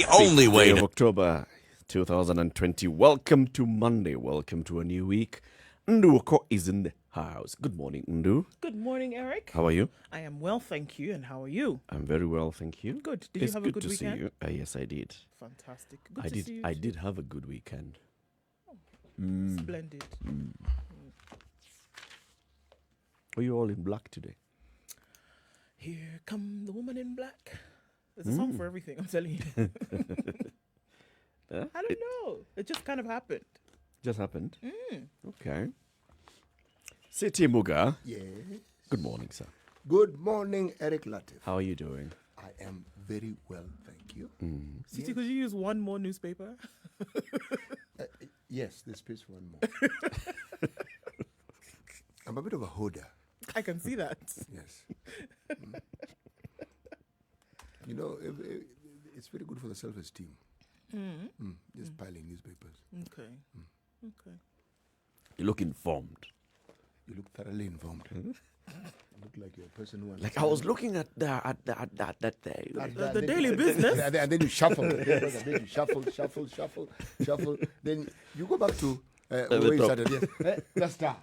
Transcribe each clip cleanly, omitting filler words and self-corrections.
Only way of to October 2020. Welcome to Monday. Welcome to a new week. Nduh Okoh is in the house. Good morning, Nduh. Good morning, Eric. How are you? I am well, thank you. And how are you? I'm very well, thank you. Good. Did It's you have a good to weekend? see you. Yes, I did. Fantastic. Good to see you. I too. did have a good weekend. Splendid. Are you all in black today? Here come the woman in black. There's a song for everything, I'm telling you. Huh? I don't know. It just kind of happened. Just happened? Okay. City Muga. Yes. Good morning, sir. Good morning, Eric Latiff. How are you doing? I am very well, thank you. City, could you use one more newspaper? Yes, there's space for one more. I'm a bit of a hoarder. I can see that. Yes. You know, it's very good for the self-esteem. Just piling newspapers. Okay. Okay. You look informed. You look thoroughly informed. You look like you're a person who... Like I was looking at that day. The daily business. And then you shuffle. And then you shuffle. Then you go back to where you top. started. Yes. The star.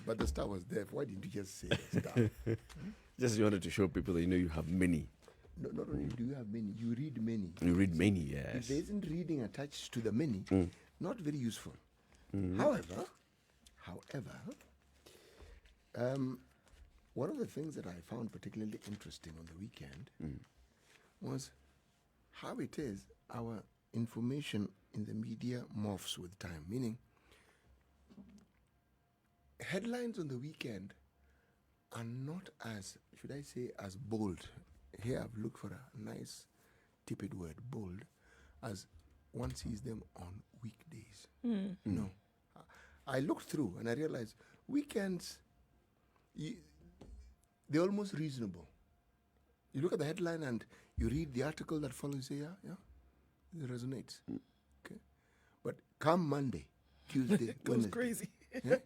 But the star was there. Why didn't you just say the star? Just you wanted to show people that you know you have many. No, not only do you have many, you read many. You read many, If yes. there isn't reading attached to the many, not very useful. However, one of the things that I found particularly interesting on the weekend was how it is our information in the media morphs with time. Meaning, headlines on the weekend are not as, should I say, as bold. Here I've looked for a nice tepid word, bold, as one sees them on weekdays. No. I looked through and I realized weekends, they're almost reasonable. You look at the headline and you read the article that follows, you say, yeah, it resonates. Okay. But come Monday, Tuesday, It was Wednesday. crazy. Yeah?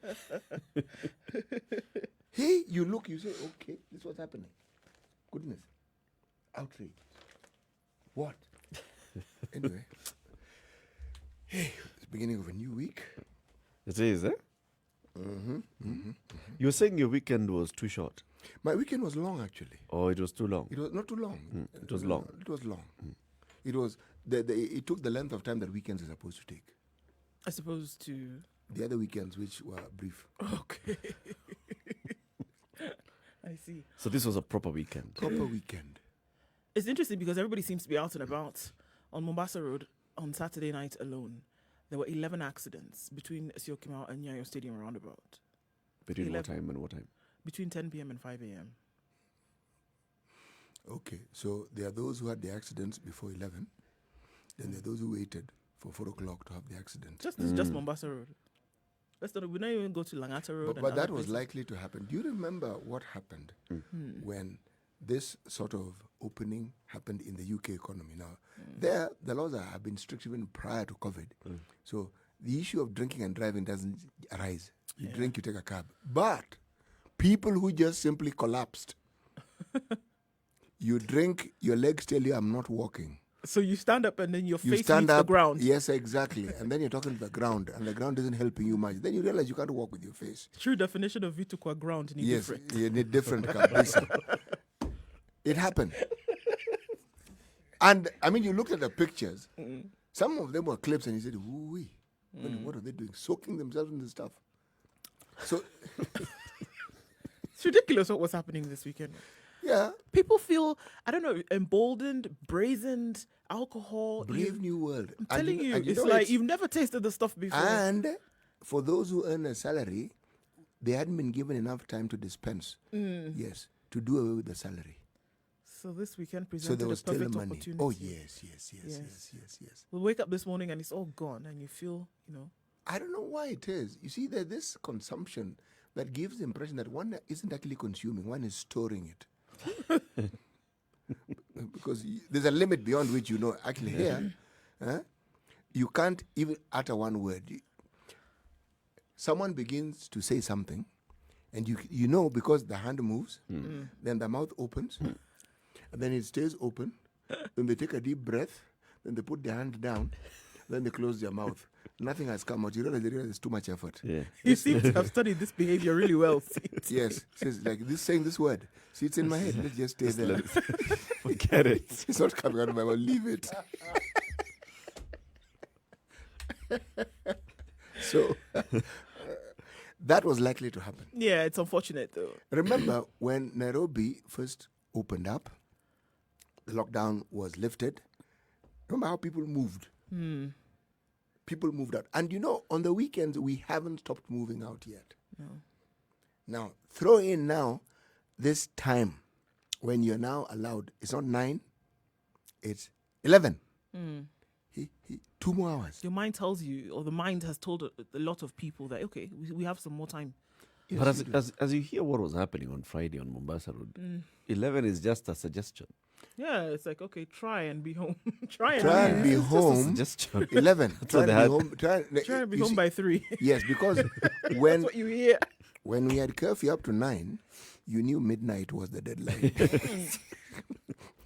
Hey, you look, you say, okay, this is what's happening. Goodness. Outrage. What? Anyway. Hey, it's the beginning of a new week. It is, eh? You were saying your weekend was too short. My weekend was long, actually. Or it was too long. It was not too long. It was long. It was long. It was, it took the length of time that weekends are supposed to take. As opposed to... The other weekends, which were brief. Okay. I see. So this was a proper weekend. Proper weekend. It's interesting because everybody seems to be out and about. On Mombasa Road, on Saturday night alone, there were 11 accidents between Siokimau and Nyayo Stadium roundabout. Between 11. what time and what time? Between 10 p.m. and 5 a.m. Okay, so there are those who had the accidents before 11. Then there are those who waited for 4 o'clock to have the accident. Just Mombasa Road. We don't even go to Langata Road. But that was likely to happen. Do you remember what happened when this sort of opening happened in the UK economy? Now, there, the laws have been strict even prior to COVID. So the issue of drinking and driving doesn't arise. You drink, you take a cab. But people who just simply collapsed, you drink, your legs tell you, I'm not walking. So you stand up and then your You face stand meets up, the ground. Yes, exactly. And then you're talking to the ground, and the ground isn't helping you much. Then you realize you can't walk with your face. True definition of Vitukwa ground. Need Yes, different. you need different kabisa. It happened. And, I mean, you looked at the pictures. Some of them were clips, and you said, ooh-wee. What are they doing? Soaking themselves in the stuff. So, It's ridiculous what was happening this weekend. yeah, People feel, I don't know, emboldened, brazened, alcohol. brave new world. I'm telling you, and it's know like you've never tasted the stuff before. And for those who earn a salary, they hadn't been given enough time to dispense. Yes, to do away with the salary. So this weekend So presented there was a still perfect money. opportunity. Oh, yes. We'll wake up this morning and it's all gone and you feel, I don't know why it is. You see, there's this consumption that gives the impression that one isn't actually consuming, one is storing it. Because there's a limit beyond which actually here, you can't even utter one word. Someone begins to say something, and because the hand moves, then the mouth opens, and then it stays open, then they take a deep breath, then they put their hand down, then they close their mouth. Nothing has come out. You realize it's too much effort. Yeah. You seem to have studied this behavior really well. Yes, says like this, saying this word. See, it's in my head. Let's just stay there. Forget it. It's not coming out of my mouth. Leave it. So that was likely to happen. Yeah, it's unfortunate though. Remember when Nairobi first opened up, the lockdown was lifted. Remember how people moved? People moved out. And you know, on the weekends, we haven't stopped moving out yet. No. Now, throw in now this time when you're now allowed. It's not 9, it's 11. 2 more hours. Your mind tells you, or the mind has told a lot of people that, okay, we have some more time. Yes, But as you hear what was happening on Friday on Mombasa Road, 11 is just a suggestion. Yeah, it's like, okay, try and be home. try and be It's just a home. suggestion. 11. what Try and they be had. home. Try and be you home see- by 3. Yes, because That's when what you hear. when we had curfew up to 9, you knew midnight was the deadline.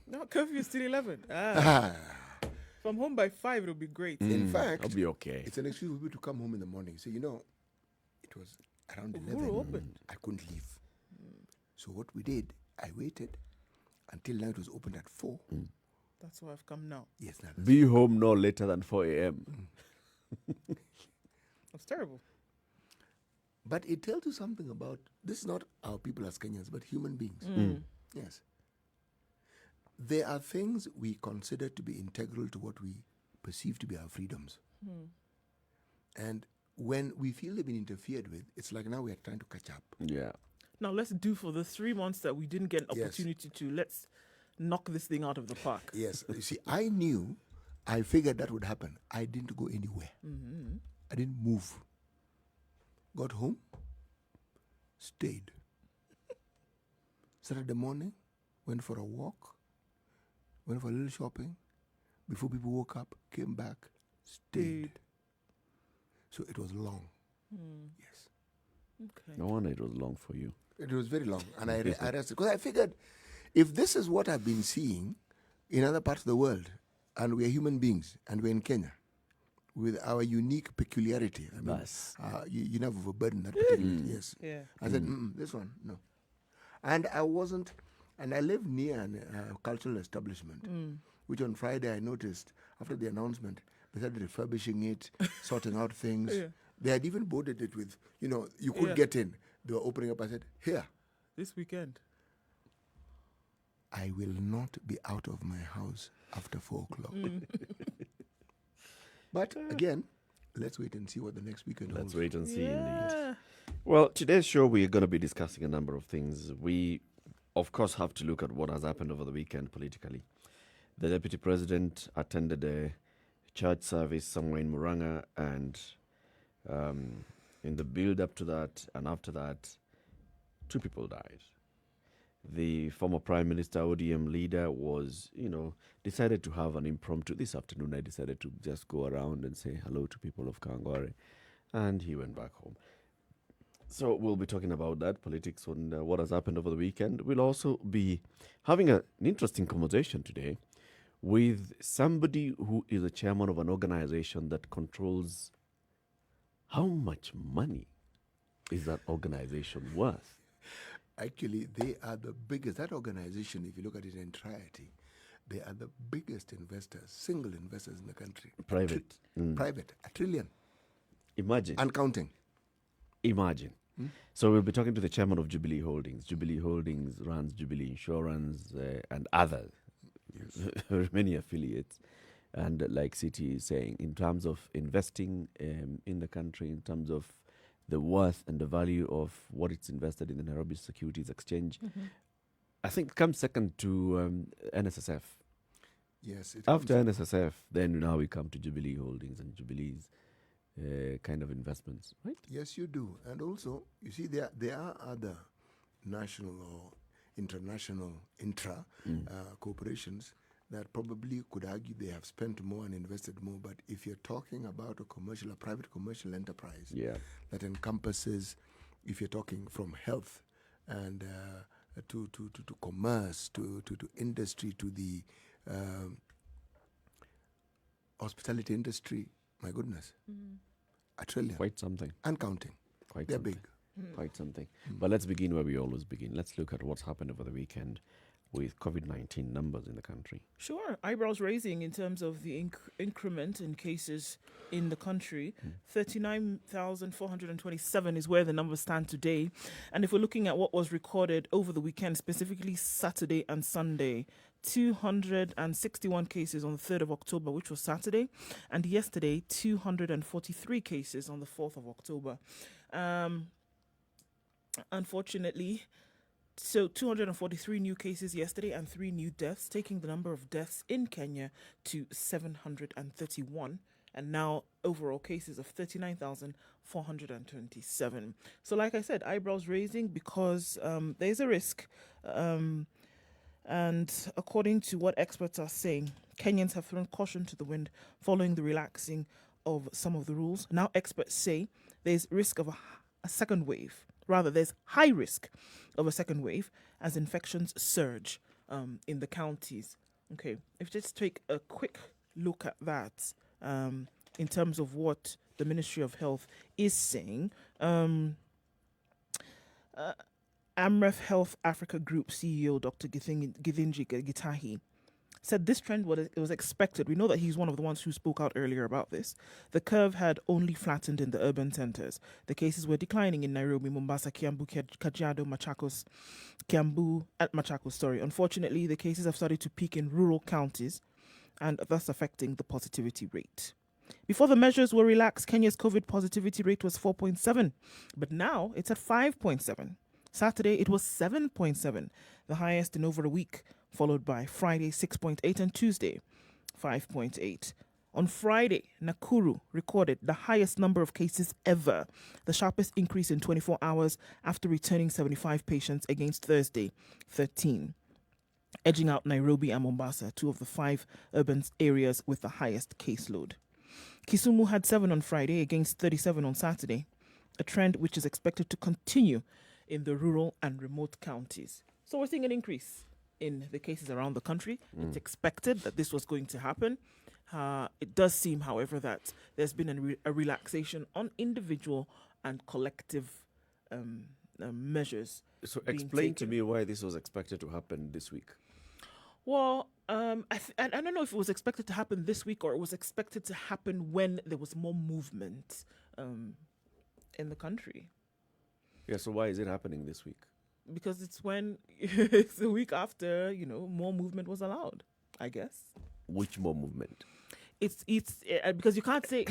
No, curfew is still 11. Ah, If I'm home by 5, it'll be great. in fact, I'll be okay. it's an excuse for people to come home in the morning. So, you know, it was around Who 11. opened? I couldn't leave. So what we did, I waited until now it was opened at 4. That's why I've come now. Yes, now Be home no later than 4 a.m. That's terrible. but it tells you something about, this is not our people as Kenyans, but human beings. Yes. There are things we consider to be integral to what we perceive to be our freedoms. And when we feel they've been interfered with, it's like now we are trying to catch up. Yeah. Now let's do for the 3 months that we didn't get an Yes. opportunity to. Let's knock this thing out of the park. Yes. You see, I figured that would happen. I didn't go anywhere. I didn't move. Got home, stayed. Saturday morning, went for a walk, went for a little shopping. Before people woke up, came back, stayed. So it was long. Yes. Okay. No wonder it was long for you. It was very long. And I rested. Because I figured if this is what I've been seeing in other parts of the world, and we are human beings, and we're in Kenya, with our unique peculiarity. I mean, Yes. you never overburden that particularity. Yes. Yeah. I said, this one, no. And I wasn't, and I live near a cultural establishment, which on Friday I noticed, after the announcement, they started refurbishing it, sorting out things. Yeah. They had even boarded it with, you could Yeah. get in. They were opening up. I said, here, This weekend. I will not be out of my house after 4 o'clock. But again, let's wait and see what the next weekend Let's holds. wait and see indeed. Yeah. Well, today's show, we're going to be discussing a number of things. We, of course, have to look at what has happened over the weekend politically. The deputy president attended a church service somewhere in Muranga, and in the build up to that and after that, 2 people died. The former Prime Minister, ODM leader, was, decided to have an impromptu. This afternoon, I decided to just go around and say hello to people of Kangware, and he went back home. So we'll be talking about that, politics, and what has happened over the weekend. We'll also be having an interesting conversation today with somebody who is a chairman of an organization that controls how much money is that organization worth. Actually, they are the biggest. That organization, if you look at it in entirety, they are the biggest investors, single investors in the country. Private. Private, $1 trillion. Imagine. And counting. Imagine. So we'll be talking to the chairman of Jubilee Holdings. Jubilee Holdings runs Jubilee Insurance and other many affiliates. And like City is saying, in terms of investing in the country, in terms of the worth and the value of what it's invested in the Nairobi Securities Exchange, I think comes second to NSSF. Yes. It After comes- NSSF, then now we come to Jubilee Holdings and Jubilee's kind of investments, right? Yes, you do. And also, you see, there are other national or international corporations that probably could argue they have spent more and invested more. But if you're talking about a private commercial enterprise Yeah. that encompasses, if you're talking from health and to commerce, to industry, to the Hospitality industry, my goodness, $1 trillion Quite something. and counting. Quite They're something. big. Quite something. But let's begin where we always begin. Let's look at what's happened over the weekend with COVID-19 numbers in the country. Sure. Eyebrows raising in terms of the increment in cases in the country. 39,427 is where the numbers stand today. And if we're looking at what was recorded over the weekend, specifically Saturday and Sunday, 261 cases on the 3rd of October, which was Saturday. And yesterday, 243 cases on the 4th of October. Unfortunately, so 243 new cases yesterday and 3 new deaths, taking the number of deaths in Kenya to 731. And now overall cases of 39,427. So like I said, eyebrows raising because there's a risk. And according to what experts are saying, Kenyans have thrown caution to the wind following the relaxing of some of the rules. Now experts say there's risk of a second wave. Rather, there's high risk of a second wave as infections surge in the counties. Okay, if you just take a quick look at that in terms of what the Ministry of Health is saying. Amref Health Africa Group CEO Dr. Githinji Gitahi said this trend was expected. We know that he's one of the ones who spoke out earlier about this. The curve had only flattened in the urban centers. The cases were declining in Nairobi, Mombasa, Kiambu, Kajiado, Machakos. Unfortunately, the cases have started to peak in rural counties and thus affecting the positivity rate. Before the measures were relaxed, Kenya's COVID positivity rate was 4.7, but now it's at 5.7. Saturday, it was 7.7, the highest in over a week, followed by Friday, 6.8, and Tuesday, 5.8. On Friday, Nakuru recorded the highest number of cases ever, the sharpest increase in 24 hours after returning 75 patients against Thursday, 13, edging out Nairobi and Mombasa, 2 of the 5 urban areas with the highest caseload. Kisumu had 7 on Friday against 37 on Saturday, a trend which is expected to continue in the rural and remote counties. So we're seeing an increase in the cases around the country. It's expected that this was going to happen. It does seem, however, that there's been a relaxation on individual and collective measures. So explain to me why this was expected to happen this week. Well, I don't know if it was expected to happen this week or it was expected to happen when there was more movement in the country. Yeah, so why is it happening this week? Because it's when it's the week after, more movement was allowed, I guess. Which more movement? It's because you can't say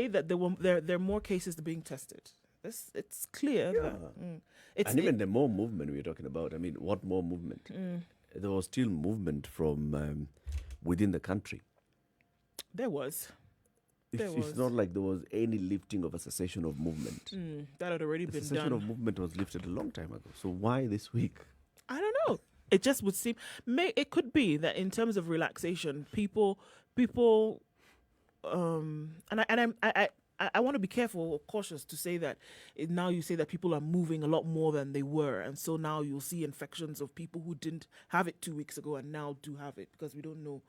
that there are more cases being tested. It's clear. Yeah. And even the more movement we're talking about, I mean, what more movement? There was still movement from within the country. There was. It's not like there was any lifting of a cessation of movement. That had already been done. The cessation of movement was lifted a long time ago. So why this week? I don't know. It just would seem. It could be that in terms of relaxation, people, and I want to be careful or cautious to say that now you say that people are moving a lot more than they were, and so now you'll see infections of people who didn't have it 2 weeks ago and now do have it because we don't know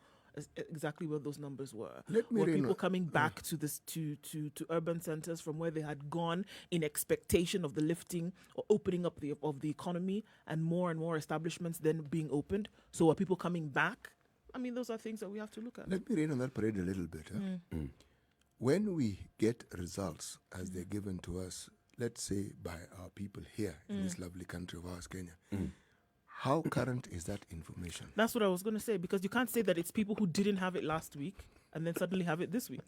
exactly what those numbers were. Were people coming back to this to urban centers from where they had gone in expectation of the lifting or opening up of the economy and more establishments then being opened? So are people coming back? I mean, those are things that we have to look at. Let me rain on that parade a little bit. When we get results as they're given to us, let's say by our people here in this lovely country of ours, Kenya, how current is that information? That's what I was going to say, because you can't say that it's people who didn't have it last week and then suddenly have it this week.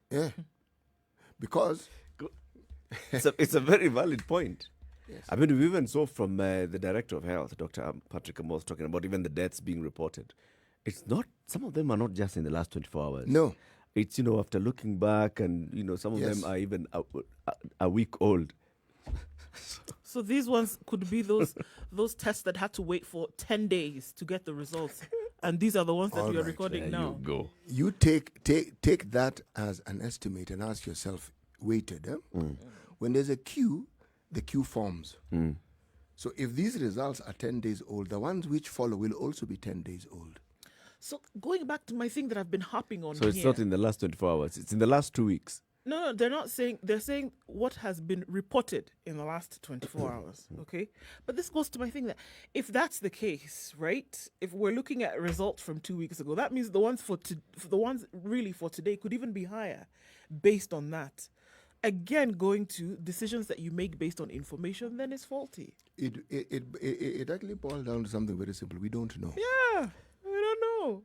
Yeah. Because it's a very valid point. Yes. I mean, we even saw from the Director of Health, Dr. Patrick Amos, talking about even the deaths being reported. It's not, some of them are not just in the last 24 hours. No. It's, after looking back and, some of them are even a week old. So these ones could be those tests that had to wait for 10 days to get the results. And these are the ones that we are recording now. You go. You take that as an estimate and ask yourself, weighted, When there's a queue, the queue forms. So if these results are 10 days old, the ones which follow will also be 10 days old. So going back to my thing that I've been harping on So it's not in the last 24 hours. It's in the last 2 weeks. No, they're not saying. They're saying what has been reported in the last 24 hours. Okay, but this goes to my thing that if that's the case, right? If we're looking at results from 2 weeks ago, that means the ones for today could even be higher, based on that. Again, going to decisions that you make based on information, then it's faulty. It actually boils down to something very simple. We don't know. Yeah, we don't know.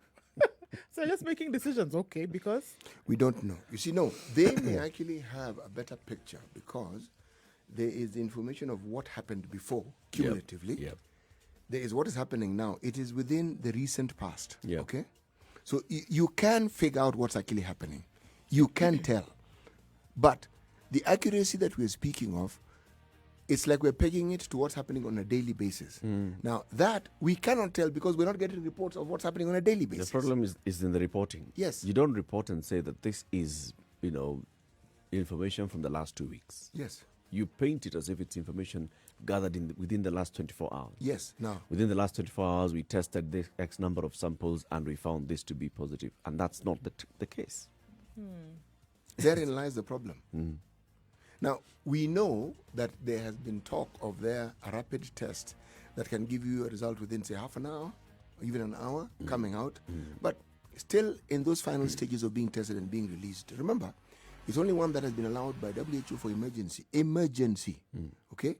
So just making decisions, okay, because We don't know. You see, no, they may actually have a better picture because there is the information of what happened before, cumulatively. Yep. There is what is happening now. It is within the recent past. Yep. Okay? So you can figure out what's actually happening. You can tell. But the accuracy that we're speaking of, it's like we're pegging it to what's happening on a daily basis. Now, that we cannot tell because we're not getting reports of what's happening on a daily basis. The problem is in the reporting. Yes. You don't report and say that this is, information from the last 2 weeks. Yes. You paint it as if it's information gathered within the last 24 hours. Yes. Now, Within the last 24 hours, we tested this X number of samples and we found this to be positive. And that's not the case. therein lies the problem. Now, we know that there has been talk of a rapid test that can give you a result within, say, half an hour, or even an hour, coming out. But still in those final stages of being tested and being released. Remember, it's only one that has been allowed by WHO for emergency. Okay?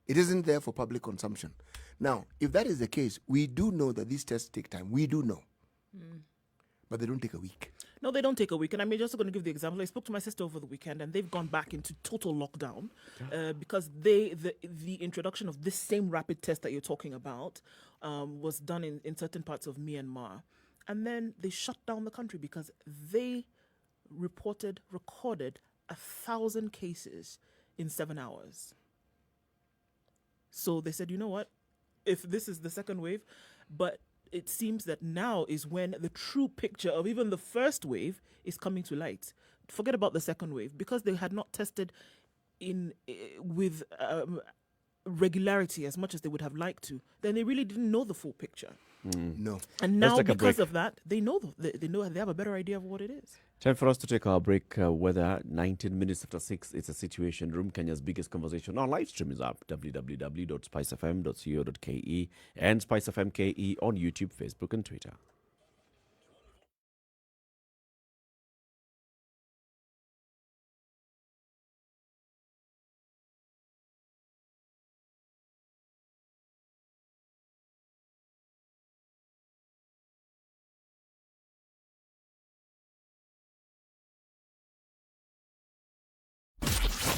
It isn't there for public consumption. Now, if that is the case, we do know that these tests take time. We do know. But they don't take a week. no, they don't take a week. And I'm just going to give the example. I spoke to my sister over the weekend, and they've gone back into total lockdown because the introduction of this same rapid test that you're talking about was done in certain parts of Myanmar. And then they shut down the country because they recorded 1,000 cases in 7 hours. So they said, you know what? If this is the second wave, but it seems that now is when the true picture of even the first wave is coming to light. Forget about the second wave because they had not tested with regularity as much as they would have liked to. Then they really didn't know the full picture. No. And now take a because break. of that, they know they have a better idea of what it is. Time for us to take our break. Weather, 19 minutes after 6. It's a Situation Room, Kenya's biggest conversation. Our live stream is up, www.spicefm.co.ke and Spice FM KE on YouTube, Facebook, and Twitter.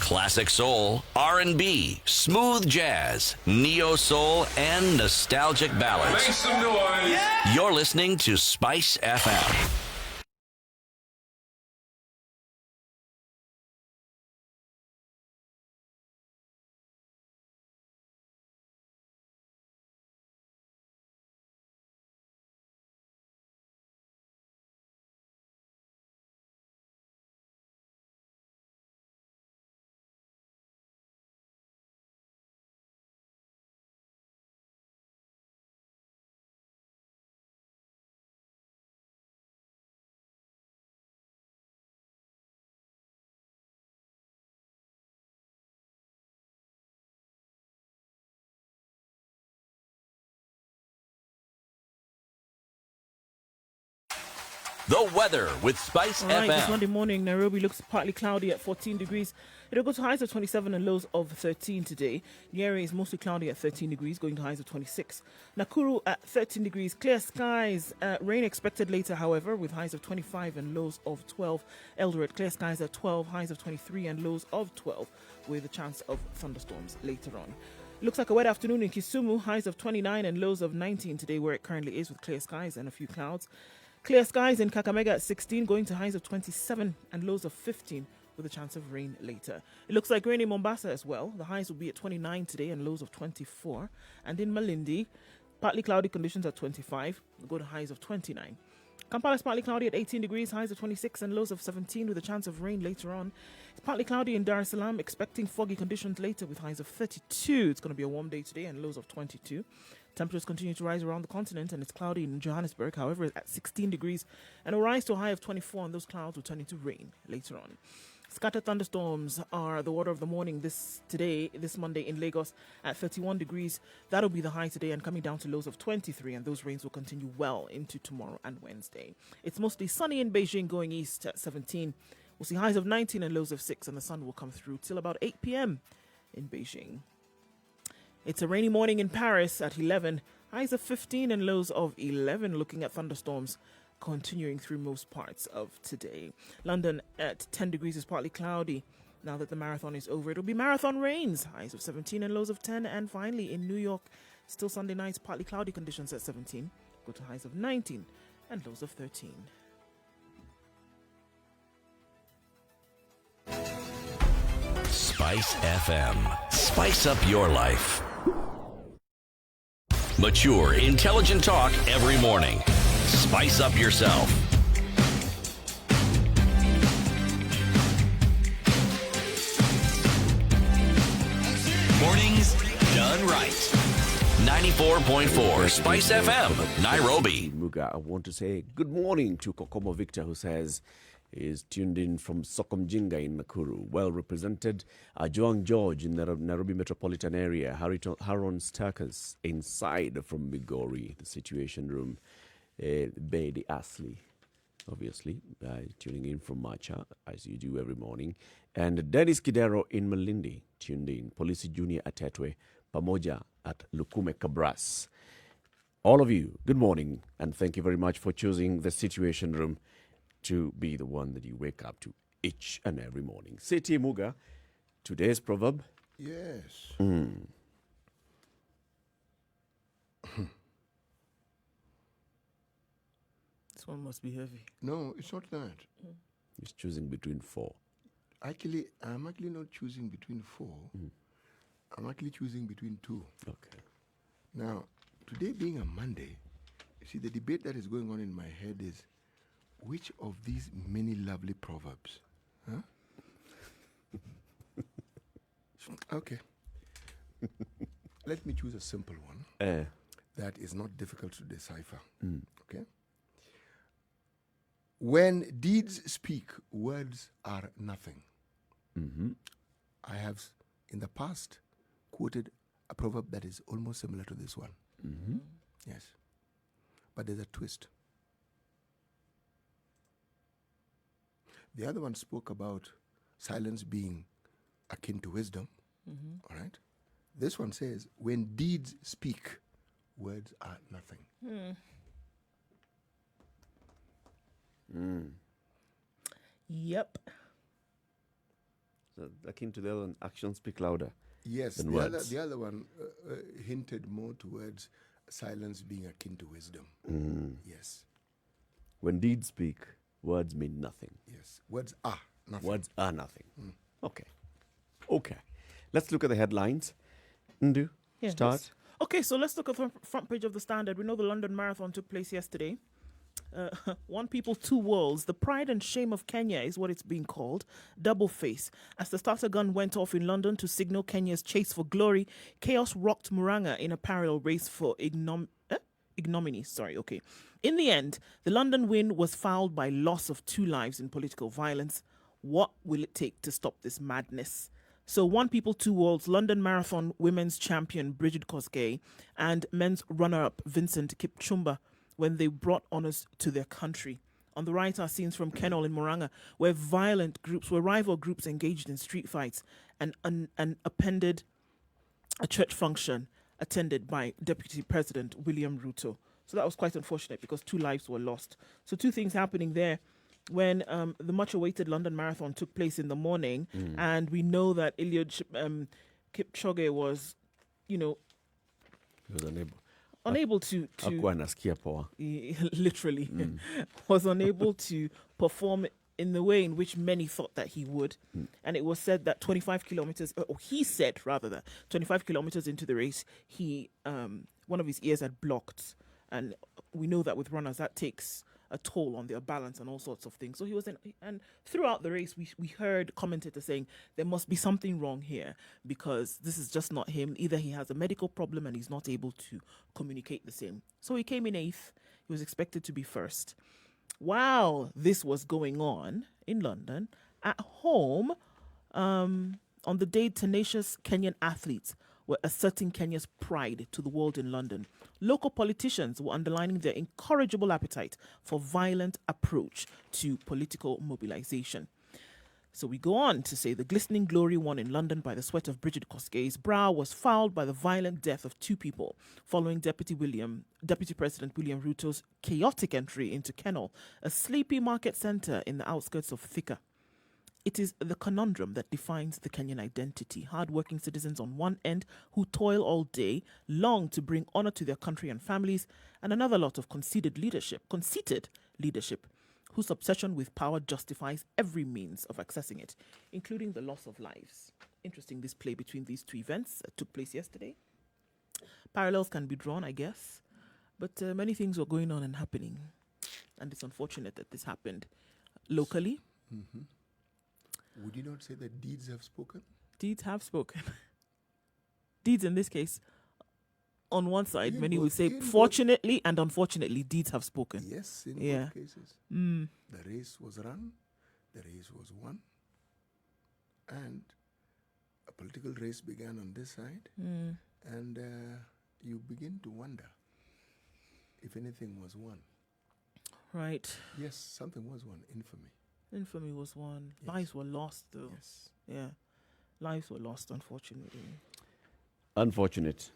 Classic soul, R&B, smooth jazz, neo soul, and nostalgic ballads. Make some noise. You're listening to Spice FM. The weather with Spice All right, this FM. Monday morning, Nairobi looks partly cloudy at 14 degrees. It'll go to highs of 27 and lows of 13 today. Nyeri is mostly cloudy at 13 degrees, going to highs of 26. Nakuru at 13 degrees, clear skies. Rain expected later, however, with highs of 25 and lows of 12. Eldoret, clear skies at 12, highs of 23 and lows of 12, with a chance of thunderstorms later on. Looks like a wet afternoon in Kisumu, highs of 29 and lows of 19 today, where it currently is with clear skies and a few clouds. Clear skies in Kakamega at 16, going to highs of 27 and lows of 15 with a chance of rain later. It looks like rain in Mombasa as well. The highs will be at 29 today and lows of 24. And in Malindi, partly cloudy conditions at 25, we'll go to highs of 29. Kampala is partly cloudy at 18 degrees, highs of 26 and lows of 17 with a chance of rain later on. It's partly cloudy in Dar es Salaam, expecting foggy conditions later with highs of 32. It's going to be a warm day today and lows of 22. Temperatures continue to rise around the continent and it's cloudy in Johannesburg, however, at 16 degrees and will rise to a high of 24 and those clouds will turn into rain later on. Scattered thunderstorms are the order of the morning this Monday in Lagos at 31 degrees. That'll be the high today and coming down to lows of 23 and those rains will continue well into tomorrow and Wednesday. It's mostly sunny in Beijing going east at 17. We'll see highs of 19 and lows of 6 and the sun will come through till about 8 p.m. in Beijing. It's a rainy morning in Paris at 11. Highs of 15 and lows of 11 looking at thunderstorms continuing through most parts of today. London at 10 degrees is partly cloudy. Now that the marathon is over, it'll be marathon rains. Highs of 17 and lows of 10. And finally, in New York, still Sunday nights, partly cloudy conditions at 17. Go to highs of 19 and lows of 13. Spice FM. Spice up your life. Mature, intelligent talk every morning. Spice up yourself. Mornings done right. 94.4 Spice FM, Nairobi. Muga, I want to say good morning to Kokomo Victor, who says is tuned in from Sokomjinga in Nakuru. Well represented. Joang George in the Nairobi metropolitan area. Haron Starkers inside from Migori, the Situation Room. Bedi Ashley, obviously, tuning in from Macha, as you do every morning. And Dennis Kidero in Malindi, tuned in. Polisi Junior Atetwe, Pamoja at Lukume Cabras. All of you, good morning, and thank you very much for choosing the Situation Room to be the one that you wake up to each and every morning. Seti Muga, today's proverb. Yes. This one must be heavy. No, it's not that. He's choosing between four. Actually, I'm actually not choosing between four. I'm actually choosing between two. Okay. Now, today being a Monday, you see, the debate that is going on in my head is which of these many lovely proverbs? Huh? Okay. Let me choose a simple one that is not difficult to decipher. Okay? When deeds speak, words are nothing. I have, in the past, quoted a proverb that is almost similar to this one. Yes. But there's a twist. The other one spoke about silence being akin to wisdom. All right? This one says, when deeds speak, words are nothing. Yep. So akin to the other one, actions speak louder. Yes, than words. The other one hinted more towards silence being akin to wisdom. Yes. When deeds speak, words mean nothing. Yes. Words are nothing. Words are nothing. Okay. Let's look at the headlines. Nduh, start. Yes. Okay, so let's look at the front page of the Standard. We know the London Marathon took place yesterday. One people, two worlds. The pride and shame of Kenya is what it's being called. Double face. As the starter gun went off in London to signal Kenya's chase for glory, chaos rocked Murang'a in a parallel race for ignominy. In the end, the London win was fouled by loss of 2 lives in political violence. What will it take to stop this madness? So one people, two worlds, London Marathon women's champion Bridget Kosgei and men's runner-up Vincent Kipchumba when they brought honours to their country. On the right are scenes from Kenol in Murang'a, where rival groups engaged in street fights and appended a church function attended by Deputy President William Ruto. So that was quite unfortunate because 2 lives were lost. So 2 things happening there. When the much-awaited London Marathon took place in the morning, and we know that Eliud Kipchoge was, He was unable to hakuwa anasikia poa. literally was unable to perform in the way in which many thought that he would. And it was said that 25 kilometers, or he said rather that 25 kilometers into the race, he one of his ears had blocked. And we know that with runners, that takes a toll on their balance and all sorts of things. So he was and throughout the race, we heard commentators saying there must be something wrong here because this is just not him. Either he has a medical problem and he's not able to communicate the same. So he came in 8th. He was expected to be first. While this was going on in London, at home, on the day tenacious Kenyan athletes were asserting Kenya's pride to the world in London, local politicians were underlining their incorrigible appetite for violent approach to political mobilization. So we go on to say the glistening glory won in London by the sweat of Bridget Koskei's brow was fouled by the violent death of 2 people following Deputy President William Ruto's chaotic entry into Kennel, a sleepy market centre in the outskirts of Thika. It is the conundrum that defines the Kenyan identity. Hard-working citizens on one end who toil all day, long to bring honor to their country and families, and another lot of conceited leadership, whose obsession with power justifies every means of accessing it, including the loss of lives. Interesting, this play between these 2 events that took place yesterday. Parallels can be drawn, I guess, but many things were going on and happening, and it's unfortunate that this happened locally. Mm-hmm. Would you not say that deeds have spoken? Deeds have spoken. Deeds in this case, on one side, many would say fortunately and unfortunately, deeds have spoken. Yes, in both cases. The race was run, the race was won, and a political race began on this side, and you begin to wonder if anything was won. Right. Yes, something was won, infamy. Infamy was won. Yes. Lives were lost, though. Yes. Yeah. Lives were lost, unfortunately. Unfortunate.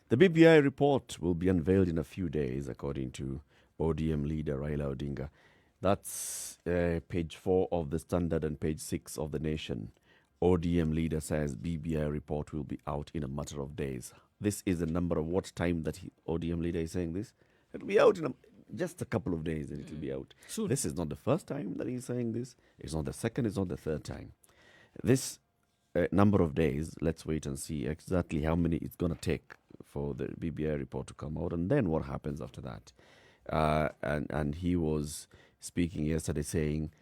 The BBI report will be unveiled in a few days, according to ODM leader Raila Odinga. That's page 4 of the Standard and page 6 of the Nation. ODM leader says BBI report will be out in a matter of days. This is the number of what time that ODM leader is saying this? It will be out in just a couple of days and it will be out. Soon. This is not the first time that he's saying this. It's not the second, it's not the third time. This number of days, let's wait and see exactly how many it's going to take for the BBI report to come out and then what happens after that. And he was speaking yesterday saying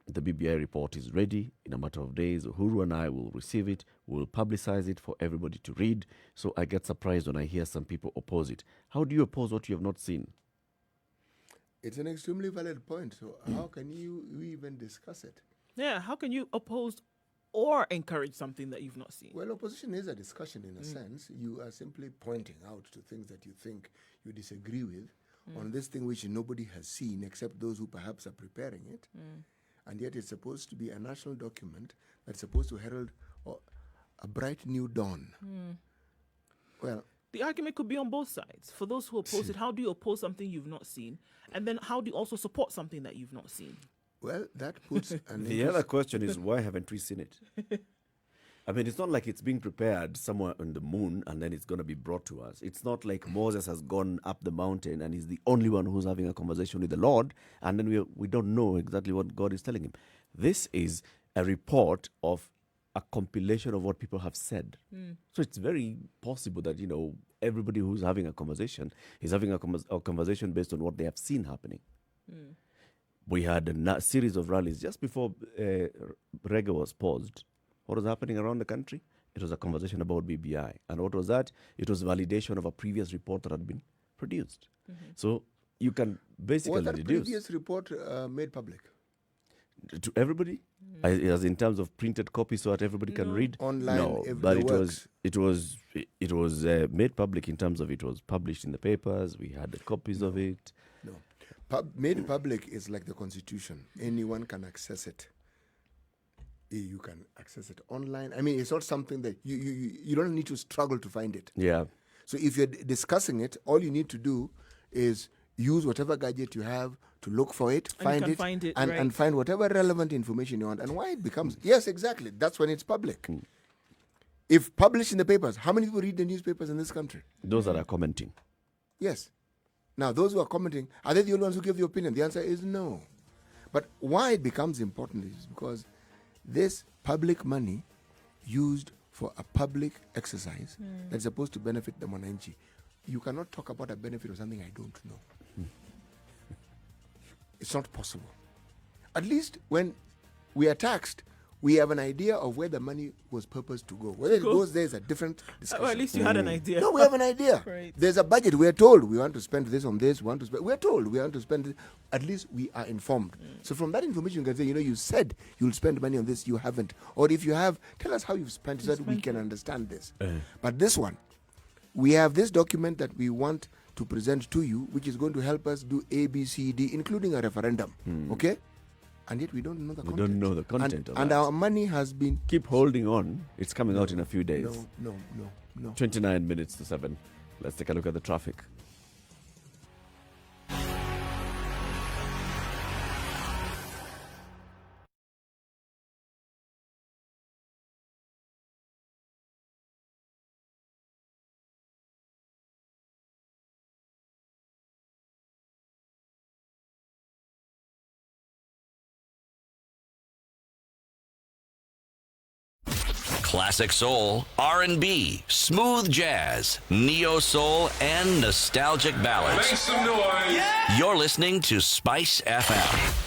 the BBI report is ready in a matter of days. Uhuru and I will receive it. We'll publicize it for everybody to read. So I get surprised when I hear some people oppose it. How do you oppose what you have not seen? It's an extremely valid point. So how can you even discuss it? Yeah, how can you oppose or encourage something that you've not seen? Well, opposition is a discussion in a sense. You are simply pointing out to things that you think you disagree with on this thing which nobody has seen except those who perhaps are preparing it. And yet it's supposed to be a national document that's supposed to herald a bright new dawn. Well, the argument could be on both sides. For those who oppose it, how do you oppose something you've not seen? And then how do you also support something that you've not seen? well, that puts The other question is, why haven't we seen it? I mean, it's not like it's being prepared somewhere on the moon and then it's going to be brought to us. It's not like Moses has gone up the mountain and he's the only one who's having a conversation with the Lord, and then we don't know exactly what God is telling him. This is a report of a compilation of what people have said. So it's very possible that, everybody who's having a conversation is having a conversation based on what they have seen happening. We had a series of rallies just before Reggae was paused. What was happening around the country? It was a conversation about BBI. And what was that? It was validation of a previous report that had been produced. So you can basically was that deduce. previous report made public? To everybody? As in terms of printed copy so that everybody can read? Online, No, if but the it was made public in terms of it was published in the papers. We had the copies of it. No. Made public is like the Constitution. Anyone can access it. You can access it online. I mean, it's not something that you don't need to struggle to find it. Yeah. So if you're discussing it, all you need to do is use whatever gadget you have to look for it, And find it, right. and find whatever relevant information you want. And why it becomes, yes, exactly. That's when it's public. If published in the papers, how many people read the newspapers in this country? Those that are commenting. Yes. Now, those who are commenting, are they the only ones who give the opinion? The answer is no. But why it becomes important is because this public money used for a public exercise that's supposed to benefit the Mwananchi, you cannot talk about a benefit of something I don't know. It's not possible. At least when we are taxed, we have an idea of where the money was purposed to go. Whether it goes there is a different discussion. Well, at least you had an idea. No, we have an idea. Right. There's a budget. We are told we want to spend this on this. We're told we want to spend this. At least we are informed. So from that information, you can say, you said you'll spend money on this. You haven't. Or if you have, tell us how you've spent it so that we can understand this. But this one, we have this document that we want to present to you, which is going to help us do A, B, C, D, including a referendum. Okay? And yet we don't know the content. We don't know the content of and that. our money has been... Keep holding on. It's coming out in a few days. No. 29 minutes to 7. Let's take a look at the traffic. Classic soul, R&B, smooth jazz, neo soul, and nostalgic ballads. Make some noise. You're listening to Spice FM.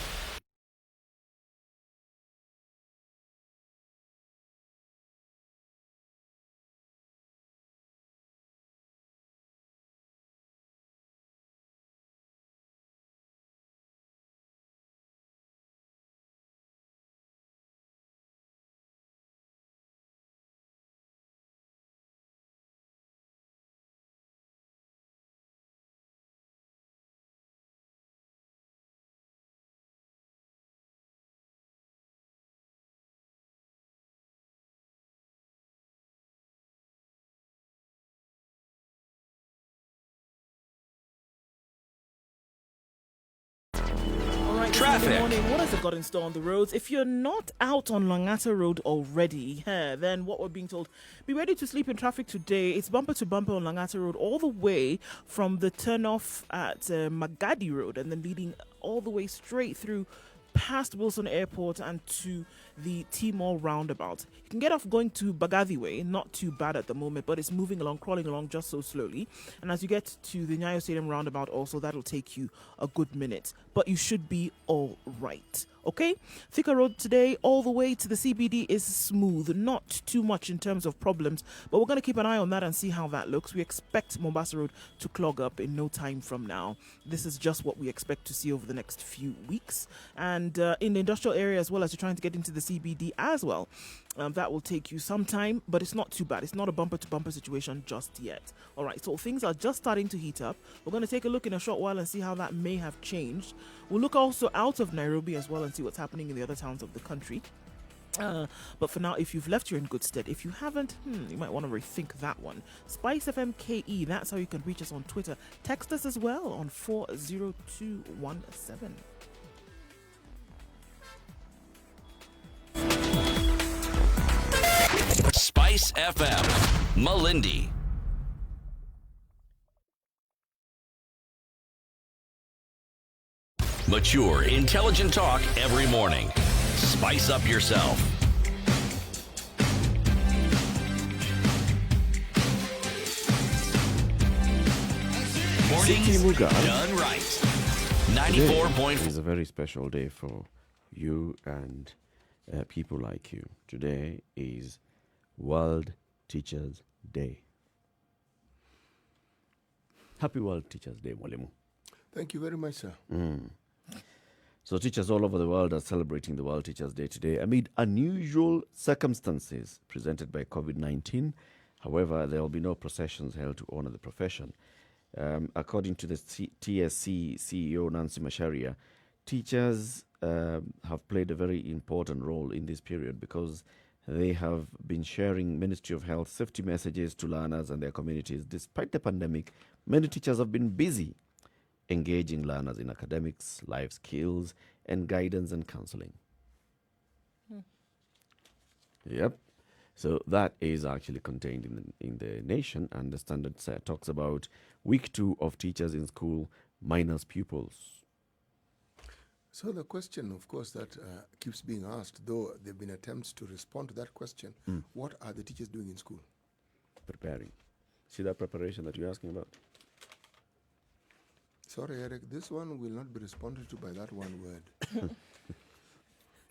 Traffic. Good morning. What has it got in store on the roads? If you're not out on Langata Road already, then what we're being told, be ready to sleep in traffic today. It's bumper to bumper on Langata Road all the way from the turnoff at Magadi Road and then leading all the way straight through past Wilson Airport and to the T-Mall roundabout. You can get off going to Bagathi Way, not too bad at the moment, but it's moving along, crawling along just so slowly. And as you get to the Nyayo Stadium roundabout also, that'll take you a good minute. But you should be all right. Okay? Thika Road today, all the way to the CBD is smooth. Not too much in terms of problems, but we're going to keep an eye on that and see how that looks. We expect Mombasa Road to clog up in no time from now. This is just what we expect to see over the next few weeks. And in the industrial area as well, as you're trying to get into the CBD as well, that will take you some time, but it's not too bad. It's not a bumper-to-bumper situation just yet. All right, so things are just starting to heat up. We're going to take a look in a short while and see how that may have changed. We'll look also out of Nairobi as well and see what's happening in the other towns of the country. But for now, if you've left, you're in good stead. If you haven't, you might want to rethink that one. Spice FM KE, that's how you can reach us on Twitter. Text us as well on 40217. Spice FM, Malindi. Mature, intelligent talk every morning. Spice up yourself. Mornings Muga. done right. 94.4. It is a very special day for you and people like you. Today is World Teachers Day. Happy World Teachers Day, Mwalimu. Thank you very much, sir. So teachers all over the world are celebrating the World Teachers Day today amid unusual circumstances presented by COVID-19. However, there will be no processions held to honor the profession. According to the TSC CEO, Nancy Macharia, teachers have played a very important role in this period because they have been sharing Ministry of Health safety messages to learners and their communities. Despite the pandemic, many teachers have been busy engaging learners in academics, life skills, and guidance and counseling. Yep. So that is actually contained in the Nation, and the Standard talks about week 2 of teachers in school minus pupils. So the question, of course, that keeps being asked, though there have been attempts to respond to that question, what are the teachers doing in school? Preparing. See that preparation that you're asking about? Sorry, Eric, this one will not be responded to by that one word.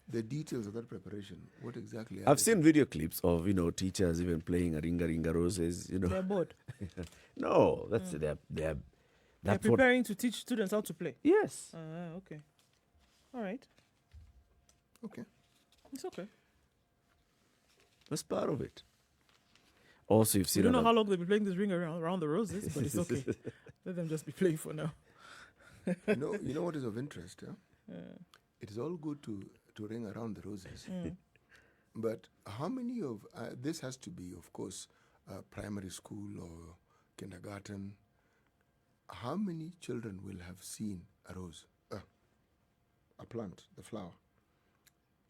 The details of that preparation, what exactly are I've they? seen video clips of, teachers even playing a ringa roses, They're bored. No, that's They're that's what. preparing to teach students how to play. Yes. Okay. All right. Okay. It's okay. That's part of it. Also, you've We seen don't know other- how long they'll be playing this ring around the roses, but it's okay. Let them just be playing for now. You know what is of interest? Yeah? It is all good to ring around the roses. But how many of, this has to be, of course, primary school or kindergarten. How many children will have seen a rose, a plant, the flower?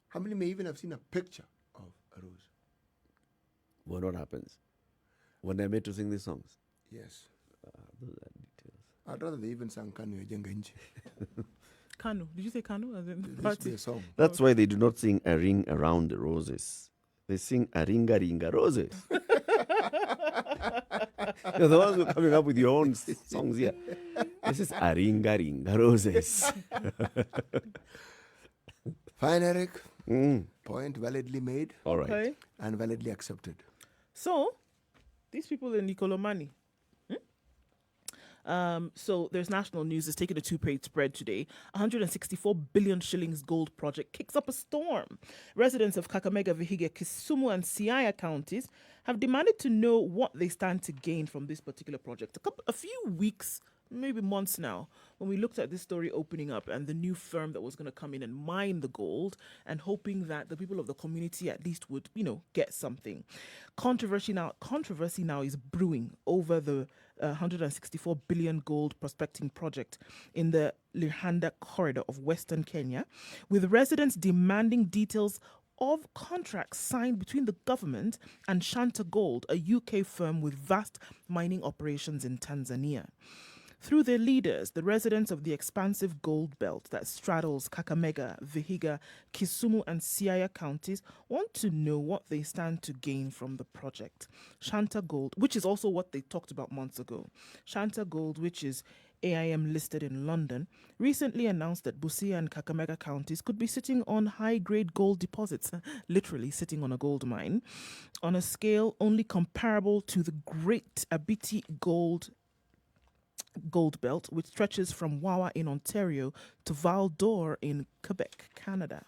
How many may even have seen a picture of a rose? Well, what happens when they're made to sing these songs? Yes. Those are details. I'd rather they even sang Kanu Ejenga Nchi. Kanu. Did you say Kanu? As in This be party? a song. That's why they do not sing a ring around the roses. They sing a ringa roses. You're the ones who are coming up with your own songs here. This is a ringa roses. Fine, Eric. Point validly made All right. Okay. and validly accepted. So, these people in Nicolomani. So there's national news. It's taking a 2-page spread today. 164 billion shillings gold project kicks up a storm. Residents of Kakamega, Vihiga, Kisumu and Siaya counties have demanded to know what they stand to gain from this particular project. A few weeks, maybe months now, when we looked at this story opening up and the new firm that was going to come in and mine the gold and hoping that the people of the community at least would, get something. Controversy now is brewing over the 164 billion gold prospecting project in the Lihanda corridor of Western Kenya, with residents demanding details of contracts signed between the government and Shanta Gold, a UK firm with vast mining operations in Tanzania. Through their leaders, the residents of the expansive gold belt that straddles Kakamega, Vihiga, Kisumu and Siaya counties want to know what they stand to gain from the project. Shanta Gold, which is also what they talked about months ago. Shanta Gold, which is AIM listed in London, recently announced that Busia and Kakamega counties could be sitting on high-grade gold deposits, literally sitting on a gold mine, on a scale only comparable to the Great Abiti Gold Belt, which stretches from Wawa in Ontario to Val d'Or in Quebec, Canada.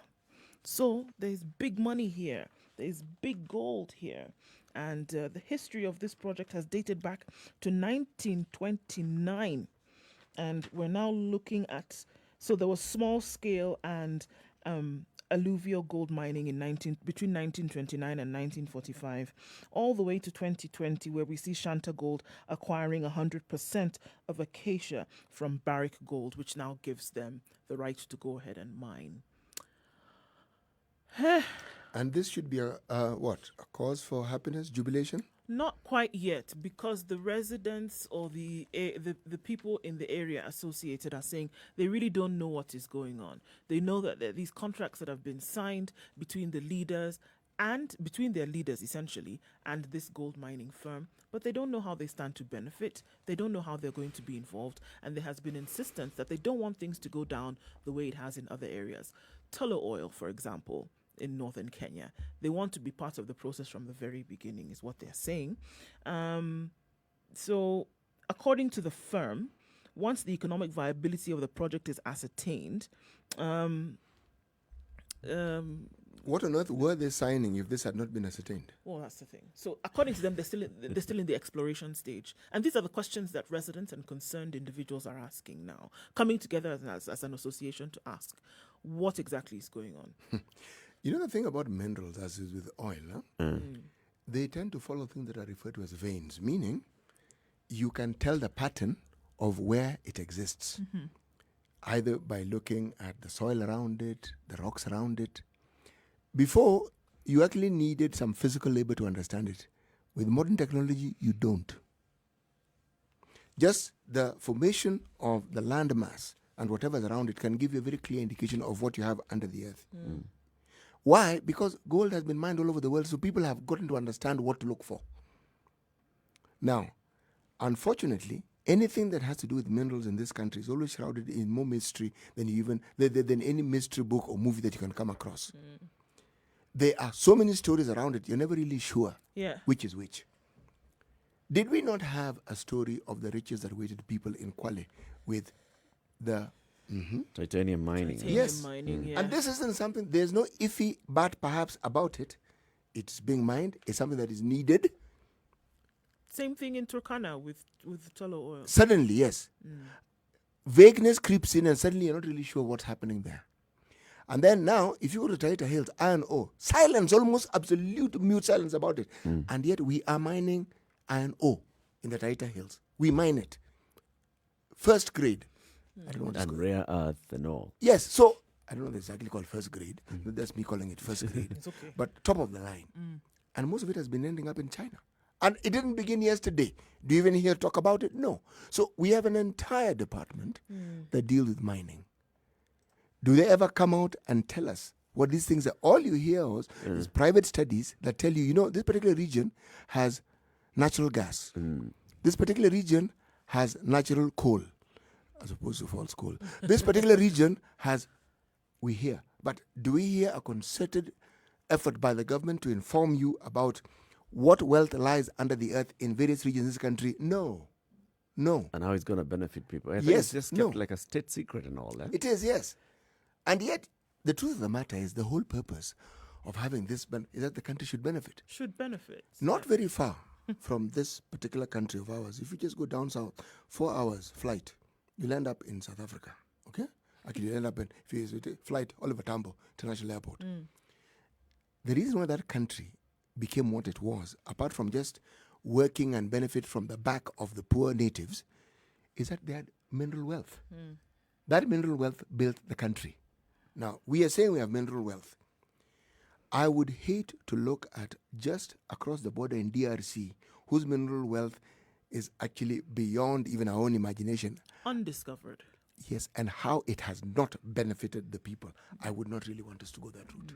So there's big money here. There's big gold here. And the history of this project has dated back to 1929. And we're now looking at, so there was small scale and alluvial gold mining between 1929 and 1945, all the way to 2020, where we see Shanta Gold acquiring 100% of Acacia from Barrick Gold, which now gives them the right to go ahead and mine. And this should be a cause for happiness, jubilation? Not quite yet, because the residents or the people in the area associated are saying they really don't know what is going on. They know that there are these contracts that have been signed between the leaders and between their leaders essentially and this gold mining firm, but they don't know how they stand to benefit. They don't know how they're going to be involved, and there has been insistence that they don't want things to go down the way it has in other areas. Tullow Oil, for example, in northern Kenya. They want to be part of the process from the very beginning, is what they're saying. So, according to the firm, once the economic viability of the project is ascertained, What on earth were they signing if this had not been ascertained? well, that's the thing. So, according to them, they're still in the exploration stage, and these are the questions that residents and concerned individuals are asking now, coming together as an association to ask what exactly is going on. You know the thing about minerals, as is with oil, they tend to follow things that are referred to as veins, meaning you can tell the pattern of where it exists, either by looking at the soil around it, the rocks around it. Before, you actually needed some physical labor to understand it. With modern technology, you don't. Just the formation of the land mass and whatever's around it can give you a very clear indication of what you have under the earth. Why? Because gold has been mined all over the world, so people have gotten to understand what to look for. Now, unfortunately, anything that has to do with minerals in this country is always shrouded in more mystery than any mystery book or movie that you can come across. There are so many stories around it, you're never really sure which is which. Did we not have a story of the riches that awaited people in Kwale with the Titanium mining. Yes. Mining, yeah. And this isn't something, there's no iffy but perhaps about it. It's being mined. It's something that is needed. Same thing in Turkana with Tullow oil. Suddenly, yes. Vagueness creeps in and suddenly you're not really sure what's happening there. And then now, if you go to Taita Hills, iron ore, silence, almost absolute mute silence about it. And yet we are mining iron ore in the Taita Hills. We mine it. First grade. I don't know what it's And called. rare earth and all. Yes, so I don't know if it's exactly called first grade. That's me calling it first grade. It's okay. But top of the line. And most of it has been ending up in China. And it didn't begin yesterday. Do you even hear talk about it? No. So we have an entire department that deals with mining. Do they ever come out and tell us what these things are? All you hear is private studies that tell you, this particular region has natural gas. This particular region has natural coal, as opposed to false coal. This particular region has, we hear. But do we hear a concerted effort by the government to inform you about what wealth lies under the earth in various regions in this country? No. And how it's going to benefit people. I think Yes, it's just kept like a state secret and all that. It is, yes. And yet, the truth of the matter is the whole purpose of having this is that the country should benefit. Should benefit. Not very far from this particular country of ours. If you just go down south, 4 hours flight, you'll end up in South Africa. Okay? Actually, you'll end up in, if you take flight, Oliver Tambo International Airport. The reason why that country became what it was, apart from just working and benefit from the back of the poor natives, is that they had mineral wealth. That mineral wealth built the country. Now, we are saying we have mineral wealth. I would hate to look at just across the border in DRC, whose mineral wealth is actually beyond even our own imagination. Undiscovered. Yes, and how it has not benefited the people. I would not really want us to go that route.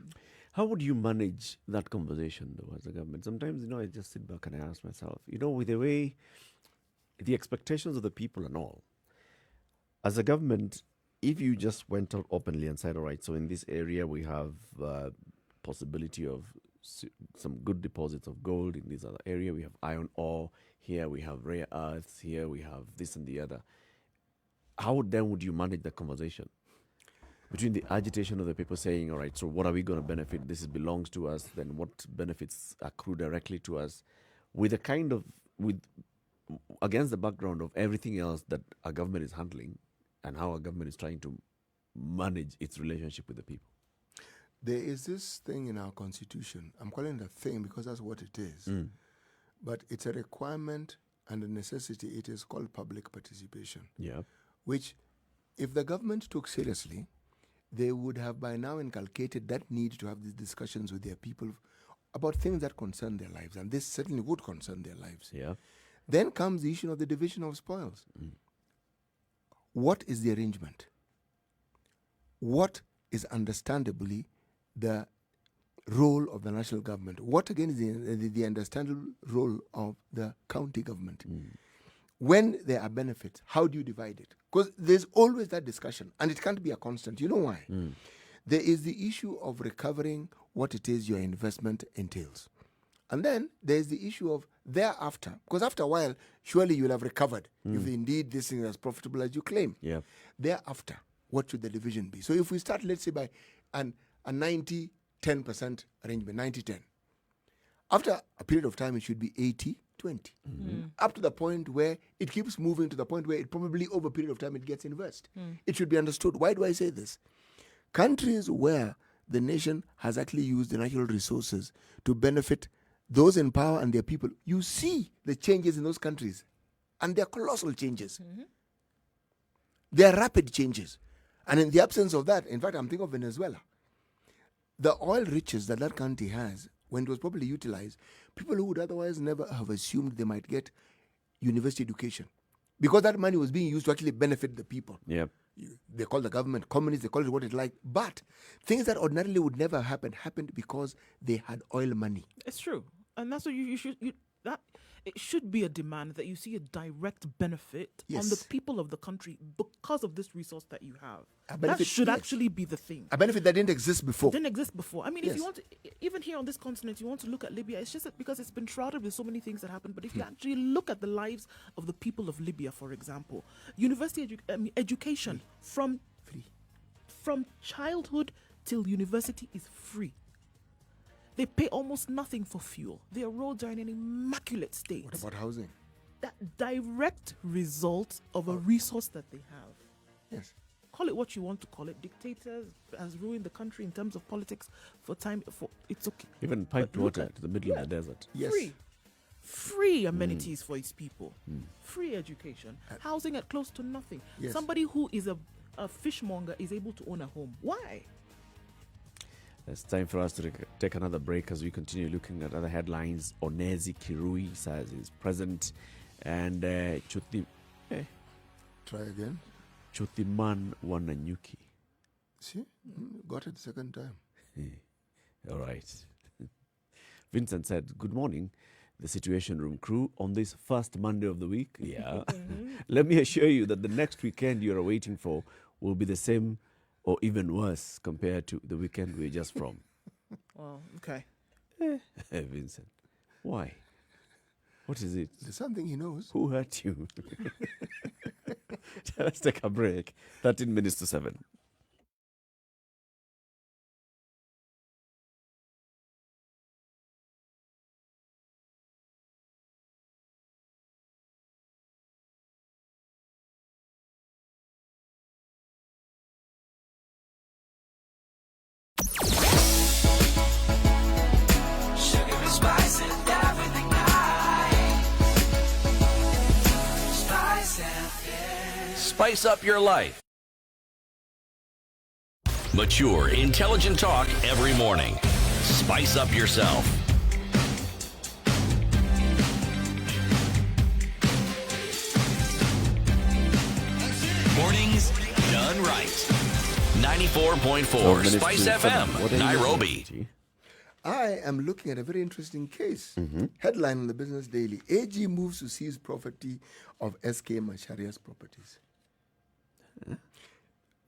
How would you manage that conversation, though, as a government? Sometimes, I just sit back and I ask myself, with the way, the expectations of the people and all, as a government, if you just went out openly and said, all right, so in this area we have possibility of some good deposits of gold, in this other area we have iron ore, here we have rare earths, here we have this and the other. How then would you manage the conversation between the agitation of the people saying, all right, so what are we going to benefit? This belongs to us. Then what benefits accrue directly to us? With against the background of everything else that our government is handling and how our government is trying to manage its relationship with the people. There is this thing in our constitution. I'm calling it a thing because that's what it is. But it's a requirement and a necessity. It is called public participation. Yeah. Which, if the government took seriously, they would have by now inculcated that need to have these discussions with their people about things that concern their lives. And this certainly would concern their lives. Yeah. Then comes the issue of the division of spoils. What is the arrangement? What is understandably the role of the national government? What again is the understandable role of the county government? When there are benefits, how do you divide it? Because there's always that discussion, and it can't be a constant. You know why? There is the issue of recovering what it is your investment entails. And then there's the issue of thereafter, because after a while, surely you'll have recovered if indeed this thing is as profitable as you claim. Yeah. Thereafter, what should the division be? So if we start, let's say, by a 90-10% arrangement, 90-10. After a period of time, it should be 80-20. Up to the point where it keeps moving to the point where it probably over a period of time it gets inversed. It should be understood. Why do I say this? Countries where the nation has actually used the natural resources to benefit those in power and their people, you see the changes in those countries. And they're colossal changes. They're rapid changes. And in the absence of that, in fact, I'm thinking of Venezuela. The oil riches that that country has, when it was properly utilized, people who would otherwise never have assumed they might get university education, because that money was being used to actually benefit the people. Yeah. They call the government communist, they call it what it like. But things that ordinarily would never happen happened because they had oil money. It's true. And that's what you should that it should be a demand that you see a direct benefit on the Yes. people of the country because of this resource that you have. A That benefit, should yes. actually be the thing. A benefit that didn't exist before. Didn't exist before. I mean, if Yes. you want to, even here on this continent, you want to look at Libya, it's just that because it's been shrouded with so many things that happened. But if you actually look at the lives of the people of Libya, for example, university education from childhood till university is free. They pay almost nothing for fuel. Their roads are in an immaculate state. What about housing? That direct result of a resource that they have. Yes. Call it what you want to call it. Dictators has ruined the country in terms of politics for time. For it's okay. Even piped But look water at- to the middle of the desert. Yes. Free amenities for its people. Free education. Housing at close to nothing. Yes. Somebody who is a fishmonger is able to own a home. Why? It's time for us to take another break as we continue looking at other headlines. Onezi Kirui says he's present, and Try again. Chuthiman Wananyuki. See? Got it second time. All right. Vincent said, "Good morning, the Situation Room crew, on this first Monday of the week. Yeah. Let me assure you that the next weekend you're waiting for will be the same or even worse compared to the weekend we're just from." Well, okay. Vincent, why? What is it? There's something he knows. Who hurt you? Let's take a break. 13 minutes to 7. Sugar and spice and everything nice. Spice and Spice up your life. Mature, intelligent talk every morning. Spice up yourself. Mornings done right. 94.4 Spice FM, Nairobi. I am looking at a very interesting case. Headline in the Business Daily: AG moves to seize property of SK Macharia's properties.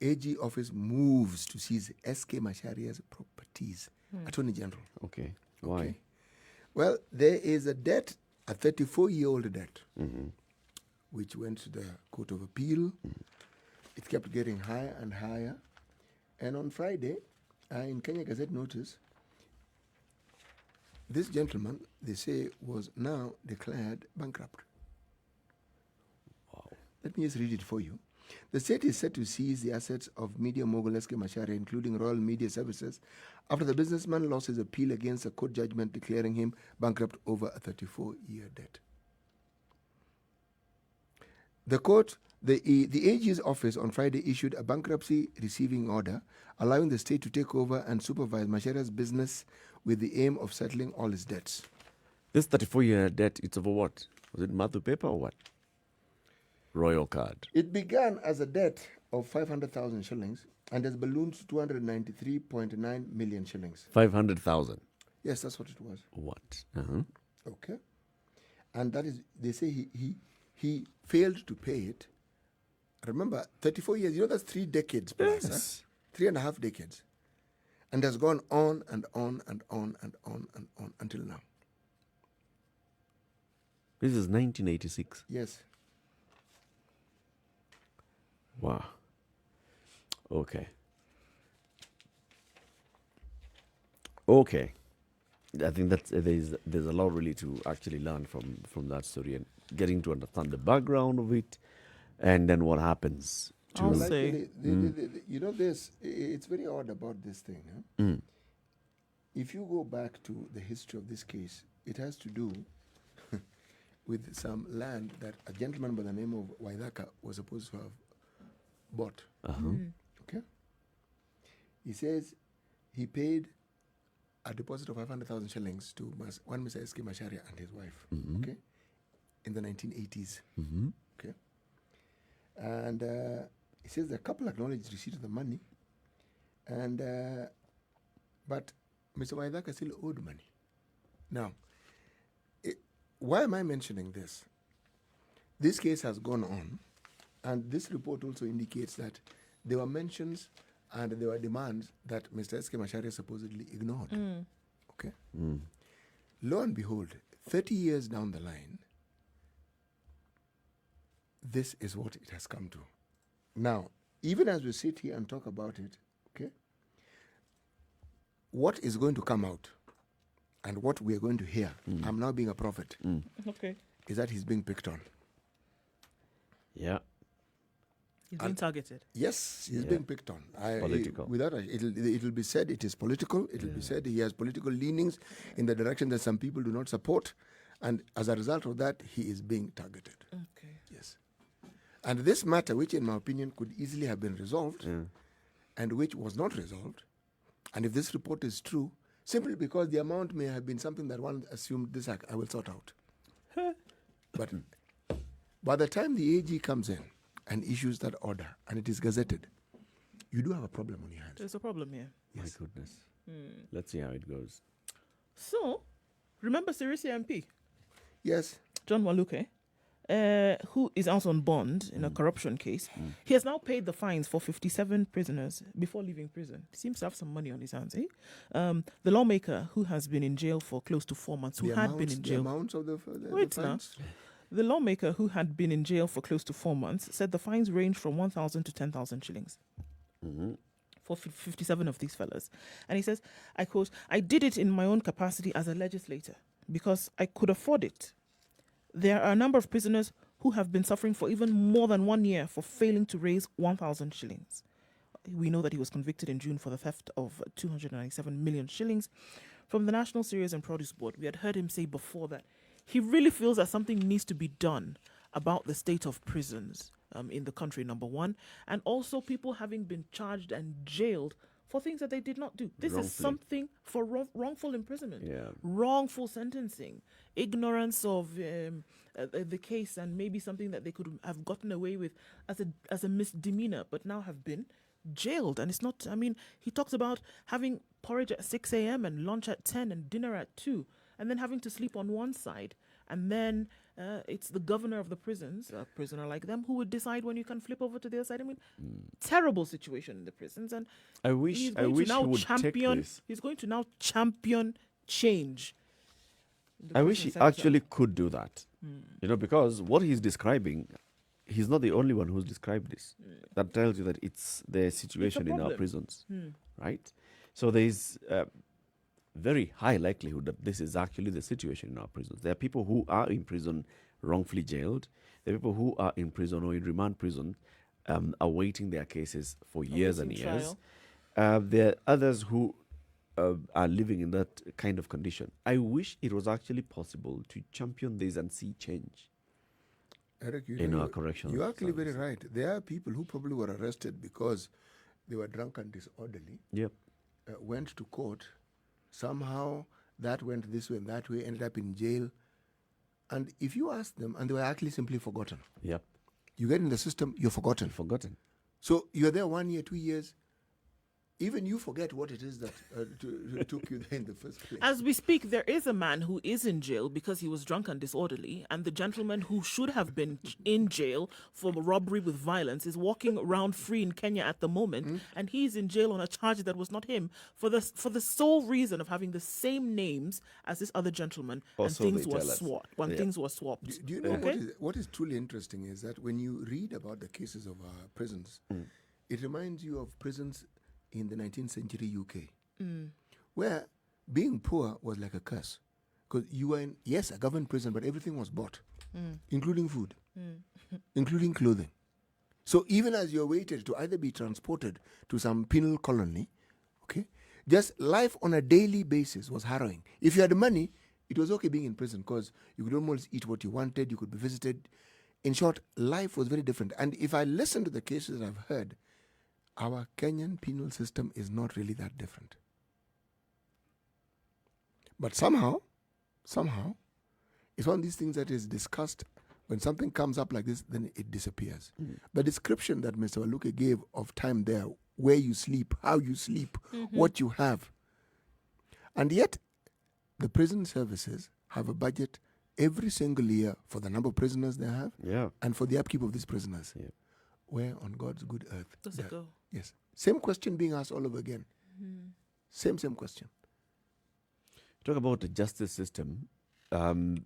AG office moves to seize SK Macharia's properties. Attorney General. Okay. Why? Okay. Well, there is a debt, a 34-year-old debt, which went to the Court of Appeal. It kept getting higher and higher. And on Friday, in Kenya Gazette notice, this gentleman, they say, was now declared bankrupt. Wow. Let me just read it for you. The state is set to seize the assets of media mogul SK Macharia, including Royal Media Services, after the businessman lost his appeal against a court judgment declaring him bankrupt over a 34-year debt. The court, the AG's office on Friday issued a bankruptcy receiving order, allowing the state to take over and supervise Macharia's business with the aim of settling all his debts. This 34-year debt, it's over what? Was it Matthew paper or what? Royal card. It began as a debt of 500,000 shillings and has ballooned to 293.9 million shillings. 500,000. Yes, that's what it was. What? Uh-huh. Okay. And that is, they say he failed to pay it. Remember, 34 years, you know, that's 3 decades plus, Yes. 3.5 decades. And has gone on and on and on and on and on until now. This is 1986. Yes. Wow. Okay. Okay. I think that there's a lot really to actually learn from that story and getting to understand the background of it, and then what happens to. I'll Well, say- actually, you know, it's very odd about this thing. Huh? If you go back to the history of this case, it has to do with some land that a gentleman by the name of Waithaka was supposed to have bought. Okay? He says he paid a deposit of 500,000 shillings to one Mr. S.K. Macharia and his wife, okay, in the 1980s. Okay? And he says the couple acknowledged receipt of the money, and but Mr. Waithaka still owed money. Now, why am I mentioning this? This case has gone on, and this report also indicates that there were mentions and there were demands that Mr. S.K. Macharia supposedly ignored. Okay? Lo and behold, 30 years down the line, this is what it has come to. Now, even as we sit here and talk about it, okay, what is going to come out and what we are going to hear, I'm now being a prophet, Okay. is that he's being picked on. Yeah. He's being targeted. Yes, he's Yeah. being picked on. Political. It'll be said it is political. It'll be said he has political leanings in the direction that some people do not support. And as a result of that, he is being targeted. Okay. Yes. And this matter, which in my opinion could easily have been resolved, and which was not resolved, and if this report is true, simply because the amount may have been something that one assumed this I will sort out. But by the time the AG comes in and issues that order, and it is gazetted, you do have a problem on your hands. There's a problem here. My goodness. Let's see how it goes. So, remember Sirisi MP, Yes. John Waluke, who is out on bond in a corruption case. He has now paid the fines for 57 prisoners before leaving prison. He seems to have some money on his hands, eh? The lawmaker who has been in jail for close to 4 months, who had been in The jail. amounts of the Wait now. fines? The lawmaker who had been in jail for close to 4 months said the fines range from 1,000 to 10,000 shillings for 57 of these fellas. And he says, I quote, I did it in my own capacity as a legislator because I could afford it. There are a number of prisoners who have been suffering for even more than 1 year for failing to raise 1,000 shillings. We know that he was convicted in June for the theft of 297 million shillings from the National Cereals and Produce Board. We had heard him say before that he really feels that something needs to be done about the state of prisons in the country, number one, and also people having been charged and jailed for things that they did not do. This is Wrongfully. something for wrongful imprisonment, Yeah. wrongful sentencing, ignorance of the case, and maybe something that they could have gotten away with as a misdemeanor, but now have been jailed. And it's not, I mean, he talks about having porridge at 6 a.m. and lunch at 10 and dinner at 2, and then having to sleep on one side. And then it's the governor of the prisons, a prisoner like them, who would decide when you can flip over to the other side. I mean, terrible situation in the prisons. And I wish he's I going wish to he now would take champion. this. He's going to now champion change. in the I wish prison he sector. actually could do that. You know, because what he's describing, he's not the only one who's described this. That tells you that it's the situation in our problem. prisons, right? So there is very high likelihood that this is actually the situation in our prisons. There are people who are in prison wrongfully jailed. There are people who are in prison or in remand prison awaiting their cases for years and Awaiting years. There are others who are living in that kind of condition. I wish it was actually possible to champion this and see change. Eric, In our correctional you're actually very services. right. There are people who probably were arrested because they were drunk and disorderly, Yep. went to court, somehow that went this way and that way, ended up in jail. And if you ask them, and they were actually simply forgotten. Yep. You get in the system, you're forgotten. Forgotten. So you're there 1 year, 2 years. Even you forget what it is that took you there in the first place. As we speak, there is a man who is in jail because he was drunk and disorderly, and the gentleman who should have been in jail for robbery with violence is walking around free in Kenya at the moment, and he's in jail on a charge that was not him for the sole reason of having the same names as this other gentleman, Also, and things they were tell us. swapped. When Yeah. things were swapped, Do you know Okay. what is truly interesting is that when you read about the cases of prisons, it reminds you of prisons in the 19th century UK, where being poor was like a curse. Because you were in, yes, a government prison, but everything was bought, including food, including clothing. So even as you're waited to either be transported to some penal colony, okay, just life on a daily basis was harrowing. If you had money, it was okay being in prison because you could almost eat what you wanted, you could be visited. In short, life was very different. And if I listen to the cases that I've heard, our Kenyan penal system is not really that different. But somehow, it's one of these things that is discussed. When something comes up like this, then it disappears. The description that Mr. Waluke gave of time there, where you sleep, how you sleep, what you have. And yet, the prison services have a budget every single year for the number of prisoners they have Yeah. and for the upkeep of these prisoners. Yeah. Where on God's good earth Does it go? Yes. Same question being asked all over again. Same question. Talk about the justice system, and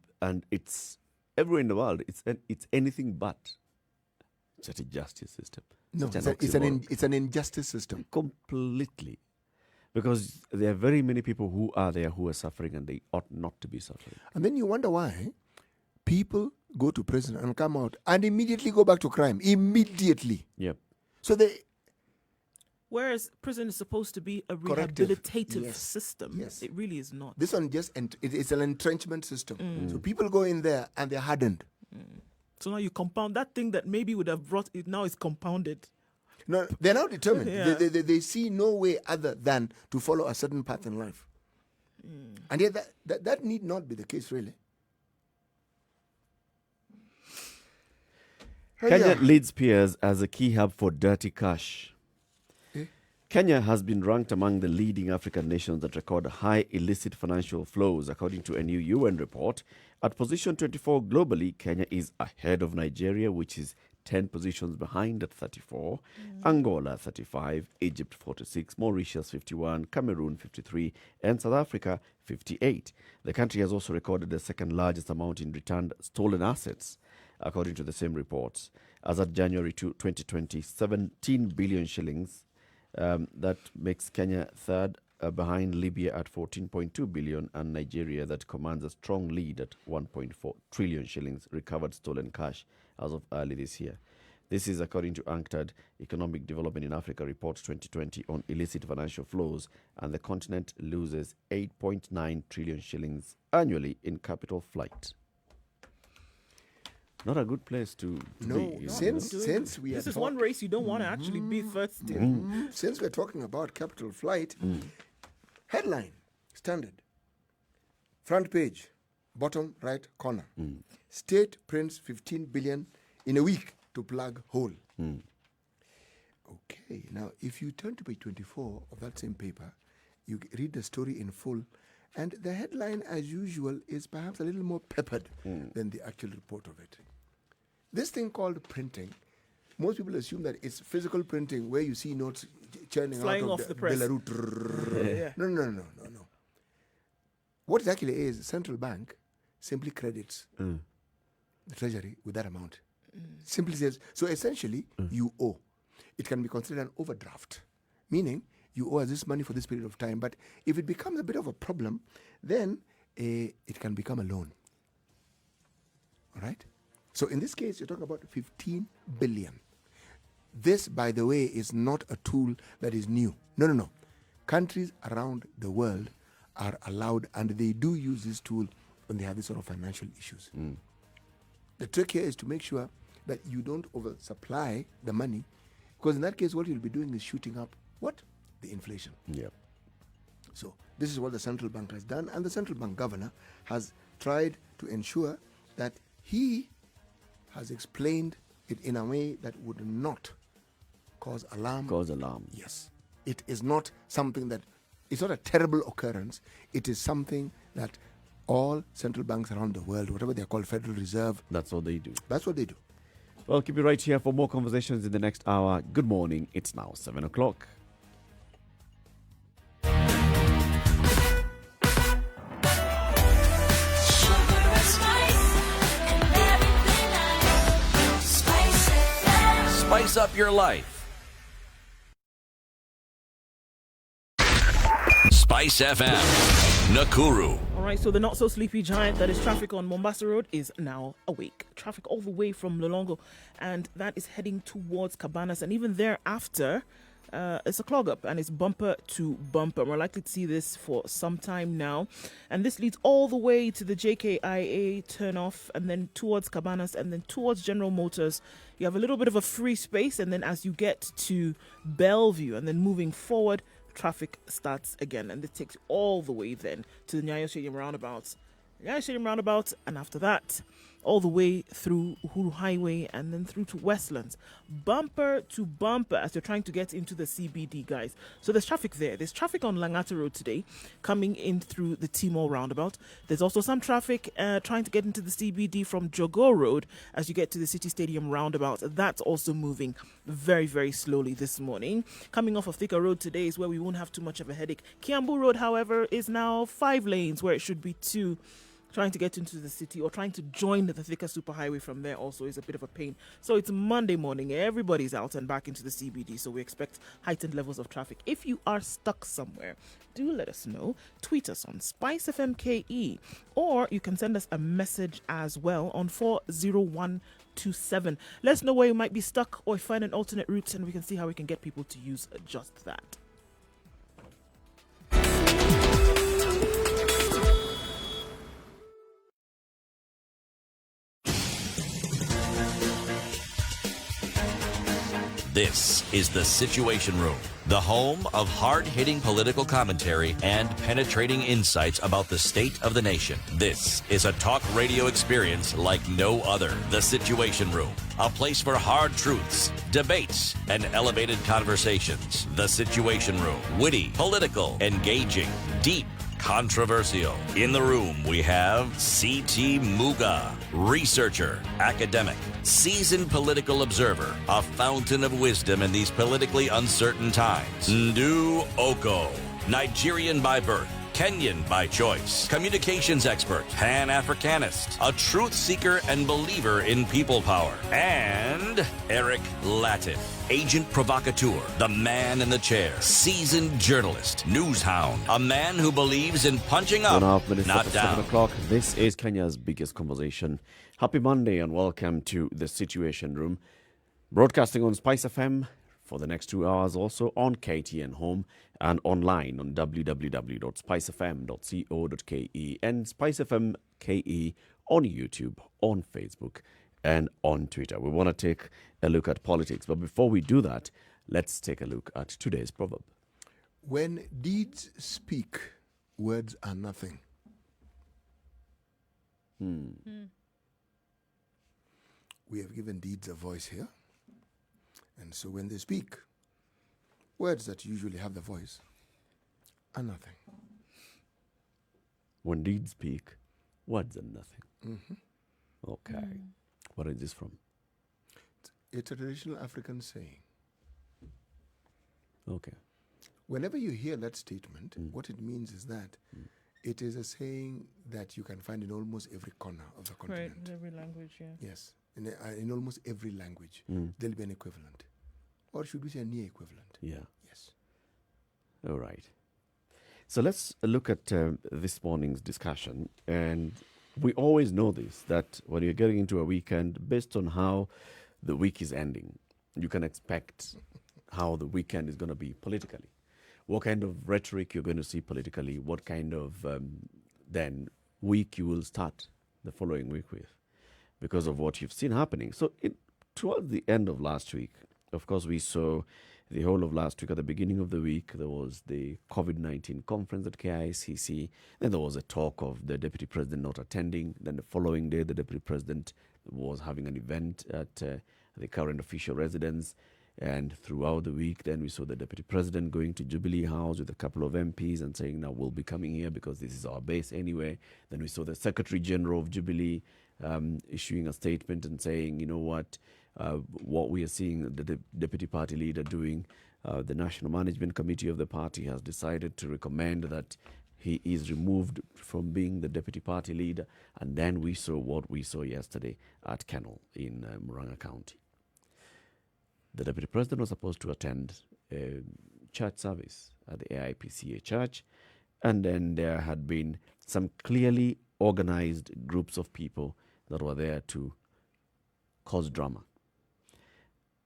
it's everywhere in the world. It's anything but such a justice system. No, Such an it's an injustice system. completely, because there are very many people who are there who are suffering, and they ought not to be suffering. And then you wonder why people go to prison and come out and immediately go back to crime. Immediately. Yep. So Whereas prison is supposed to be a Corrective. rehabilitative Yes. system, Yes. it really is not. this one it's an entrenchment system. So people go in there and they're hardened. So now you compound that thing that maybe would have brought it. Now is compounded. No, they're now determined. Yeah. They see no way other than to follow a certain path in life. And yet that need not be the case, really. Kenya Yeah. leads peers as a key hub for dirty cash. Eh? Kenya has been ranked among the leading African nations that record high illicit financial flows, according to a new UN report. At position 24 globally, Kenya is ahead of Nigeria, which is 10 positions behind at 34, Angola 35, Egypt 46, Mauritius 51, Cameroon 53, and South Africa 58. The country has also recorded the second largest amount in returned stolen assets, according to the same reports. As at January 2020, 17 billion shillings. That makes Kenya third behind Libya at 14.2 billion and Nigeria that commands a strong lead at 1.4 trillion shillings recovered stolen cash as of early this year. This is according to UNCTAD Economic Development in Africa Reports 2020 on illicit financial flows, and the continent loses 8.9 trillion shillings annually in capital flight. Not a good place to No, be. you know? since we This are is one race you don't want to actually be first in. since we're talking about capital flight, headline, standard, front page, bottom right corner. State prints 15 billion in a week to plug hole. Okay, now if you turn to page 24 of that same paper, you read the story in full, and the headline, as usual, is perhaps a little more peppered than the actual report of it. This thing called printing, most people assume that it's physical printing where you see notes churning Flying out off of the press. Belarus. No. What it actually is, central bank simply credits the treasury with that amount. Simply says, so essentially, you owe. It can be considered an overdraft, meaning you owe us this money for this period of time. But if it becomes a bit of a problem, then it can become a loan. All right? So in this case, you're talking about 15 billion. This, by the way, is not a tool that is new. No. Countries around the world are allowed, and they do use this tool when they have this sort of financial issues. The trick here is to make sure that you don't oversupply the money, because in that case, what you'll be doing is shooting up what? The inflation. Yep. So this is what the central bank has done, and the central bank governor has tried to ensure that he has explained it in a way that would not cause alarm. Yes. It is not something that, it's not a terrible occurrence. It is something that all central banks around the world, whatever they're called, Federal Reserve, That's what they do. that's what they do. Well, keep it right here for more conversations in the next hour. Good morning. It's now 7 o'clock. Sugar and spice and everything nice. Spice it. Spice up your life. Spice FM, Nakuru. All right, so the not so sleepy giant that is traffic on Mombasa Road is now awake. Traffic all the way from Lolongo, and that is heading towards Cabanas, and even thereafter, it's a clog up and it's bumper to bumper. We're likely to see this for some time now, and this leads all the way to the JKIA turnoff, and then towards Cabanas, and then towards General Motors. You have a little bit of a free space, and then as you get to Bellevue, and then moving forward, traffic starts again, and this takes you all the way then to the Nyayo Stadium roundabout. And after that, all the way through Uhuru Highway and then through to Westlands. Bumper to bumper as you're trying to get into the CBD, guys. So there's traffic there. There's traffic on Langata Road today coming in through the Timor roundabout. There's also some traffic trying to get into the CBD from Jogo Road as you get to the City Stadium roundabout. That's also moving very, very slowly this morning. Coming off of Thika Road today is where we won't have too much of a headache. Kiambu Road, however, is now 5 lanes where it should be 2. Trying to get into the city or trying to join the Thika Superhighway from there also is a bit of a pain. So it's Monday morning. Everybody's out and back into the CBD. So we expect heightened levels of traffic. If you are stuck somewhere, do let us know. Tweet us on SpiceFMKE, or you can send us a message as well on 40127. Let us know where you might be stuck or find an alternate route, and we can see how we can get people to use just that. This is The Situation Room, the home of hard-hitting political commentary and penetrating insights about the state of the nation. This is a talk radio experience like no other. The Situation Room, a place for hard truths, debates, and elevated conversations. The Situation Room, witty, political, engaging, deep, controversial. In the room, we have C.T. Muga, researcher, academic, seasoned political observer, a fountain of wisdom in these politically uncertain times. Nduh Okoh, Nigerian by birth, Kenyan by choice, communications expert, Pan-Africanist, a truth seeker and believer in people power, and Eric Latiff, agent provocateur, the man in the chair, seasoned journalist, news hound, a man who believes in punching up, 1.5 minutes not after down. 7 o'clock. This is Kenya's biggest conversation. Happy Monday and welcome to the Situation Room. Broadcasting on Spice FM for the next 2 hours, also on KTN Home and online on www.spicefm.co.ke and Spice FM KE on YouTube, on Facebook, and on Twitter. We want to take a look at politics, but before we do that, let's take a look at today's proverb. When deeds speak, words are nothing. We have given deeds a voice here. And so when they speak, words that usually have the voice are nothing. When deeds speak, words are nothing. Okay. What is this from? It's a traditional African saying. Okay. Whenever you hear that statement, what it means is that it is a saying that you can find in almost every corner of the continent. Right, every language, yeah. Yes, in almost every language, there'll be an equivalent. Or should we say a near equivalent? Yeah. Yes. All right. So let's look at this morning's discussion. And we always know this, that when you're getting into a weekend, based on how the week is ending, you can expect how the weekend is going to be politically. What kind of rhetoric you're going to see politically, what kind of then week you will start the following week with, because of what you've seen happening. So towards the end of last week, of course, we saw the whole of last week. At the beginning of the week, there was the COVID-19 conference at KICC. Then there was a talk of the deputy president not attending. Then the following day, the deputy president was having an event at the current official residence. And throughout the week, then we saw the deputy president going to Jubilee House with a couple of MPs and saying, now we'll be coming here because this is our base anyway. Then we saw the Secretary General of Jubilee issuing a statement and saying, you know what we are seeing the deputy party leader doing, the National Management Committee of the party has decided to recommend that he is removed from being the deputy party leader. And then we saw what we saw yesterday at Kennel in Murang'a County. The deputy president was supposed to attend a church service at the AIPCA church, and then there had been some clearly organized groups of people that were there to cause drama.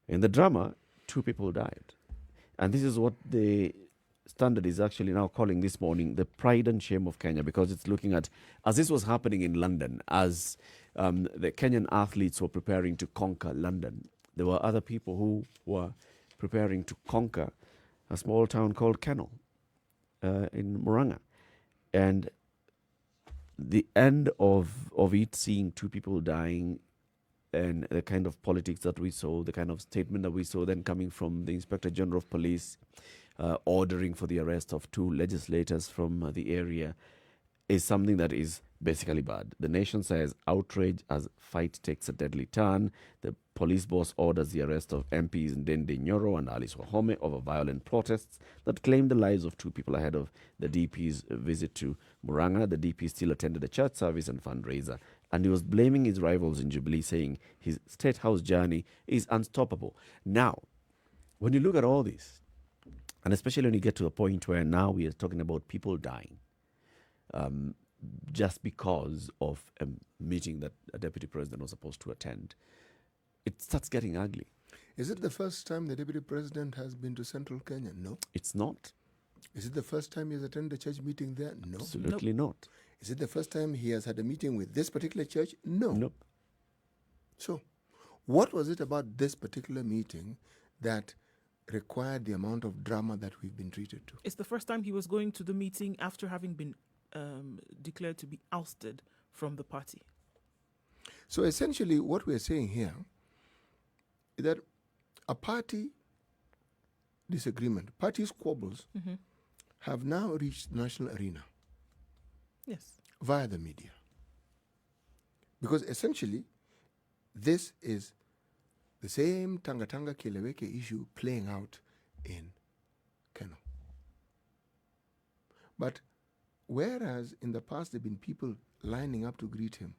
In the drama, 2 people died. And this is what the Standard is actually now calling this morning the pride and shame of Kenya, because it's looking at, as this was happening in London, as the Kenyan athletes were preparing to conquer London, there were other people who were preparing to conquer a small town called Kennel in Murang'a. And the end of it, seeing 2 people dying, and the kind of politics that we saw, the kind of statement that we saw then coming from the Inspector General of Police, ordering for the arrest of 2 legislators from the area, is something that is basically bad. The nation says outrage as fight takes a deadly turn. The police boss orders the arrest of MPs Ndende Nyoro and Alice Wahome over violent protests that claimed the lives of 2 people ahead of the DP's visit to Muranga. The DP still attended a church service and fundraiser, and he was blaming his rivals in Jubilee, saying his State House journey is unstoppable. Now, when you look at all this, and especially when you get to a point where now we are talking about people dying, just because of a meeting that a deputy president was supposed to attend, it starts getting ugly. Is it the first time the deputy president has been to central Kenya? No. It's not. Is it the first time he has attended a church meeting there? No. Absolutely not. Is it the first time he has had a meeting with this particular church? No. Nope. So, what was it about this particular meeting that required the amount of drama that we've been treated to? It's the first time he was going to the meeting after having been declared to be ousted from the party. So essentially what we're saying here is that a party disagreement, party squabbles have now reached the national arena Yes. via the media. Because essentially this is the same Tanga Kileweke issue playing out in Kano. But whereas in the past there have been people lining up to greet him,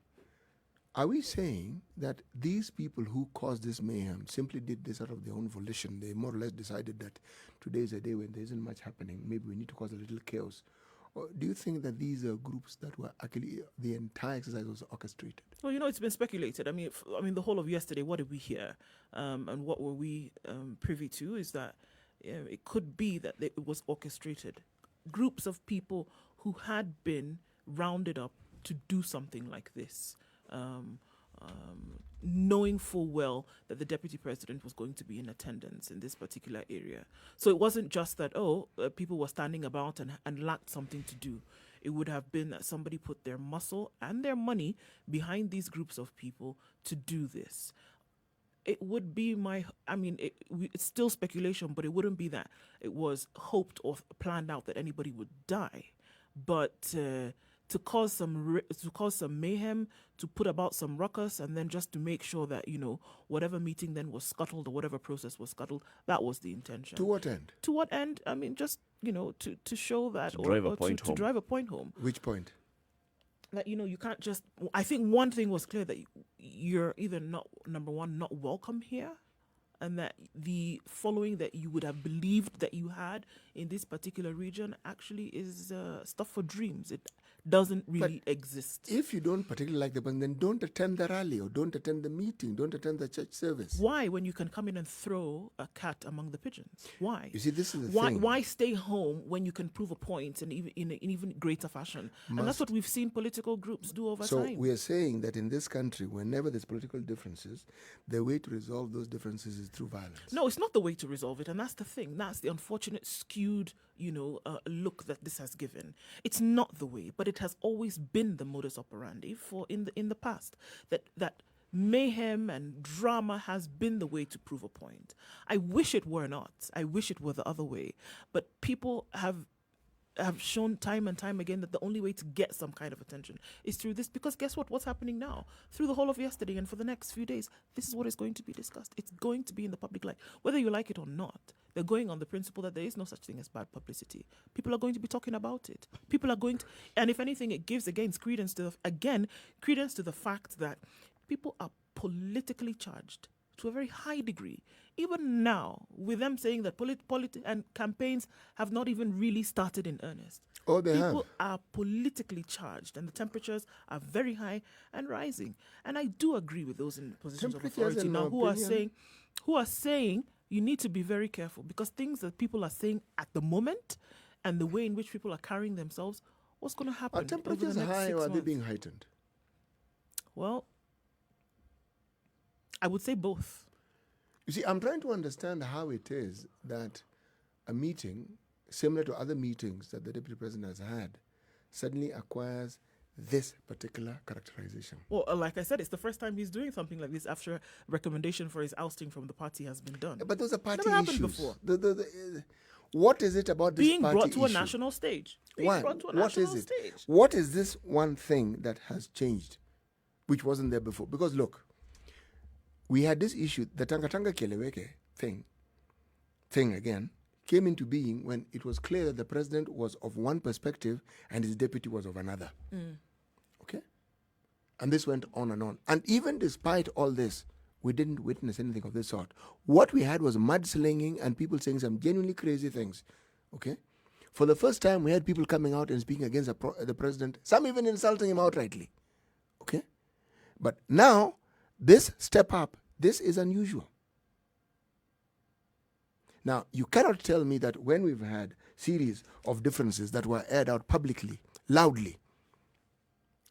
are we saying that these people who caused this mayhem simply did this out of their own volition? They more or less decided that today is a day when there isn't much happening, maybe we need to cause a little chaos? Or do you think that these are groups that were actually, the entire exercise was orchestrated? Well, it's been speculated. I mean, the whole of yesterday, what did we hear? And what were we privy to is that it could be that it was orchestrated. Groups of people who had been rounded up to do something like this, knowing full well that the deputy president was going to be in attendance in this particular area. So it wasn't just that, people were standing about and lacked something to do. It would have been that somebody put their muscle and their money behind these groups of people to do this. It would be it's still speculation, but it wouldn't be that it was hoped or planned out that anybody would die. But to cause some mayhem, to put about some ruckus, and then just to make sure that whatever meeting then was scuttled or whatever process was scuttled, that was the intention. To what end? To what end? I mean, just to show that To drive a point home. to drive a point home. Which point? That you can't just. I think one thing was clear, that you're either not, number one, not welcome here, and that the following that you would have believed that you had in this particular region actually is stuff for dreams. It doesn't really exist. If you don't particularly like the person, then don't attend the rally or don't attend the meeting, don't attend the church service. Why, when you can come in and throw a cat among the pigeons? Why? You see, this is the why, thing. Why stay home when you can prove a point and even in even greater fashion? And that's what we've seen political groups do over So time. we are saying that in this country, whenever there's political differences, the way to resolve those differences is through violence. No, it's not the way to resolve it, and that's the thing. That's the unfortunate skewed, look that this has given. It's not the way, but it has always been the modus operandi for in the past. That mayhem and drama has been the way to prove a point. I wish it were not. I wish it were the other way. But people have shown time and time again that the only way to get some kind of attention is through this, because guess what? What's happening now? Through the whole of yesterday and for the next few days, this is what is going to be discussed. It's going to be in the public light, whether you like it or not. They're going on the principle that there is no such thing as bad publicity. People are going to be talking about it. People are going to, and if anything, it gives credence to the fact that people are politically charged to a very high degree. Even now, with them saying that and campaigns have not even really started in earnest. Oh, they People are politically charged, and the temperatures are very high and rising. And I do agree with those in positions of authority now who are saying you need to be very careful, because things that people are saying at the moment and the way in which people are carrying themselves, what's going to happen? Are temperatures over the next high 6 or are they months? being heightened? Well, I would say both. You see, I'm trying to understand how it is that a meeting, similar to other meetings that the Deputy President has had, suddenly acquires this particular characterization. Well, like I said, it's the first time he's doing something like this after a recommendation for his ousting from the party has been done. But those are party Never happened issues. before. What is it about this Being party brought to a issue? national stage. Being Why? brought to a What national is it? stage. What is this one thing that has changed, which wasn't there before? Because look, we had this issue, the Tangatanga Keleweke thing again, came into being when it was clear that the president was of one perspective and his deputy was of another. Okay? And this went on and on. And even despite all this, we didn't witness anything of this sort. What we had was mudslinging and people saying some genuinely crazy things. Okay? For the first time, we had people coming out and speaking against the president, some even insulting him outrightly. Okay? But now, this step up, this is unusual. Now, you cannot tell me that when we've had series of differences that were aired out publicly, loudly,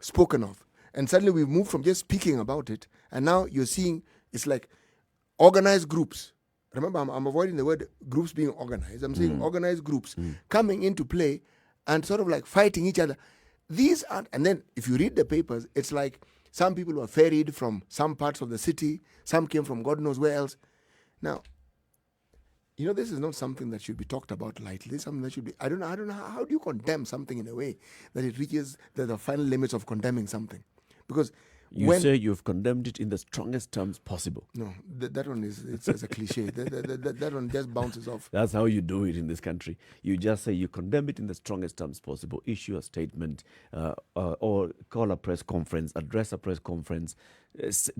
spoken of, and suddenly we've moved from just speaking about it, and now you're seeing it's like organized groups. Remember, I'm avoiding the word groups being organized. I'm saying organized groups coming into play and sort of like fighting each other. These aren't, and then if you read the papers, it's like some people were ferried from some parts of the city, some came from God knows where else. Now, you know, this is not something that should be talked about lightly. This is something that should be, I don't know, how do you condemn something in a way that it reaches the final limits of condemning something? Because You say you've condemned it in the strongest terms possible. No, that one it's a cliche. That one just bounces off. That's how you do it in this country. You just say you condemn it in the strongest terms possible, issue a statement, or call a press conference, address a press conference,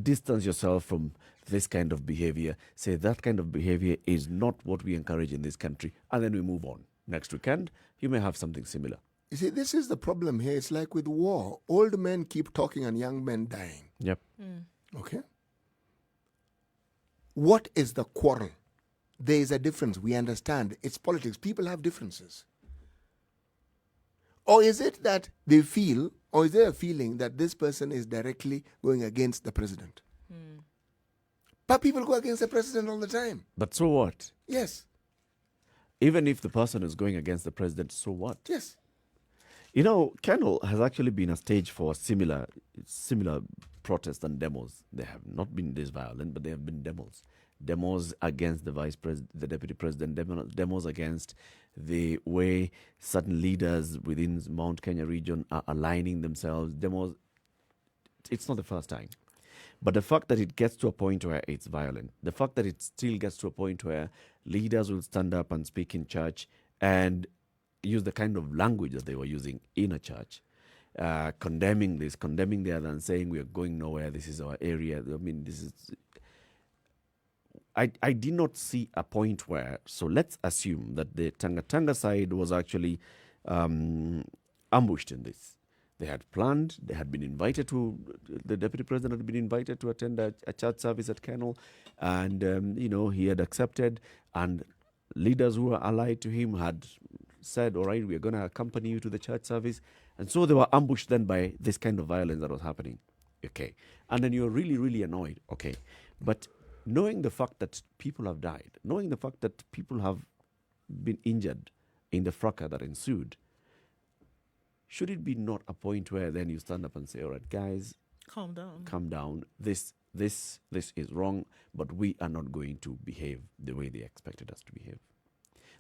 distance yourself from this kind of behavior. Say that kind of behavior is not what we encourage in this country, and then we move on. Next weekend, you may have something similar. You see, this is the problem here. It's like with war. Old men keep talking and young men dying. Yep. Okay? What is the quarrel? There is a difference. We understand. It's politics. People have differences. Or is it that they feel, or is there a feeling that this person is directly going against the president? But people go against the president all the time. But so what? Yes. Even if the person is going against the president, so what? Yes. You know, Kennel has actually been a stage for similar protests and demos. They have not been this violent, but they have been demos. Demos against the vice president, the deputy president, demos against the way certain leaders within Mount Kenya region are aligning themselves. Demos, it's not the first time. But the fact that it gets to a point where it's violent, the fact that it still gets to a point where leaders will stand up and speak in church and use the kind of language that they were using in a church, condemning this, condemning the other, and saying we are going nowhere, this is our area. I mean, this is... I did not see a point where, so let's assume that the Tanga side was actually ambushed in this. They had planned, they had been invited to, the deputy president had been invited to attend a church service at Kennel, and, he had accepted, and leaders who were allied to him had said, all right, we're going to accompany you to the church service. And so they were ambushed then by this kind of violence that was happening. Okay. And then you're really, really annoyed. Okay. But knowing the fact that people have died, knowing the fact that people have been injured in the fracas that ensued, should it be not a point where then you stand up and say, all right, guys, Calm down. calm down. This is wrong, but we are not going to behave the way they expected us to behave.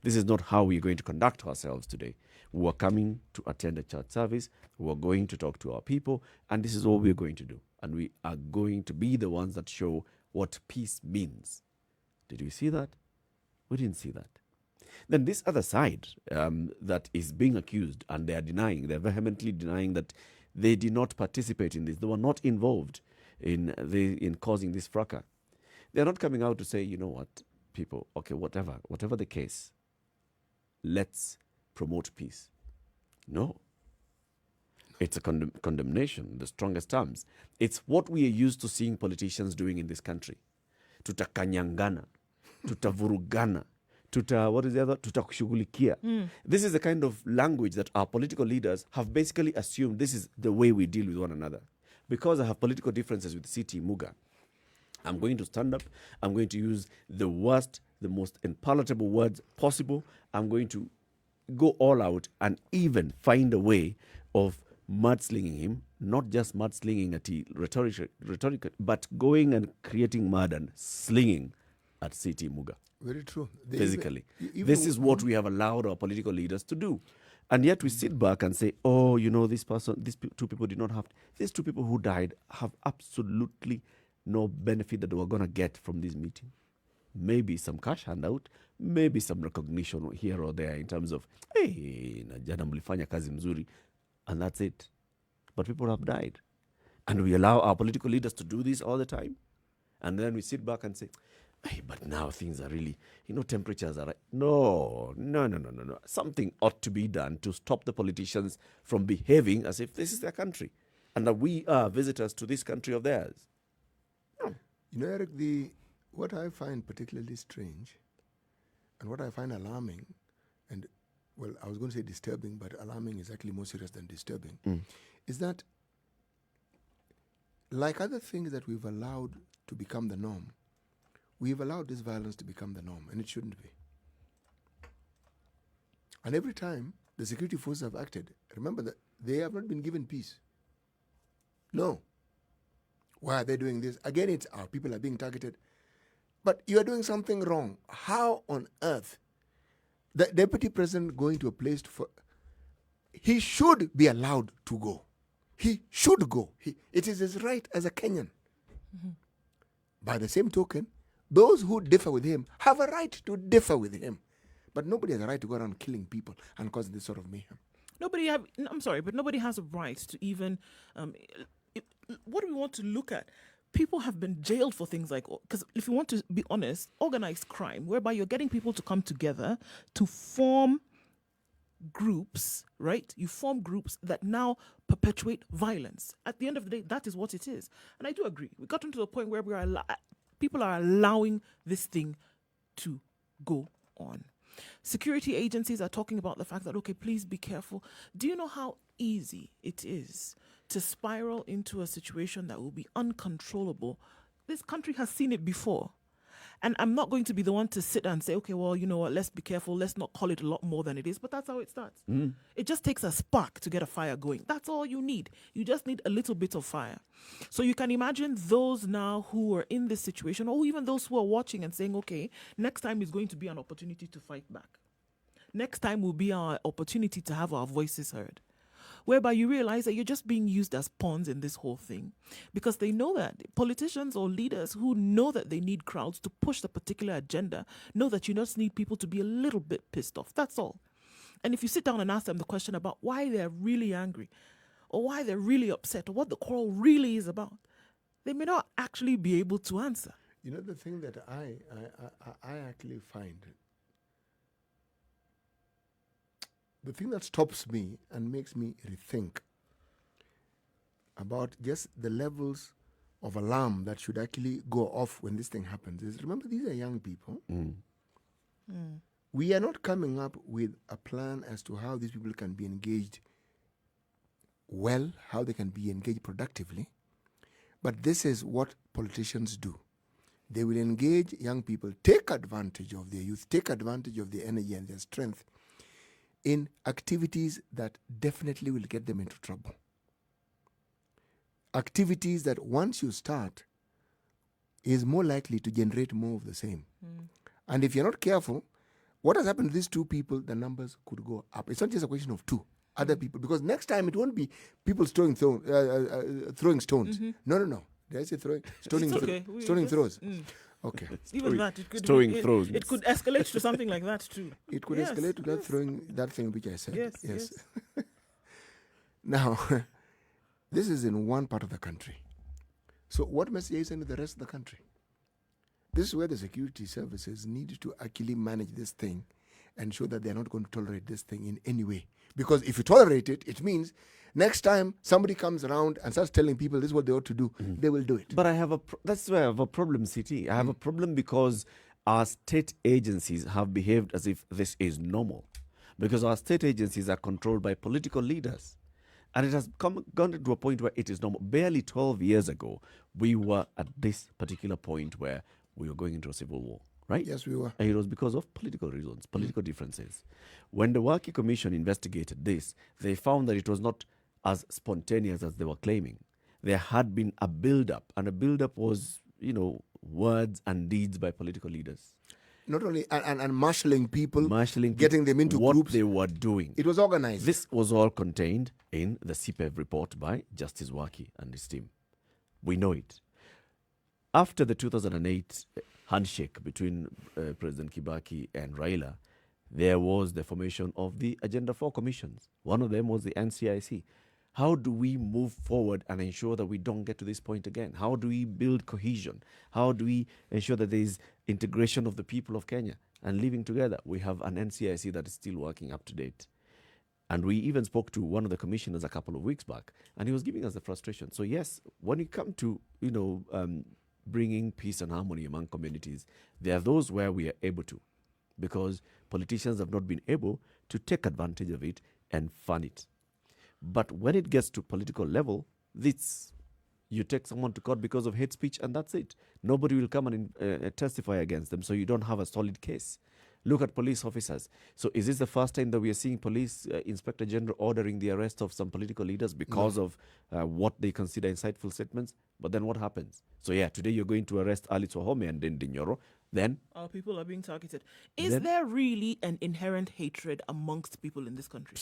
This is not how we're going to conduct ourselves today. We are coming to attend a church service. We are going to talk to our people, and this is all we're going to do. And we are going to be the ones that show what peace means. Did we see that? We didn't see that. Then this other side that is being accused, and they're vehemently denying that they did not participate in this. They were not involved in causing this fracas. They're not coming out to say, you know what, people, okay, whatever the case, let's promote peace. No. It's a condemnation, the strongest terms. It's what we are used to seeing politicians doing in this country. Tutakanyangana, tutavurugana, what is the other? Tutakushughulikia. This is the kind of language that our political leaders have basically assumed this is the way we deal with one another. Because I have political differences with CT Muga, I'm going to stand up, I'm going to use the worst, the most unpalatable words possible. I'm going to go all out and even find a way of mudslinging him, not just mudslinging at rhetoric, but going and creating mud and slinging at CT Muga Very true. physically. Even This is what we have allowed our political leaders to do. And yet we sit back and say, oh, this person, two people did not have, these two people who died have absolutely no benefit that they were going to get from this meeting. Maybe some cash handout, maybe some recognition here or there in terms of, hey, jana mlifanya kazi mzuri, and that's it. But people have died. And we allow our political leaders to do this all the time. And then we sit back and say, hey, but now things are really, temperatures are right. No. Something ought to be done to stop the politicians from behaving as if this is their country and that we are visitors to this country of theirs. Eric, what I find particularly strange and what I find alarming, and, well, I was going to say disturbing, but alarming is actually more serious than disturbing, is that, like other things that we've allowed to become the norm, we've allowed this violence to become the norm, and it shouldn't be. And every time the security forces have acted, remember that they have not been given peace. No. Why are they doing this? Again, it's our people are being targeted. But you are doing something wrong. How on earth? The deputy president going to a place he should be allowed to go. He should go. It is his right as a Kenyan. Mm-hmm. By the same token, those who differ with him have a right to differ with him. But nobody has a right to go around killing people and causing this sort of mayhem. Nobody has a right to even, what do we want to look at? People have been jailed for things like, because if you want to be honest, organized crime, whereby you're getting people to come together to form groups, right? You form groups that now perpetuate violence. At the end of the day, that is what it is. And I do agree. We got into a point where people are allowing this thing to go on. Security agencies are talking about the fact that, okay, please be careful. Do you know how easy it is to spiral into a situation that will be uncontrollable? This country has seen it before. And I'm not going to be the one to sit and say, okay, well, you know what, let's be careful. Let's not call it a lot more than it is. But that's how it starts. It just takes a spark to get a fire going. That's all you need. You just need a little bit of fire. So you can imagine those now who are in this situation, or even those who are watching and saying, okay, next time is going to be an opportunity to fight back. Next time will be our opportunity to have our voices heard. Whereby you realize that you're just being used as pawns in this whole thing, because they know that politicians or leaders who know that they need crowds to push the particular agenda know that you just need people to be a little bit pissed off. That's all. And if you sit down and ask them the question about why they're really angry or why they're really upset or what the quarrel really is about, they may not actually be able to answer. You know, the thing that I actually find, the thing that stops me and makes me rethink about just the levels of alarm that should actually go off when this thing happens is, remember, these are young people. We are not coming up with a plan as to how these people can be engaged well, how they can be engaged productively. But this is what politicians do. They will engage young people, take advantage of their youth, take advantage of their energy and their strength in activities that definitely will get them into trouble. Activities that once you start is more likely to generate more of the same. And if you're not careful, what has happened to these two people, the numbers could go up. It's not just a question of two other people, because next time it won't be people throwing stones. No. Did I say stoning throws? Okay. Even that, it could escalate to something like that too. It could escalate to that throwing that thing which I said. Yes. Now, this is in one part of the country. So what message are you sending to the rest of the country? This is where the security services need to actually manage this thing and show that they're not going to tolerate this thing in any way. Because if you tolerate it, it means next time somebody comes around and starts telling people this is what they ought to do, they will do it. But that's where I have a problem, CT. I have a problem because our state agencies have behaved as if this is normal. Because our state agencies are controlled by political leaders. And it has gone to a point where it is normal. Barely 12 years ago, we were at this particular point where we were going into a civil war, right? Yes, we were. And it was because of political reasons, political differences. When the Waki Commission investigated this, they found that it was not as spontaneous as they were claiming. There had been a build-up, and a build-up was, words and deeds by political leaders. Not only, and marshalling people, Marshalling getting them into what groups. they were doing. It was organized. This was all contained in the CPEV report by Justice Waki and his team. We know it. After the 2008 handshake between President Kibaki and Raila, there was the formation of the Agenda 4 commissions. One of them was the NCIC. How do we move forward and ensure that we don't get to this point again? How do we build cohesion? How do we ensure that there is integration of the people of Kenya and living together? We have an NCIC that is still working up to date. And we even spoke to one of the commissioners a couple of weeks back, and he was giving us the frustration. So yes, when it comes to, bringing peace and harmony among communities, there are those where we are able to, because politicians have not been able to take advantage of it and fund it. But when it gets to political level, you take someone to court because of hate speech and that's it. Nobody will come and testify against them, so you don't have a solid case. Look at police officers. So is this the first time that we are seeing police inspector general ordering the arrest of some political leaders because of what they consider insightful statements? But then what happens? So today you're going to arrest Ali Swahome and then Dinyoro. Then our people are being targeted. Is there really an inherent hatred amongst people in this country?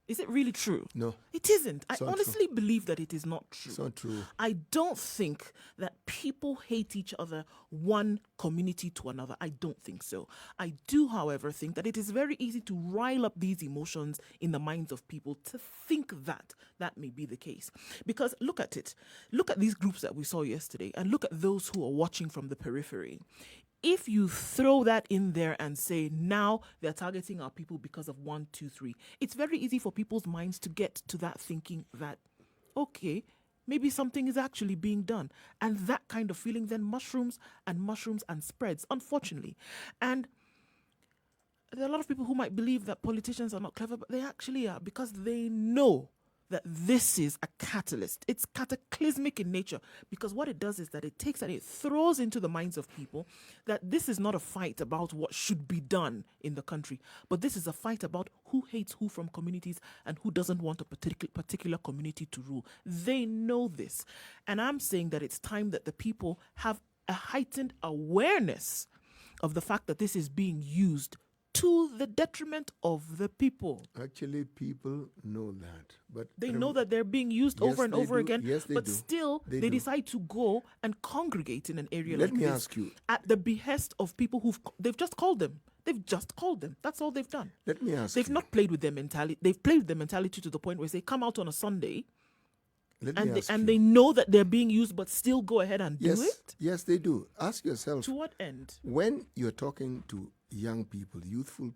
Is it really true? No. It isn't. I So honestly believe that it is not true. So true. I don't think that people hate each other, one community to another. I don't think so. I do, however, think that it is very easy to rile up these emotions in the minds of people to think that that may be the case. Because look at it. Look at these groups that we saw yesterday and look at those who are watching from the periphery. If you throw that in there and say, now they're targeting our people because of 1, 2, 3, it's very easy for people's minds to get to that thinking that, okay, maybe something is actually being done. And that kind of feeling then mushrooms and spreads, unfortunately. And there are a lot of people who might believe that politicians are not clever, but they actually are, because they know that this is a catalyst. It's cataclysmic in nature, because what it does is that it takes and it throws into the minds of people that this is not a fight about what should be done in the country, but this is a fight about who hates who from communities and who doesn't want a particular community to rule. They know this. And I'm saying that it's time that the people have a heightened awareness of the fact that this is being used to the detriment of the people. Actually, people know that. But they know that they're being used over and over again, but do. Still they do. decide to go and congregate in an area Let like me this ask you. at the behest of people they've just called them. They've just called them. That's all they've done. Let me ask They've you. not played with their mentality. They've played with their mentality to the point where they come out on a Sunday and they know that they're being used, but still go ahead and do it. Yes, they do. Ask yourself. To what end? When you're talking to young people, youthful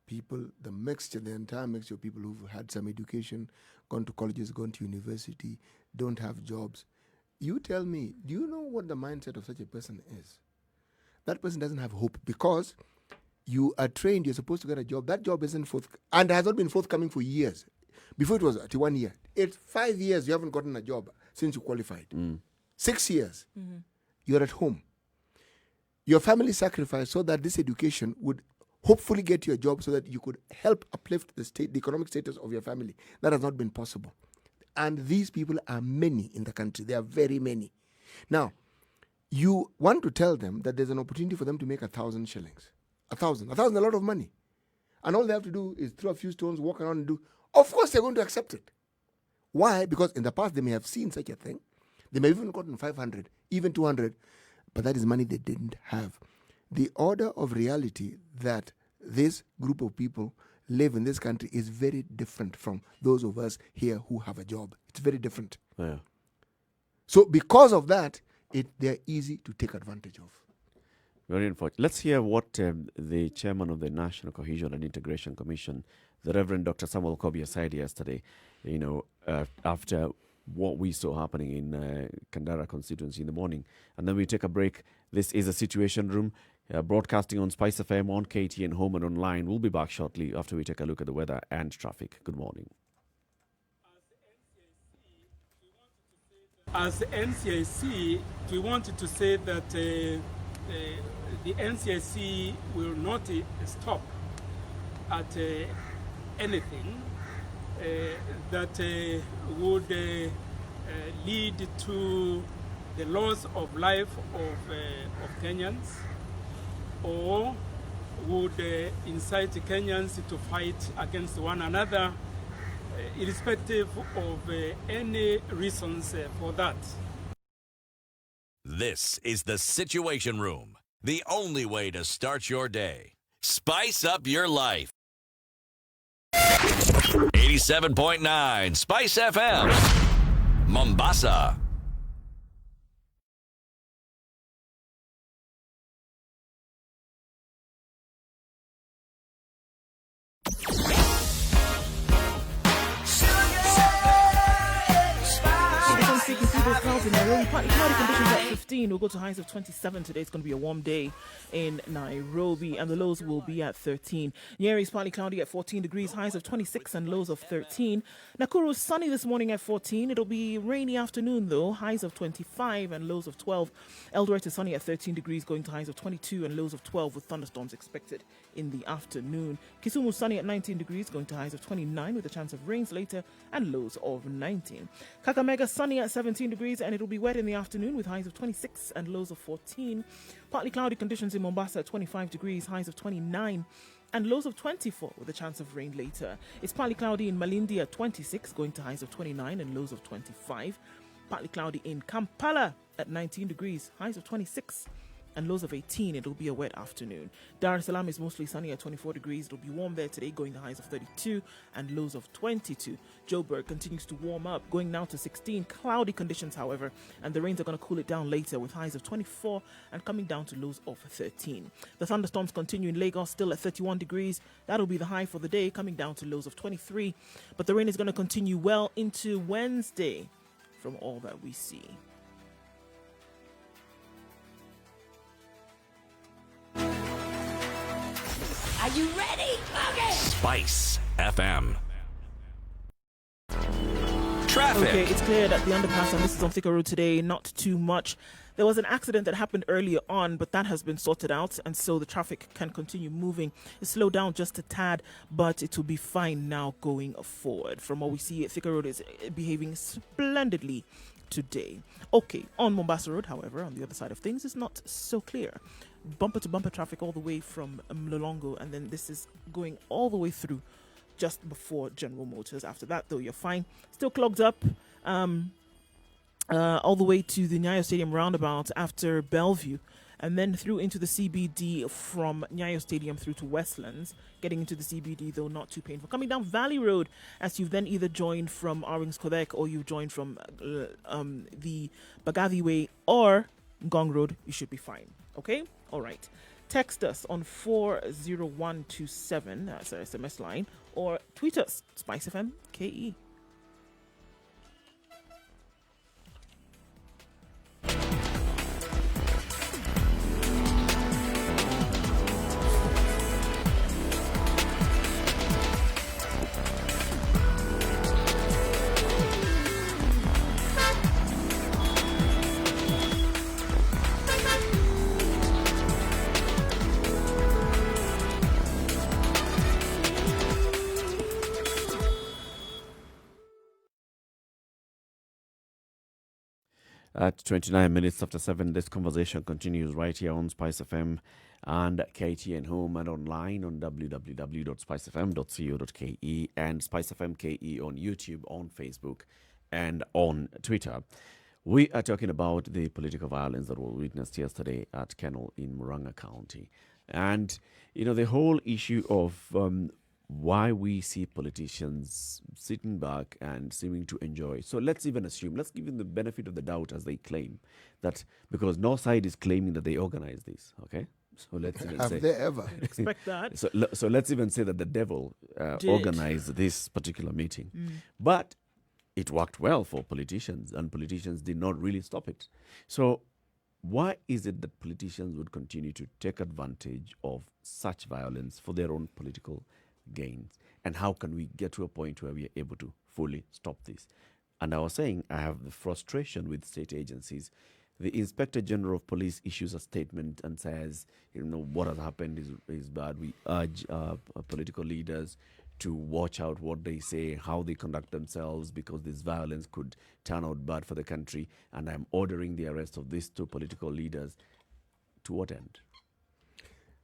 people, the entire mixture of people who've had some education, gone to colleges, gone to university, don't have jobs, you tell me, do you know what the mindset of such a person is? That person doesn't have hope, because you are trained, you're supposed to get a job. That job isn't and has not been forthcoming for years. Before it was 1 year. It's 5 years you haven't gotten a job since you qualified. 6 years. You're at home. Your family sacrificed so that this education would hopefully get you a job so that you could help uplift the economic status of your family. That has not been possible. And these people are many in the country. There are very many. Now, you want to tell them that there's an opportunity for them to make 1,000 shillings. 1,000 is a lot of money. And all they have to do is throw a few stones, walk around and do. Of course they're going to accept it. Why? Because in the past they may have seen such a thing. They may have even gotten 500, even 200. But that is money they didn't have. The order of reality that this group of people live in this country is very different from those of us here who have a job. It's very different. Yeah. So because of that, they're easy to take advantage of. Very unfortunate. Let's hear what the chairman of the National Cohesion and Integration Commission, the Reverend Dr. Samuel Kobi, said yesterday, after what we saw happening in Kandara constituency in the morning. And then we take a break. This is a Situation Room, broadcasting on Spice FM, on KTN Home and online. We'll be back shortly after we take a look at the weather and traffic. Good morning. As the NCIC, we wanted to say that the NCIC will not stop at anything that would lead to the loss of life of Kenyans, or would incite Kenyans to fight against one another, irrespective of any reasons for that. This is the Situation Room, the only way to start your day. Spice up your life. 87.9 Spice FM, Mombasa. In Nairobi, partly cloudy conditions at 15. We'll go to highs of 27 today. It's going to be a warm day in Nairobi, and the lows will be at 13. Njeri is partly cloudy at 14 degrees, highs of 26 and lows of 13. Nakuru is sunny this morning at 14. It'll be rainy afternoon though, highs of 25 and lows of 12. Eldoret is sunny at 13 degrees, going to highs of 22 and lows of 12, with thunderstorms expected in the afternoon. Kisumu is sunny at 19 degrees, going to highs of 29 with a chance of rains later and lows of 19. Kakamega sunny at 17 degrees, and it'll be wet in the afternoon with highs of 26 and lows of 14. Partly cloudy conditions in Mombasa at 25 degrees, highs of 29 and lows of 24 with a chance of rain later. It's partly cloudy in Malindi at 26, going to highs of 29 and lows of 25. Partly cloudy in Kampala at 19 degrees, highs of 26 and lows of 18. It'll be a wet afternoon. Dar es Salaam is mostly sunny at 24 degrees. It'll be warm there today, going to highs of 32 and lows of 22. Joburg continues to warm up, going now to 16. Cloudy conditions, however, and the rains are going to cool it down later with highs of 24 and coming down to lows of 13. The thunderstorms continue in Lagos, still at 31 degrees. That'll be the high for the day, coming down to lows of 23. But the rain is going to continue well into Wednesday from all that we see. Are you ready? Okay. Spice FM. Traffic. Okay, it's cleared at the underpass, and this is on Thika Road today. Not too much. There was an accident that happened earlier on, but that has been sorted out, and so the traffic can continue moving. It's slowed down just a tad, but it will be fine now going forward. From what we see, Thika Road is behaving splendidly today. Okay, on Mombasa Road, however, on the other side of things, it's not so clear. Bumper to bumper traffic all the way from Mlolongo, and then this is going all the way through just before General Motors. After that, though, you're fine. Still clogged up all the way to the Nyayo Stadium roundabout after Bellevue, and then through into the CBD from Nyayo Stadium through to Westlands. Getting into the CBD, though, not too painful. Coming down Valley Road, as you've then either joined from Arwings Kodek or you've joined from the Bagavi Way or Ngong Road, you should be fine. Okay? All right. Text us on 40127, that's our SMS line, or tweet us, Spice FM KE. At 29 minutes after 7, this conversation continues right here on Spice FM and KTN Home and online on www.spicefm.co.ke and Spice FM KE on YouTube, on Facebook, and on Twitter. We are talking about the political violence that was witnessed yesterday at Kennel in Murang'a County. And, you know, the whole issue of why we see politicians sitting back and seeming to enjoy. So let's even assume, let's give them the benefit of the doubt as they claim that, because no side is claiming that they organized this, okay? So let's even say... Have they ever? Expect that. So let's even say that the devil organized this particular meeting. But it worked well for politicians, and politicians did not really stop it. So why is it that politicians would continue to take advantage of such violence for their own political gains? And how can we get to a point where we are able to fully stop this? And I was saying, I have the frustration with state agencies. The Inspector General of Police issues a statement and says, you know, what has happened is bad. We urge political leaders to watch out what they say, how they conduct themselves, because this violence could turn out bad for the country, and I'm ordering the arrest of these two political leaders. To what end?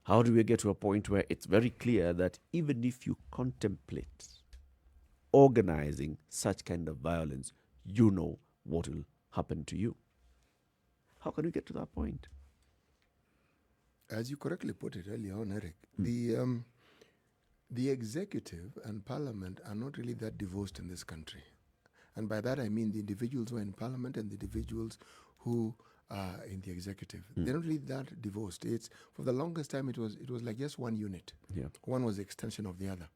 How do we get to a point where it's very clear that even if you contemplate organizing such kind of violence, you know what will happen to you? How can we get to that point? As you correctly put it earlier on, Eric, the executive and parliament are not really that divorced in this country. And by that I mean the individuals who are in parliament and the individuals who are in the executive. They're not really that divorced. It's, for the longest time, it was like just one unit. Yeah. One was the extension of the other.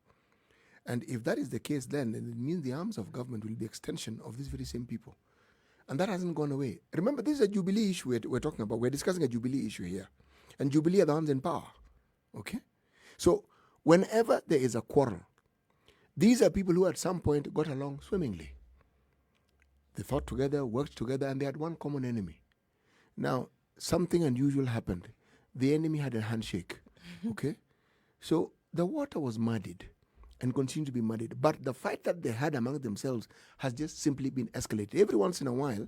And if that is the case, then it means the arms of government will be extension of these very same people. And that hasn't gone away. Remember, this is a Jubilee issue we're talking about. We're discussing a Jubilee issue here. And Jubilee are the ones in power. Okay? So whenever there is a quarrel, these are people who at some point got along swimmingly. They fought together, worked together, and they had one common enemy. Now, something unusual happened. The enemy had a handshake. Okay? So the water was muddied and continued to be muddied. But the fight that they had among themselves has just simply been escalated. Every once in a while,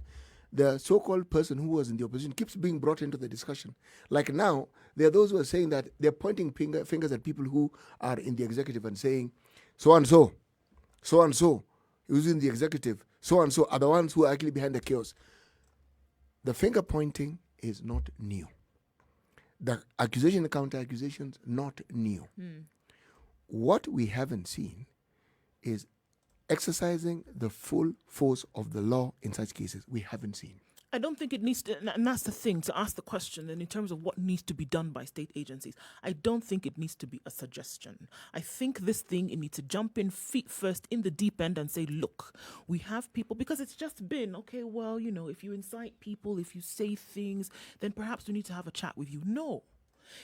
the so-called person who was in the opposition keeps being brought into the discussion. Like now, there are those who are saying that they're pointing fingers at people who are in the executive and saying, so-and-so, so-and-so, who's in the executive, so-and-so are the ones who are actually behind the chaos. The finger pointing is not new. The accusation and counter-accusations, not new. What we haven't seen is exercising the full force of the law in such cases. We haven't seen. I don't think it needs to, and that's the thing, to ask the question, and in terms of what needs to be done by state agencies, I don't think it needs to be a suggestion. I think this thing, it needs to jump in feet first in the deep end and say, look, we have people, because it's just been, okay, well, you know, if you incite people, if you say things, then perhaps we need to have a chat with you. No.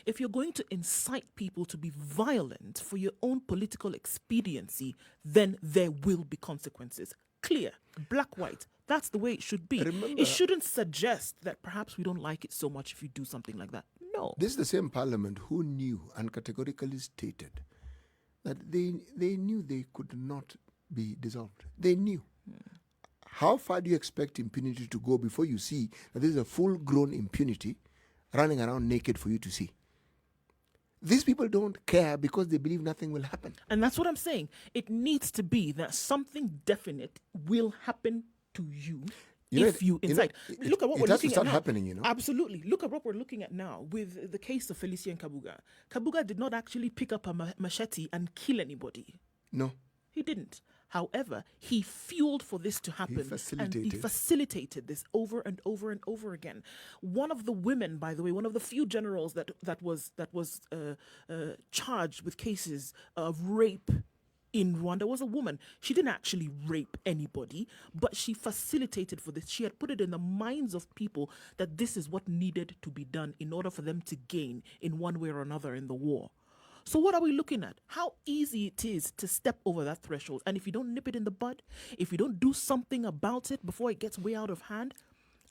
If you're going to incite people to be violent for your own political expediency, then there will be consequences. Clear, black, white. That's the way it should be. Remember, it shouldn't suggest that perhaps we don't like it so much if you do something like that. No. this is the same parliament who knew and categorically stated that they knew they could not be dissolved. They knew. How far do you expect impunity to go before you see that there is a full-grown impunity running around naked for you to see? These people don't care because they believe nothing will happen. And that's what I'm saying. It needs to be that something definite will happen to you, if you incite. Look at what we're it has to looking start at now. happening, you know. Absolutely. Look at what we're looking at now with the case of Felicien Kabuga. Kabuga did not actually pick up a machete and kill anybody. No. He didn't. However, he fueled for this to happen. And he facilitated this over and over and over again. One of the women, by the way, one of the few generals that was charged with cases of rape in Rwanda was a woman. She didn't actually rape anybody, but she facilitated for this. She had put it in the minds of people that this is what needed to be done in order for them to gain in one way or another in the war. So what are we looking at? How easy it is to step over that threshold. And if you don't nip it in the bud, if you don't do something about it before it gets way out of hand,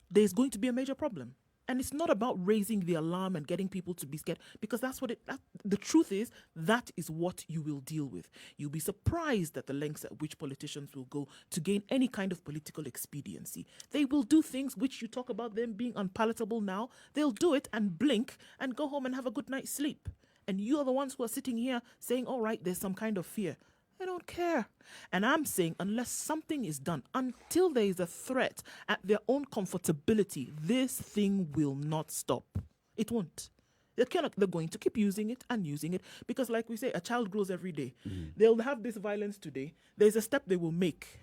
there's going to be a major problem. And it's not about raising the alarm and getting people to be scared, because the truth is, that is what you will deal with. You'll be surprised at the lengths at which politicians will go to gain any kind of political expediency. They will do things which you talk about them being unpalatable now. They'll do it and blink and go home and have a good night's sleep. And you are the ones who are sitting here saying, all right, there's some kind of fear. I don't care. And I'm saying unless something is done, until there is a threat at their own comfortability, this thing will not stop. It won't. They're going to keep using it and using it because, like we say, a child grows every day. They'll have this violence today. There's a step they will make.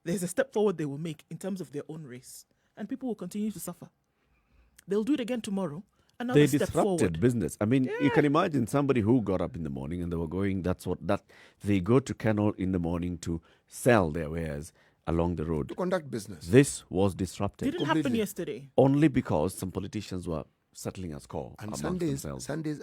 There's a step forward they will make in terms of their own race. And people will continue to suffer. They'll do it again tomorrow. They disrupted business. I mean, you can imagine somebody who got up in the morning and they were going, they go to Kennel in the morning to sell their wares along the road. To conduct business. This was disrupted. Didn't happen yesterday. Only because some politicians were settling a score And Sundays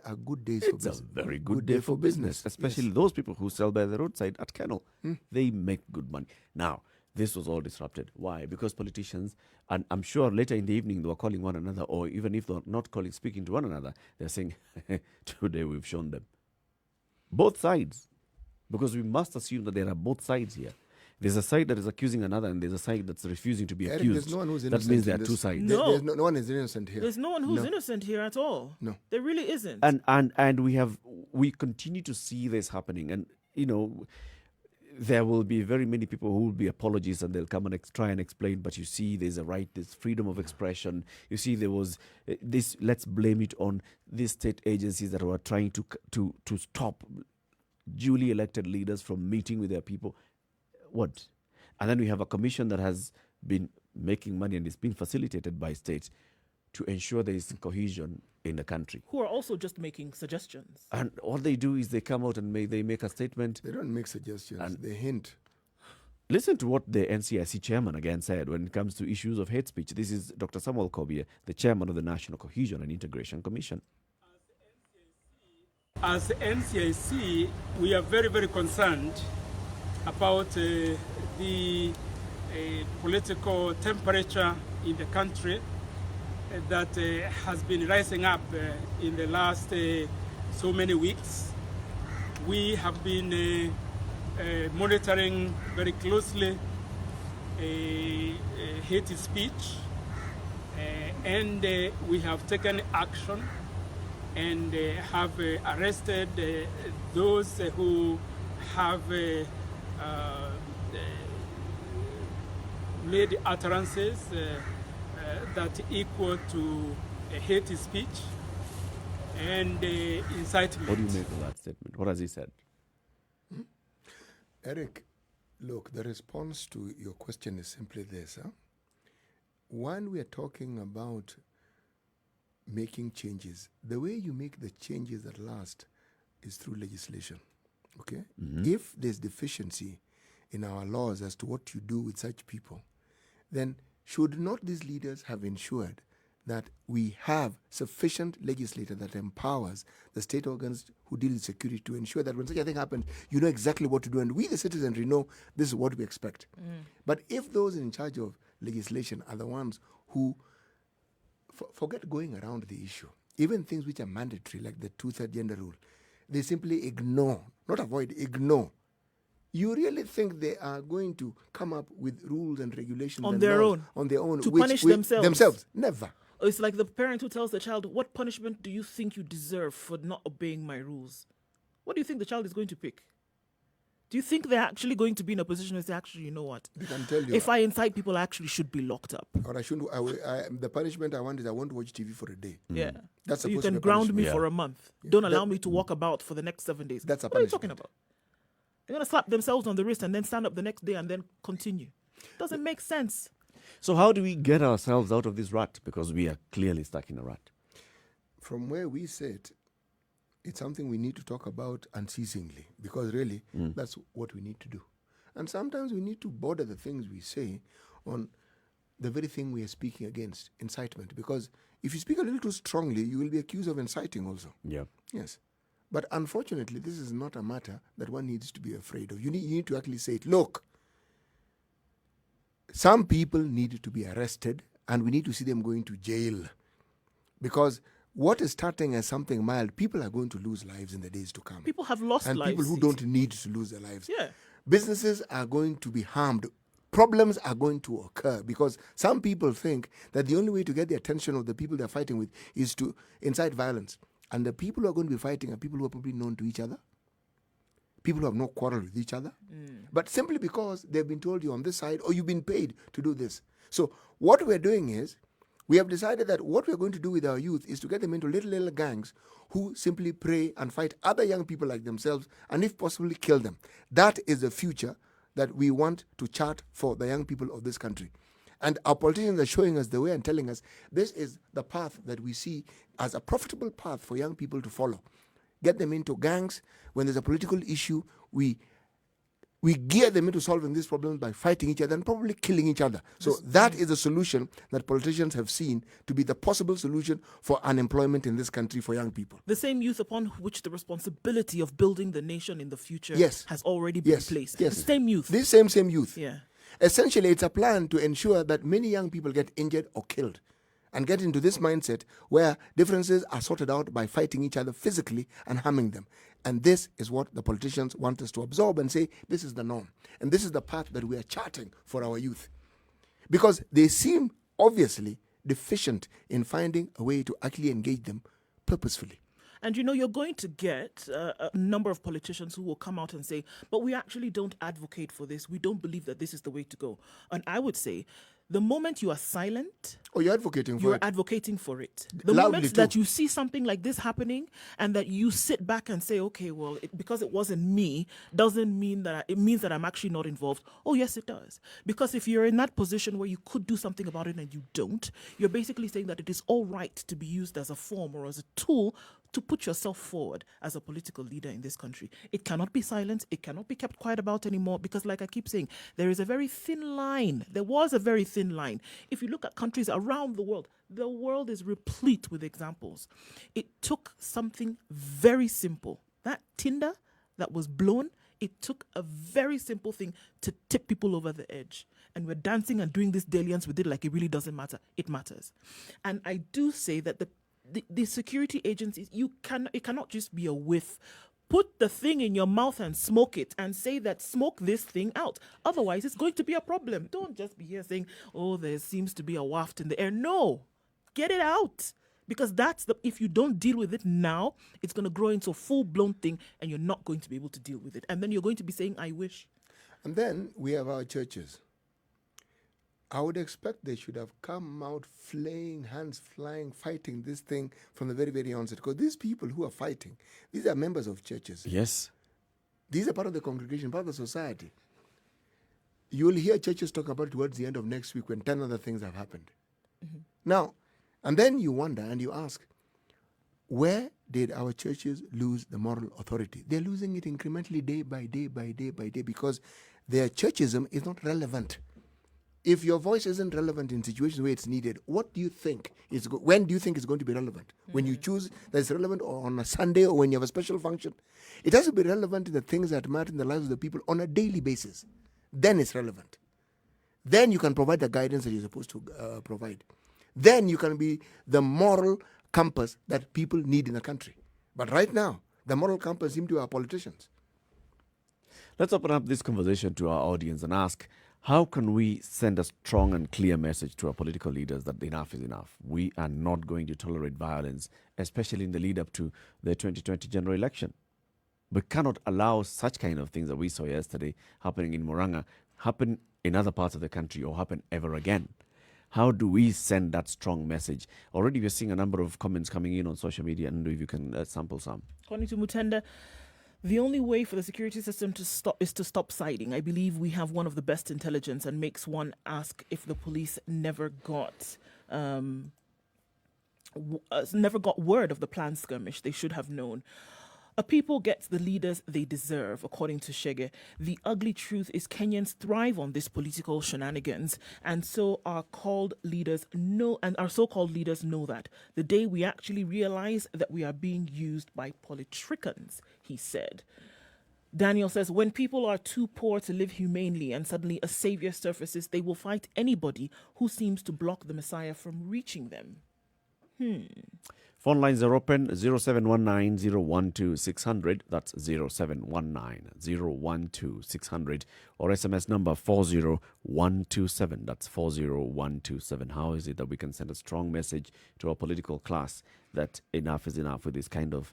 are good days for business. It's a very good day for business, especially those people who sell by the roadside at Kennel. They make good money. Now, this was all disrupted. Why? Because politicians, and I'm sure later in the evening they were calling one another, or even if they're not speaking to one another, they're saying, today we've shown them. Both sides. Because we must assume that there are both sides here. There's a side that is accusing another, and there's a side that's refusing to be Eric, accused. there's no one who's That innocent means there in are this. two sides. No. There's no one is innocent here. There's no one who's No. innocent here at all. No. There really isn't. And we continue to see this happening, and there will be very many people who will be apologists, and they'll come and try and explain, but you see there's a right, there's freedom of expression. You see there was this, let's blame it on these state agencies that were trying to stop duly elected leaders from meeting with their people. What? And then we have a commission that has been making money and is being facilitated by states to ensure there is cohesion in the country. Who are also just making suggestions. And all they do is they come out and they make a statement. They don't make suggestions. And- They hint. Listen to what the NCIC chairman again said when it comes to issues of hate speech. This is Dr. Samuel Kobie, the chairman of the National Cohesion and Integration Commission. As the NCIC, we are very, very concerned about the political temperature in the country that has been rising up in the last so many weeks. We have been monitoring very closely hate speech, and we have taken action and have arrested those who have made utterances that equal to hate speech and incitement. What do you make of that statement? What has he said? Eric, look, the response to your question is simply this. When we are talking about making changes, the way you make the changes that last is through legislation. Okay? If there's deficiency in our laws as to what you do with such people, then should not these leaders have ensured that we have sufficient legislator that empowers the state organs who deal with security to ensure that when such a thing happens, you know exactly what to do, and we the citizenry know this is what we expect. But if those in charge of legislation are the ones who forget going around the issue, even things which are mandatory like the 2/3 gender rule, they simply ignore, not avoid, ignore. You really think they are going to come up with rules and regulations On and their laws own? on their own To punish themselves? Themselves, never. It's like the parent who tells the child, "What punishment do you think you deserve for not obeying my rules?" What do you think the child is going to pick? Do you think they're actually going to be in a position where they actually, you know what? They can tell you. If I incite people, I actually should be locked up. or I shouldn't. The punishment I want is I won't watch TV for a day. Yeah. That's So you supposed to can be a ground punishment. me Yeah. for a month. Don't allow That- me to walk about for the next 7 days. That's a What are you talking punishment. about? They're going to slap themselves on the wrist and then stand up the next day and then continue. Doesn't make sense. So how do we get ourselves out of this rut? Because we are clearly stuck in a rut. From where we sit, it's something we need to talk about unceasingly, because really that's what we need to do. And sometimes we need to border the things we say on the very thing we are speaking against, incitement. Because if you speak a little too strongly, you will be accused of inciting also. Yeah. Yes. But unfortunately, this is not a matter that one needs to be afraid of. You need to actually say it. Look, some people need to be arrested, and we need to see them going to jail. Because what is starting as something mild, people are going to lose lives in the days to come. People have lost and lives. people who don't need to lose their lives. Yeah. Businesses are going to be harmed. Problems are going to occur because some people think that the only way to get the attention of the people they're fighting with is to incite violence. And the people who are going to be fighting are people who are probably known to each other, people who have no quarrel with each other, but simply because they've been told you're on this side or you've been paid to do this. So what we're doing is, we have decided that what we're going to do with our youth is to get them into little gangs who simply prey and fight other young people like themselves, and if possibly kill them. That is the future that we want to chart for the young people of this country. And our politicians are showing us the way and telling us this is the path that we see as a profitable path for young people to follow. Get them into gangs. When there's a political issue, we gear them into solving these problems by fighting each other and probably killing each other. So that is a solution that politicians have seen to be the possible solution for unemployment in this country for young people. The same youth upon which the responsibility of building the nation in the future Yes. has already been Yes. placed. Yes. The same youth. This same youth. Yeah. Essentially, it's a plan to ensure that many young people get injured or killed. and get into this mindset where differences are sorted out by fighting each other physically and harming them. And this is what the politicians want us to absorb and say, this is the norm. And this is the path that we are charting for our youth. Because they seem obviously deficient in finding a way to actually engage them purposefully. And you know, you're going to get a number of politicians who will come out and say, but we actually don't advocate for this. We don't believe that this is the way to go. And I would say, the moment you are silent, you're advocating for you're it. Advocating for it. The Loudly moment too. that you see something like this happening and that you sit back and say, okay, well, because it wasn't me, doesn't mean that it means that I'm actually not involved. Oh, yes, it does. Because if you're in that position where you could do something about it and you don't, you're basically saying that it is all right to be used as a form or as a tool to put yourself forward as a political leader in this country. It cannot be silent. It cannot be kept quiet about anymore because, like I keep saying, there is a very thin line. There was a very thin line. If you look at countries around the world is replete with examples. It took something very simple. That tinder that was blown, it took a very simple thing to tip people over the edge. And we're dancing and doing this dalliance with it like it really doesn't matter. It matters. And I do say that the security agencies, it cannot just be a whiff. Put the thing in your mouth and smoke it and say that smoke this thing out. Otherwise, it's going to be a problem. Don't just be here saying, oh, there seems to be a waft in the air. No, get it out. Because if you don't deal with it now, it's going to grow into a full-blown thing and you're not going to be able to deal with it. And then you're going to be saying, I wish. And then we have our churches. I would expect they should have come out flaying, hands flying, fighting this thing from the very, very onset. Because these people who are fighting, these are members of churches. Yes. These are part of the congregation, part of the society. You will hear churches talk about it towards the end of next week when 10 other things have happened. Mm-hmm. Now, and then you wonder and you ask, where did our churches lose the moral authority? They're losing it incrementally day by day by day by day because their churchism is not relevant. If your voice isn't relevant in situations where it's needed, what do you think when do you think it's going to be relevant? When you choose that it's relevant or on a Sunday or when you have a special function? It has to be relevant to the things that matter in the lives of the people on a daily basis. Then it's relevant. Then you can provide the guidance that you're supposed to provide. Then you can be the moral compass that people need in the country. But right now, the moral compass seems to be our politicians. Let's open up this conversation to our audience and ask, how can we send a strong and clear message to our political leaders that enough is enough? We are not going to tolerate violence, especially in the lead up to the 2020 general election. We cannot allow such kind of things that we saw yesterday happening in Murang'a happen in other parts of the country or happen ever again. How do we send that strong message? Already we're seeing a number of comments coming in on social media, and if you can sample some. According to Mutenda, the only way for the security system to stop is to stop siding. I believe we have one of the best intelligence and makes one ask if the police never got word of the planned skirmish. They should have known. A people get the leaders they deserve, according to Shege. The ugly truth is Kenyans thrive on this political shenanigans, and so our so-called leaders know that. The day we actually realize that we are being used by politricans, he said. Daniel says, when people are too poor to live humanely and suddenly a savior surfaces, they will fight anybody who seems to block the Messiah from reaching them. Phone lines are open, 0719-012-600, that's 0719-012-600, or SMS number 40127, that's 40127. How is it that we can send a strong message to our political class that enough is enough with this kind of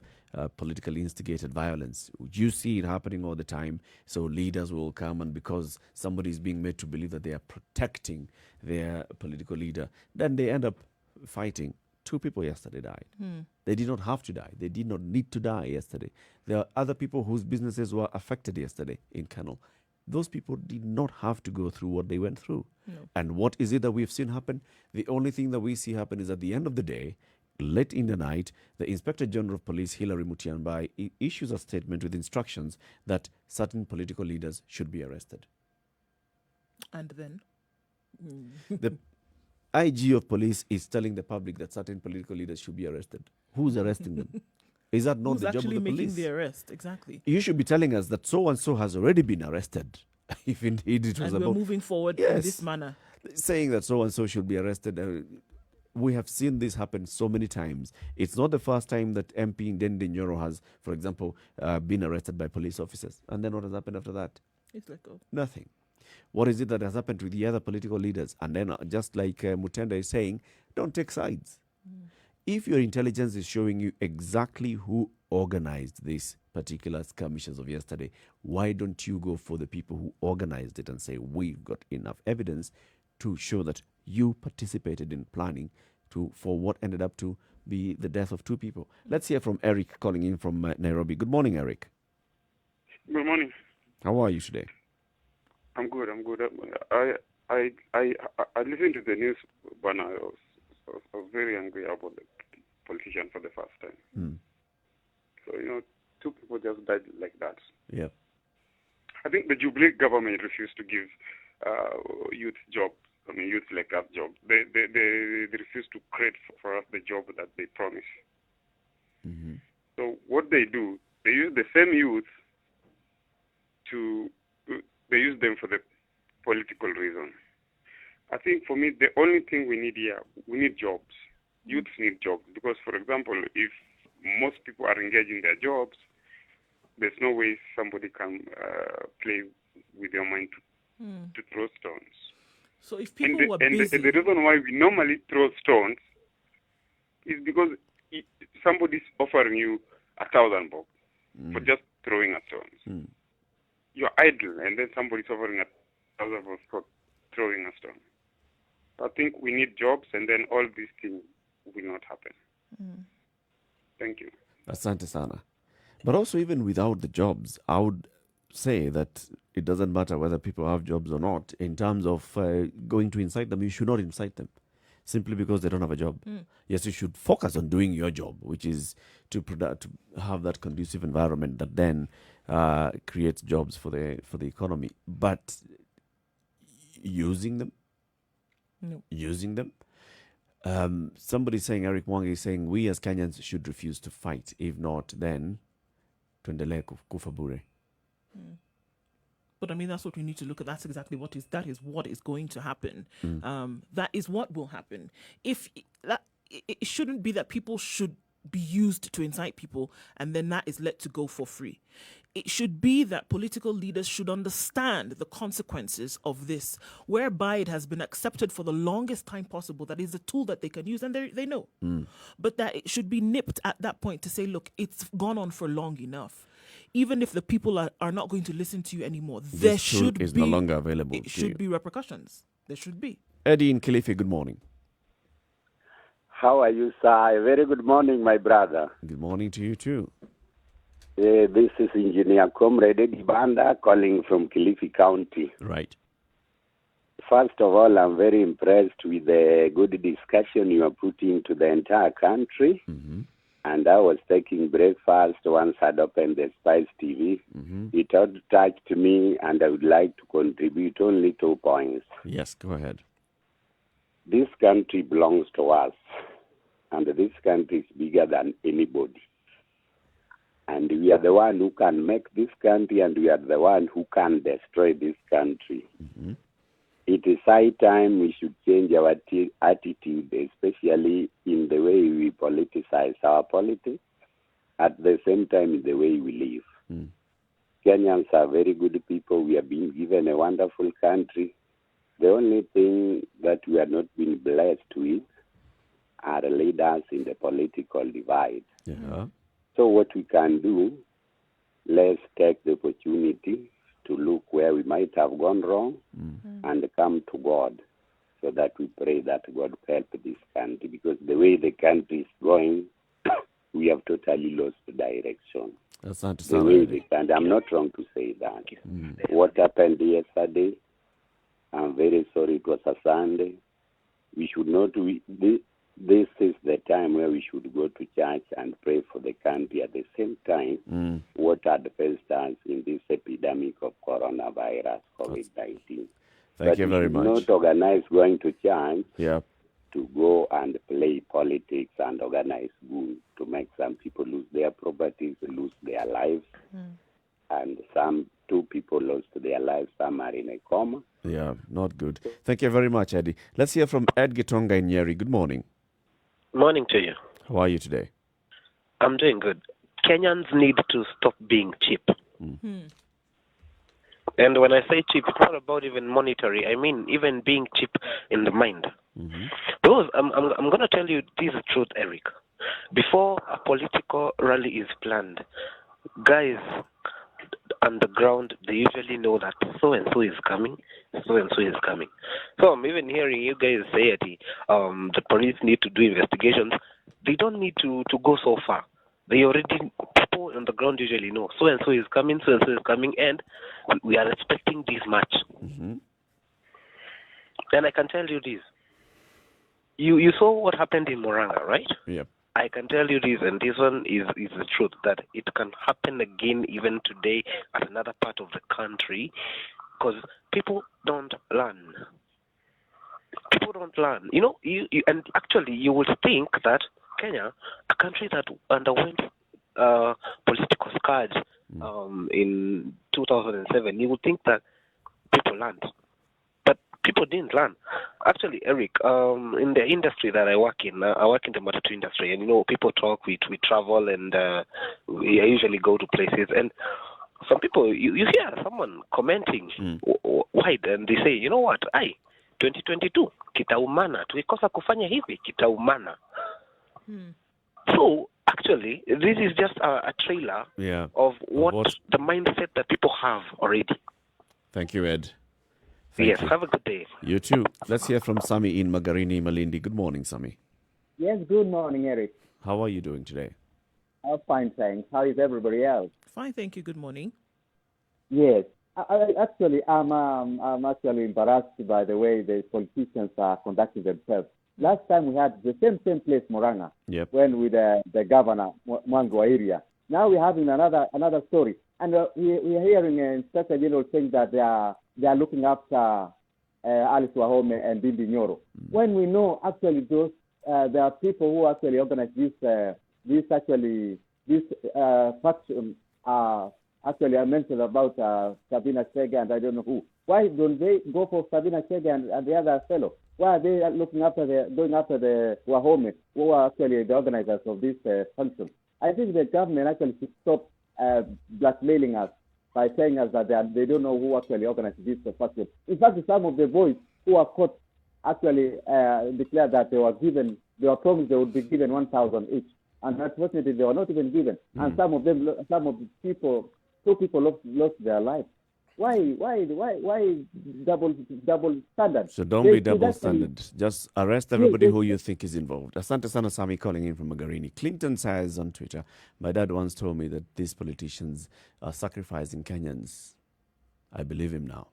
politically instigated violence? You see it happening all the time, so leaders will come, and because somebody is being made to believe that they are protecting their political leader, then they end up fighting. 2 people yesterday died. They did not have to die. They did not need to die yesterday. There are other people whose businesses were affected yesterday in Kennel. Those people did not have to go through what they went through. No. And what is it that we've seen happen? The only thing that we see happen is at the end of the day, late in the night, the Inspector General of Police, Hilary Mutyambai, issues a statement with instructions that certain political leaders should be arrested. And then? The IG of police is telling the public that certain political leaders should be arrested. Who's arresting them? Is that not the job of the police? Who's actually making the arrest? Exactly. You should be telling us that so-and-so has already been arrested. If indeed it was and we're moving forward in this manner. Saying that so-and-so should be arrested. we have seen this happen so many times. It's not the first time that MP Ndendi Nyoro has, for example, been arrested by police officers. And then what has happened after that? It's like, oh, Nothing. What is it that has happened with the other political leaders? And then, just like Mutenda is saying, don't take sides. If your intelligence is showing you exactly who organized these particular skirmishes of yesterday, why don't you go for the people who organized it and say, we've got enough evidence to show that you participated in planning for what ended up to be the death of 2 people? Let's hear from Eric calling in from Nairobi. Good morning, Eric. Good morning. How are you today? I'm good. I listened to the news when I was very angry about the politician for the first time. So, 2 people just died like that. Yeah. I think the Jubilee government refused to give youth jobs. Youth like us jobs. They refused to create for us the job that they promised. So what they do, they use the same youth they use them for the political reason. I think for me, the only thing we need here, we need jobs. Youths need jobs because, for example, if most people are engaged in their jobs, there's no way somebody can play with your mind to throw stones. So if people were busy... the reason why we normally throw stones is because somebody's offering you 1,000 bob for just throwing a stone. You're idle, and then somebody's offering 1,000 bob for throwing a stone. I think we need jobs, and then all these things will not happen. Thank you. Asante sana. But also, even without the jobs, I would say that it doesn't matter whether people have jobs or not. In terms of going to incite them, you should not incite them simply because they don't have a job. Yes, you should focus on doing your job, which is to have that conducive environment that then creates jobs for the economy. But using them, somebody saying, Eric Mwangi is saying, we as Kenyans should refuse to fight. If not, then tuendelee kufa bure. But that's what we need to look at. That is what is going to happen. That is what will happen. It shouldn't be that people should be used to incite people and then that is let to go for free. It should be that political leaders should understand the consequences of this, whereby it has been accepted for the longest time possible that is a tool that they can use, and they know. But that it should be nipped at that point to say, look, it's gone on for long enough. Even if the people are not going to listen to you anymore, there should be... is no longer available. It should be repercussions. There should be. Eddie in Kilifi, good morning. How are you, sir? A very good morning, my brother. Good morning to you too. This is Engineer Comrade Eddie Banda calling from Kilifi County. Right. First of all, I'm very impressed with the good discussion you are putting to the entire country. And I was taking breakfast once I'd opened the Spice TV. It had touched me, and I would like to contribute only 2 points. Yes, go ahead. This country belongs to us, and this country is bigger than anybody. And we are the one who can make this country, and we are the one who can destroy this country. It is high time we should change our attitude, especially in the way we politicize our politics, at the same time in the way we live. Kenyans are very good people. We have been given a wonderful country. The only thing that we are not being blessed with are leaders in the political divide. So what we can do, let's take the opportunity to look where we might have gone wrong and come to God, so that we pray that God help this country, because the way the country is going, we have totally lost the direction. The way they can. I'm not wrong to say that. What happened yesterday, I'm very sorry, it was a Sunday. We should not... This is the time where we should go to church and pray for the country. At the same time, what had faced us in this epidemic of coronavirus, COVID-19. Thank you very much. Not organize going to church to go and play politics and organize good to make some people lose their properties, lose their lives. And 2 people lost their lives, some are in a coma. Yeah, not good. Thank you very much, Eddie. Let's hear from Ed Gitonga in Njeri. Good morning. Morning to you. How are you today? I'm doing good. Kenyans need to stop being cheap. And when I say cheap, it's not about even monetary. I mean even being cheap in the mind. Because I'm going to tell you this truth, Eric. Before a political rally is planned, guys on the ground, they usually know that so-and-so is coming, so-and-so is coming. So I'm even hearing you guys say that the police need to do investigations. They don't need to go so far. They already, people on the ground usually know so-and-so is coming, so-and-so is coming, and we are expecting this much. And I can tell you this. You saw what happened in Moranga, right? Yep. I can tell you this, and this one is the truth, that it can happen again even today at another part of the country, because people don't learn. People don't learn. You know, and actually you would think that Kenya, a country that underwent political scourge in 2007, you would think that people learned. But people didn't learn. Actually, Eric, in the industry that I work in the matatu industry, and you know, people talk, we travel, and we usually go to places, and some people, you hear someone commenting wide, and they say, you know what, 2022 kitaumana, tulikosa kufanya hivi kitaumana. So actually, this is just a trailer of what the mindset that people have already. Thank you, Ed. Yes, have a good day. You too. Let's hear from Sami in Magarini, Malindi. Good morning, Sami. Yes, good morning, Eric. How are you doing today? I'm fine, thanks. How is everybody else? Fine, thank you. Good morning. Yes. I'm actually embarrassed by the way the politicians are conducting themselves. Last time we had the same place, Moranga, when with the governor, Mwango area. Now we're having another story. And we are hearing Inspector General saying that they are looking after Alice Wahome and Bimbi Nyoro. When we know actually there are people who actually organize faction. Actually, I mentioned about Sabina Chege and I don't know who. Why don't they go for Sabina Chege and the other fellow? Why are they going after the Wahome, who are actually the organizers of this function? I think the government actually should stop blackmailing us by saying us that they don't know who actually organized this function. In fact, some of the boys who are caught actually declared that they were promised they would be given 1,000 each, and unfortunately they were not even given. And some of the people, 2 people lost their lives. Why double standard? So don't be double standard. Just arrest everybody who you think is involved. Asante sana, Sami, calling in from Magarini. Clinton says on Twitter, my dad once told me that these politicians are sacrificing Kenyans. I believe him now.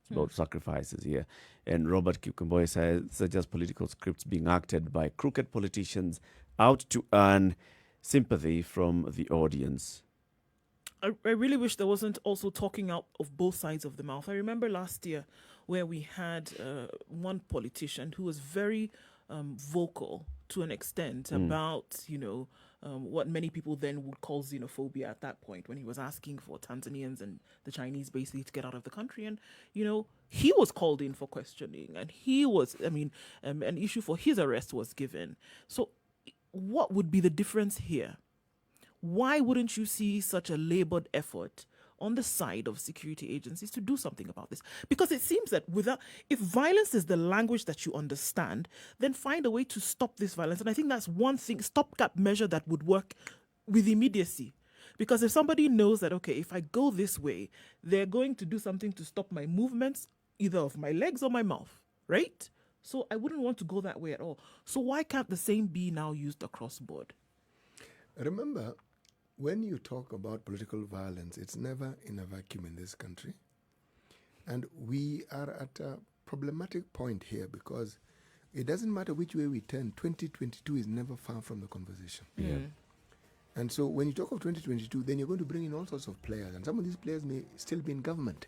It's about sacrifices here. And Robert Kikumboy says, such as political scripts being acted by crooked politicians out to earn sympathy from the audience. I really wish there wasn't also talking out of both sides of the mouth. I remember last year where we had one politician who was very vocal to an extent about, what many people then would call xenophobia at that point, when he was asking for Tanzanians and the Chinese basically to get out of the country. And, he was called in for questioning, and he was, an issue for his arrest was given. So what would be the difference here? Why wouldn't you see such a labored effort on the side of security agencies to do something about this? Because it seems that if violence is the language that you understand, then find a way to stop this violence. And I think that's one thing, stopgap measure that would work with immediacy. Because if somebody knows that, okay, if I go this way, they're going to do something to stop my movements, either of my legs or my mouth, right? So I wouldn't want to go that way at all. So why can't the same be now used across board? Remember, when you talk about political violence, it's never in a vacuum in this country. And we are at a problematic point here because it doesn't matter which way we turn, 2022 is never far from the conversation. And so when you talk of 2022, then you're going to bring in all sorts of players. And some of these players may still be in government.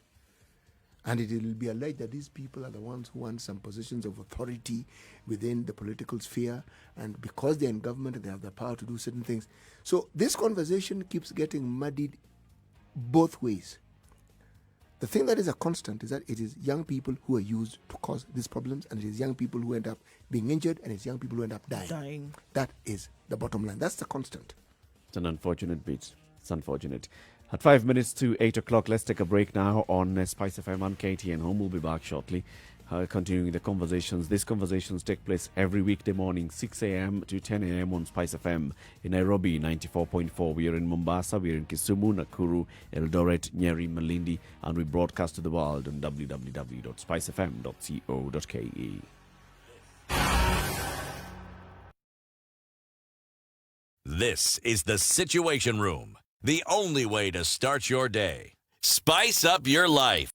And it will be alleged that these people are the ones who want some positions of authority within the political sphere. And because they're in government, they have the power to do certain things. So this conversation keeps getting muddied both ways. The thing that is a constant is that it is young people who are used to cause these problems, and it is young people who end up being injured, and it's young people who end up dying. That is the bottom line. That's the constant. It's an unfortunate bit. It's unfortunate. At 5 minutes to 8 o'clock, let's take a break now on Spice FM and KTN Home. We'll be back shortly. Continuing the conversations. These conversations take place every weekday morning, 6 a.m. to 10 a.m. on Spice FM. In Nairobi, 94.4. We are in Mombasa. We are in Kisumu, Nakuru, Eldoret, Nyeri, Malindi. And we broadcast to the world on www.spicefm.co.ke. This is the Situation Room. The only way to start your day. Spice up your life.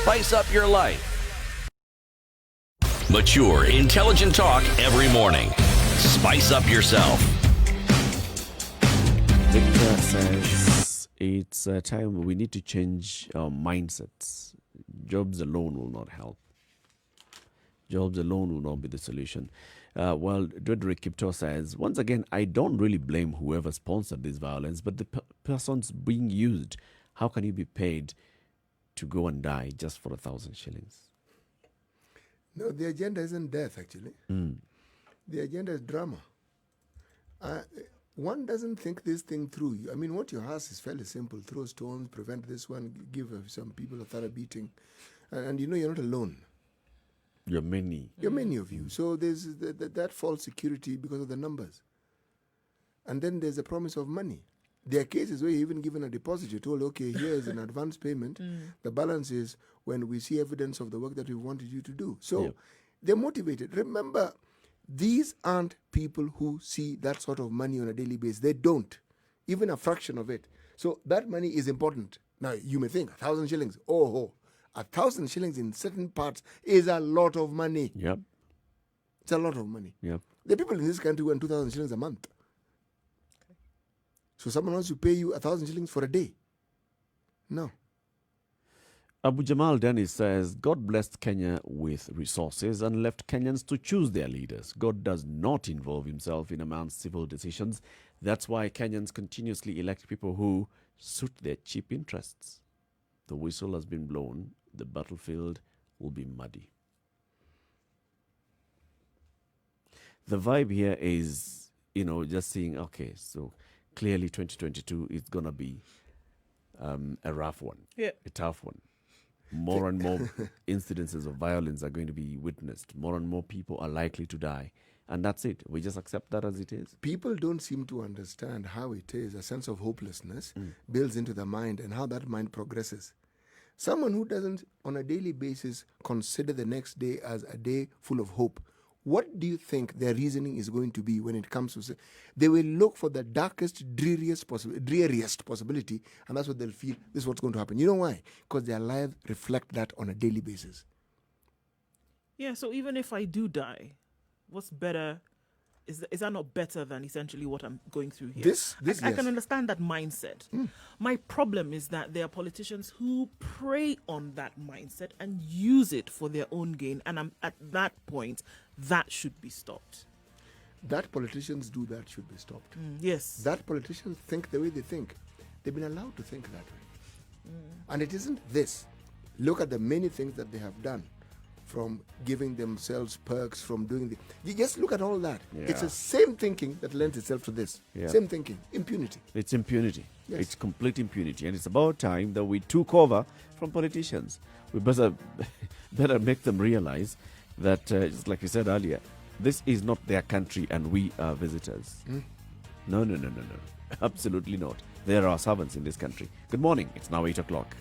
Spice up your life. Mature, intelligent talk every morning. Spice up yourself. Victor says it's a time we need to change our mindsets. Jobs alone will not help. Jobs alone will not be the solution. Well, Dredrick Kipto says, once again, I don't really blame whoever sponsored this violence, but the persons being used, how can you be paid to go and die just for 1,000 shillings? No, the agenda isn't death, actually. The agenda is drama. One doesn't think this thing through. I mean, what you ask is fairly simple. Throw stones, prevent this one, give some people a thorough beating. And you know you're not alone. You're many. You're many of you. So there's that false security because of the numbers. And then there's a promise of money. There are cases where you're even given a deposit. You're told, okay, here's an advance payment. The balance is when we see evidence of the work that we wanted you to do. So they're motivated. Remember, these aren't people who see that sort of money on a daily basis. They don't. Even a fraction of it. So that money is important. Now, you may think, 1,000 shillings. 1,000 shillings in certain parts is a lot of money. Yep. It's a lot of money. Yep. The people in this country earn 2,000 shillings a month. So someone wants to pay you 1,000 shillings for a day. No. Abu Jamal Dennis says, God blessed Kenya with resources and left Kenyans to choose their leaders. God does not involve himself in a man's civil decisions. That's why Kenyans continuously elect people who suit their cheap interests. The whistle has been blown. The battlefield will be muddy. The vibe here is, just seeing, okay, so clearly 2022 is going to be a rough one, a tough one. More and more incidences of violence are going to be witnessed. More and more people are likely to die. And that's it. We just accept that as it is. People don't seem to understand how it is. A sense of hopelessness builds into the mind and how that mind progresses. Someone who doesn't, on a daily basis, consider the next day as a day full of hope, what do you think their reasoning is going to be when it comes to... They will look for the darkest, dreariest possibility, and that's what they'll feel, this is what's going to happen. You know why? Because their lives reflect that on a daily basis. Yeah, so even if I do die, what's better? Is that not better than essentially what I'm going through here? I can understand that mindset. My problem is that there are politicians who prey on that mindset and use it for their own gain. And at that point, that should be stopped. That politicians do that should be stopped. Yes. That politicians think the way they think. They've been allowed to think that way. And it isn't this. Look at the many things that they have done. From giving themselves perks, from doing you just look at all that. It's the same thinking that lends itself to this. Same thinking. Impunity. It's impunity. Yes. It's complete impunity. And it's about time that we took over from politicians. We better make them realize that, just like you said earlier, this is not their country and we are visitors. No. Absolutely not. There are servants in this country. Good morning. It's now 8 o'clock.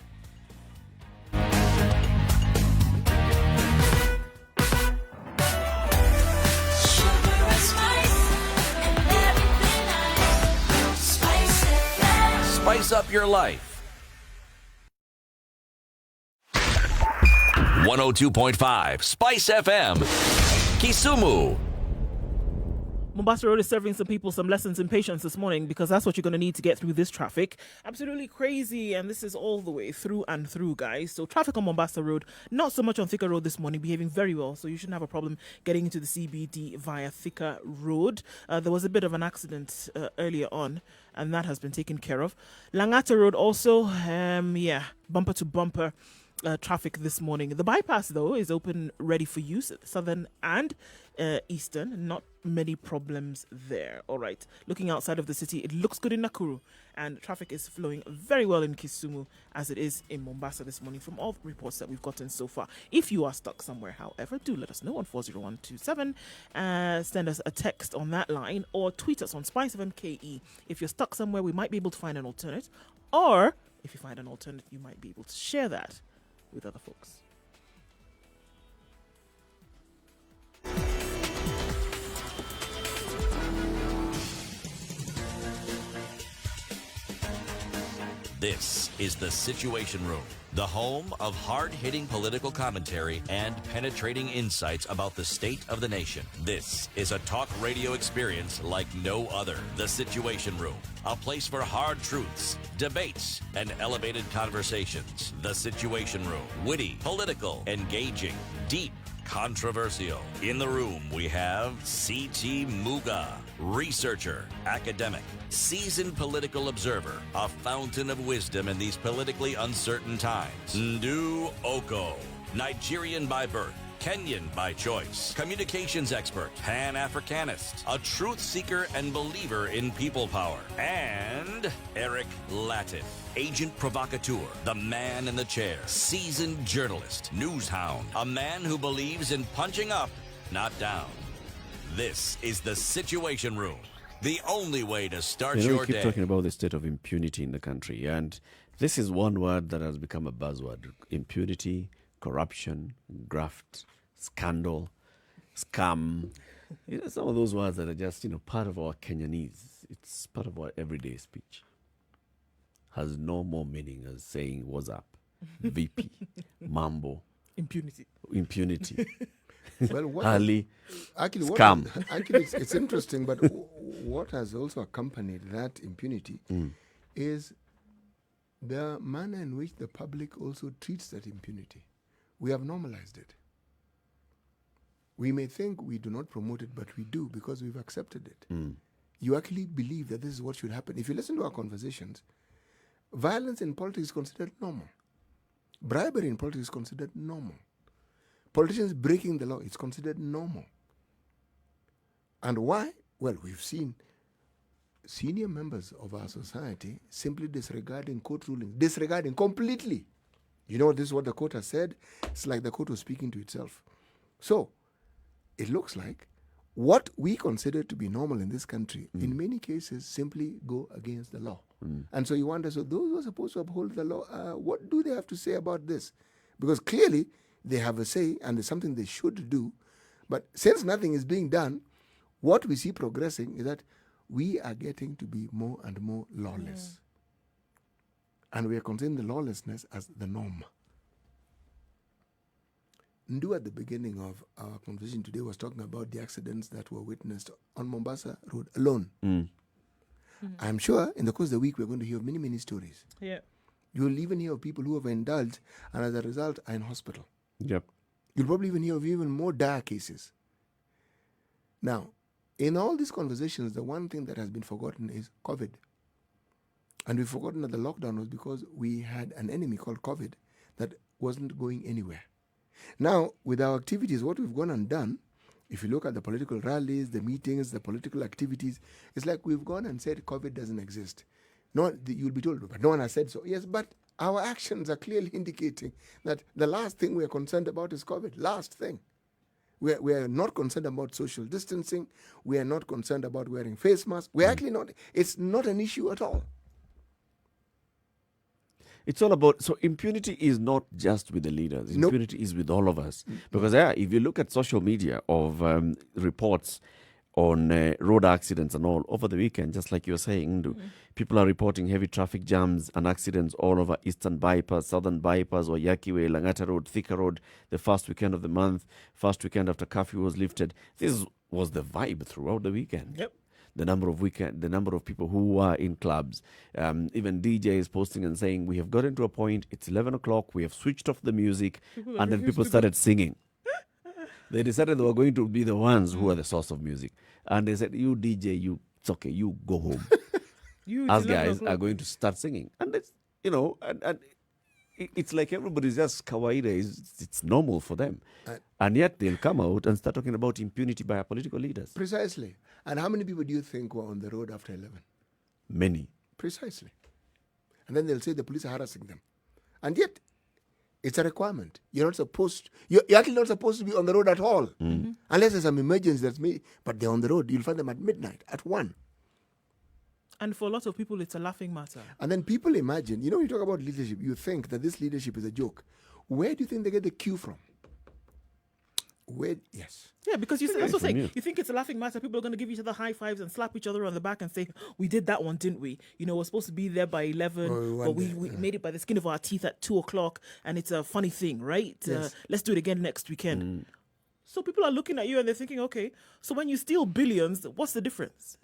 Spice up your life. 102.5 Spice FM, Kisumu. Mombasa Road is serving some people some lessons in patience this morning, because that's what you're going to need to get through this traffic. Absolutely crazy, and this is all the way through and through, guys. So traffic on Mombasa Road, not so much on Thika Road this morning, behaving very well. So you shouldn't have a problem getting into the CBD via Thika Road. There was a bit of an accident earlier on, and that has been taken care of. Langata Road also, bumper to bumper. Traffic this morning. The bypass, though, is open, ready for use, southern and eastern. Not many problems there. All right. Looking outside of the city, it looks good in Nakuru, and traffic is flowing very well in Kisumu, as it is in Mombasa this morning, from all the reports that we've gotten so far. If you are stuck somewhere, however, do let us know on 40127. Send us a text on that line, or tweet us on SpiceFMKE. If you're stuck somewhere, we might be able to find an alternate, or if you find an alternate, you might be able to share that with other folks. This is the Situation Room, the home of hard-hitting political commentary and penetrating insights about the state of the nation. This is a talk radio experience like no other. The Situation Room, a place for hard truths, debates, and elevated conversations. The Situation Room, witty, political, engaging, deep, controversial. In the room, we have C.T. Muga, researcher, academic, seasoned political observer, a fountain of wisdom in these politically uncertain times. Nduh Okoh, Nigerian by birth, Kenyan by choice, communications expert, Pan-Africanist, a truth seeker and believer in people power, and Eric Latiff, agent provocateur, the man in the chair, seasoned journalist, news hound, a man who believes in punching up, not down. This is the Situation Room, the only way to start your we keep day. talking about the state of impunity in the country, and this is one word that has become a buzzword: impunity, corruption, graft, scandal, scam. Some of those words that are just, part of our Kenyanese. It's part of our everyday speech. Has no more meaning as saying "what's up," VP, Mambo, Impunity. Well, Ali, actually, scam. It's interesting, but what has also accompanied that impunity is the manner in which the public also treats that impunity. We have normalized it. We may think we do not promote it, but we do, because we've accepted it. You actually believe that this is what should happen. If you listen to our conversations, violence in politics is considered normal. Bribery in politics is considered normal. Politicians breaking the law is considered normal. And why? Well, we've seen senior members of our society simply disregarding court rulings, disregarding completely. You know, this is what the court has said. It's like the court was speaking to itself. So, it looks like what we consider to be normal in this country, in many cases, simply go against the law. And so you wonder, so those who are supposed to uphold the law, what do they have to say about this? Because clearly, they have a say, and it's something they should do. But since nothing is being done, what we see progressing is that we are getting to be more and more lawless. And we are considering the lawlessness as the norm. Nduh, at the beginning of our conversation today, was talking about the accidents that were witnessed on Mombasa Road alone. I'm sure in the course of the week, we're going to hear many, many stories. Yeah. You'll even hear of people who have indulged and as a result are in hospital. Yep. You'll probably even hear of even more dire cases. Now, in all these conversations, the one thing that has been forgotten is COVID. And we've forgotten that the lockdown was because we had an enemy called COVID that wasn't going anywhere. Now, with our activities, what we've gone and done, if you look at the political rallies, the meetings, the political activities, it's like we've gone and said COVID doesn't exist. No, you'll be told, but no one has said so. Yes, but our actions are clearly indicating that the last thing we are concerned about is COVID. Last thing. We are not concerned about social distancing. We are not concerned about wearing face masks. We're actually not. It's not an issue at all. It's all about, so impunity is not just with the leaders. Impunity is with all of us. Because if you look at social media of reports on road accidents and all over the weekend, just like you were saying, Nduh, people are reporting heavy traffic jams and accidents all over Eastern Bypass, Southern Bypass, or Langata Road, Thika Road, the first weekend of the month, first weekend after curfew was lifted. This is was the vibe throughout the weekend. Yep. The number of people who were in clubs, even DJs posting and saying, we have gotten to a point, it's 11 o'clock, we have switched off the music, and then people started singing. They decided they were going to be the ones who are the source of music. And they said, you DJ, it's okay, you go home. Us guys are going to start singing. And it's, it's like everybody's just kawaida, it's normal for them. And yet they'll come out and start talking about impunity by our political leaders. Precisely. And how many people do you think were on the road after 11? Many. Precisely. And then they'll say the police are harassing them. And yet, it's a requirement. You're actually not supposed to be on the road at all. Unless there's some emergency that's made. But they're on the road. You'll find them at midnight, at 1. And for a lot of people, it's a laughing matter. And then people imagine, you talk about leadership, you think that this leadership is a joke. Where do you think they get the cue from? Yes. Yeah, because you also say, you think it's a laughing matter, people are going to give each other high fives and slap each other on the back and say, we did that one, didn't we? We're supposed to be there by 11, but we made it by the skin of our teeth at 2 o'clock, and it's a funny thing, right? Yes. Let's do it again next weekend. So people are looking at you and they're thinking, okay, so when you steal billions, what's the difference?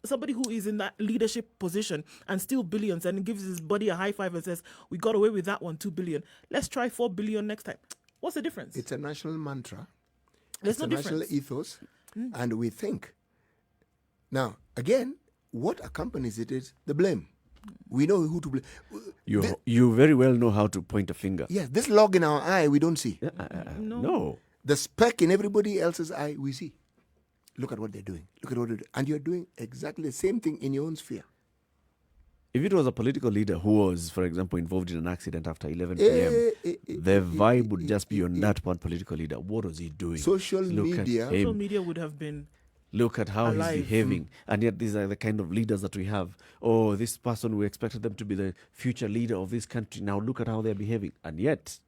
Somebody who is in that leadership position and steal billions and gives his buddy a high five and says, we got away with that one, 2 billion. Let's try 4 billion next time. What's the difference? It's a national mantra. There's it's no a difference. national ethos. And we think. Now, again, what accompanies it is the blame. We know who to blame. You very well know how to point a finger. Yes, this log in our eye, we don't see. No. The speck in everybody else's eye, we see. Look at what they're doing. Look at what they're doing. And you're doing exactly the same thing in your own sphere. If it was a political leader who was, for example, involved in an accident after 11 p.m., the vibe would just be on that one political leader. What was he doing? Social media would have been Look at how alive. he's behaving. And yet these are the kind of leaders that we have. Oh, this person, we expected them to be the future leader of this country. Now look at how they're behaving. And yet,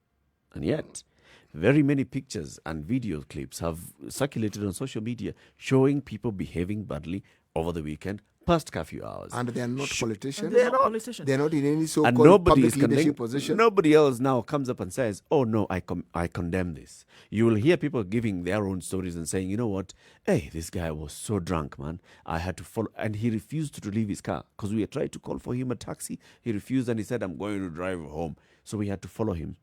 very many pictures and video clips have circulated on social media showing people behaving badly over the weekend, past curfew hours. And they are not politicians. They're not politicians. They're not in any so-called public leadership position. Nobody else now comes up and says, oh no, I condemn this. You will hear people giving their own stories and saying, you know what, hey, this guy was so drunk, man. I had to follow, and he refused to leave his car because we had tried to call for him a taxi. He refused and he said, I'm going to drive home. So we had to follow him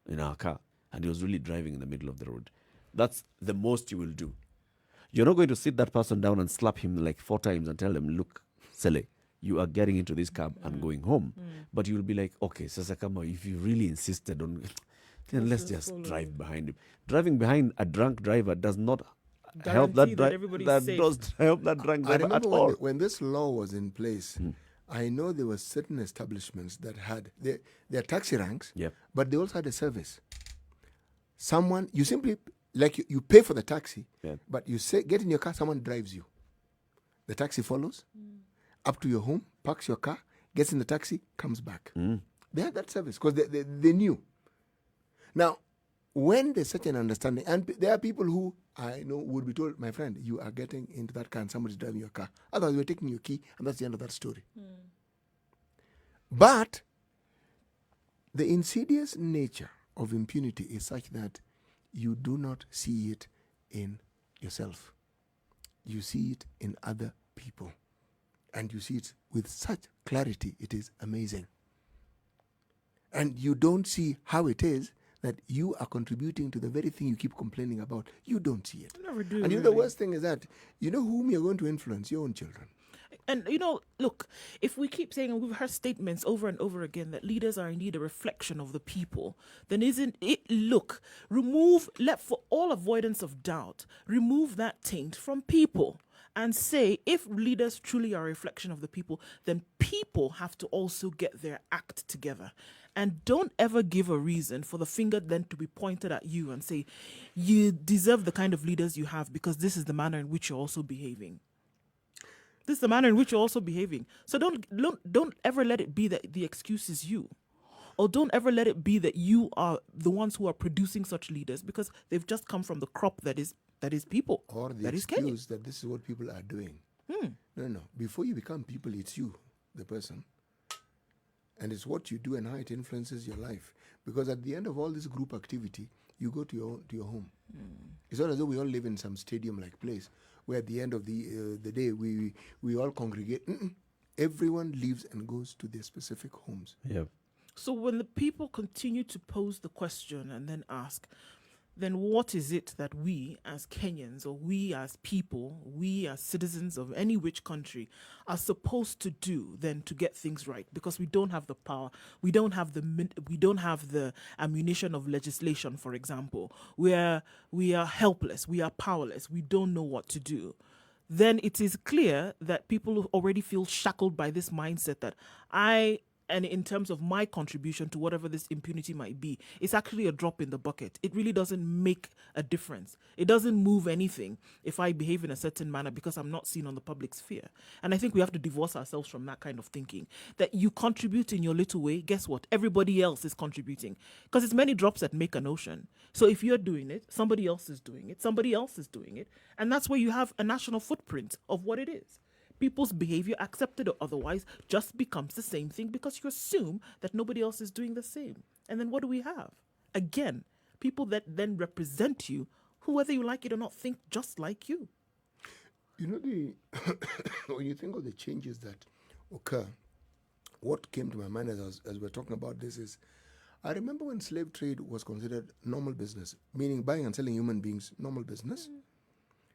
in our car, and he was really driving in the middle of the road. That's the most you will do. You're not going to sit that person down and slap him like 4 times and tell him, look, Sele, you are getting into this cab and going home. But you will be like, okay, Sasakama, if you really insisted on, then let's just drive behind him. Driving behind a drunk driver does not help that driver. That does help that drunk driver at all. When this law was in place, I know there were certain establishments that had their taxi ranks, but they also had a service. Someone, you simply, like you pay for the taxi, but you say, get in your car, someone drives you. The taxi follows up to your home, parks your car, gets in the taxi, comes back. They had that service because they knew. Now, when there's such an understanding, and there are people who I know would be told, my friend, you are getting into that car and somebody's driving your car. Otherwise, we're taking your key, and that's the end of that story. But the insidious nature of impunity is such that you do not see it in yourself. You see it in other people. And you see it with such clarity, it is amazing. And you don't see how it is that you are contributing to the very thing you keep complaining about. You don't see it. I never do. And the worst thing is that, you know whom you're going to influence? Your own children. And, look, if we keep saying, and we've heard statements over and over again, that leaders are indeed a reflection of the people, then isn't it, for all avoidance of doubt, remove that taint from people and say, if leaders truly are a reflection of the people, then people have to also get their act together. And don't ever give a reason for the finger then to be pointed at you and say, you deserve the kind of leaders you have because this is the manner in which you're also behaving. This is the manner in which you're also behaving. So don't ever let it be that the excuse is you. Or don't ever let it be that you are the ones who are producing such leaders because they've just come from the crop that is people. Or the that excuse that this is what people are doing. No. Before you become people, it's you, the person. And it's what you do and how it influences your life. Because at the end of all this group activity, you go to your home. It's not as though we all live in some stadium-like place where at the end of the day we all congregate. Everyone leaves and goes to their specific homes. Yeah. So when the people continue to pose the question and then ask, then what is it that we as Kenyans, or we as people, we as citizens of any which country are supposed to do then to get things right? Because we don't have the power, we don't have the ammunition of legislation, for example. We are helpless, we are powerless, we don't know what to do. Then it is clear that people already feel shackled by this mindset that and in terms of my contribution to whatever this impunity might be, it's actually a drop in the bucket. It really doesn't make a difference. It doesn't move anything if I behave in a certain manner because I'm not seen on the public sphere. And I think we have to divorce ourselves from that kind of thinking. That you contribute in your little way, guess what? Everybody else is contributing. Because it's many drops that make an ocean. So if you're doing it, somebody else is doing it, somebody else is doing it. And that's where you have a national footprint of what it is. People's behavior, accepted or otherwise, just becomes the same thing because you assume that nobody else is doing the same. And then what do we have? Again, people that then represent you, who, whether you like it or not, think just like you. You know, when you think of the changes that occur, what came to my mind as we're talking about this is, I remember when slave trade was considered normal business, meaning buying and selling human beings, normal business.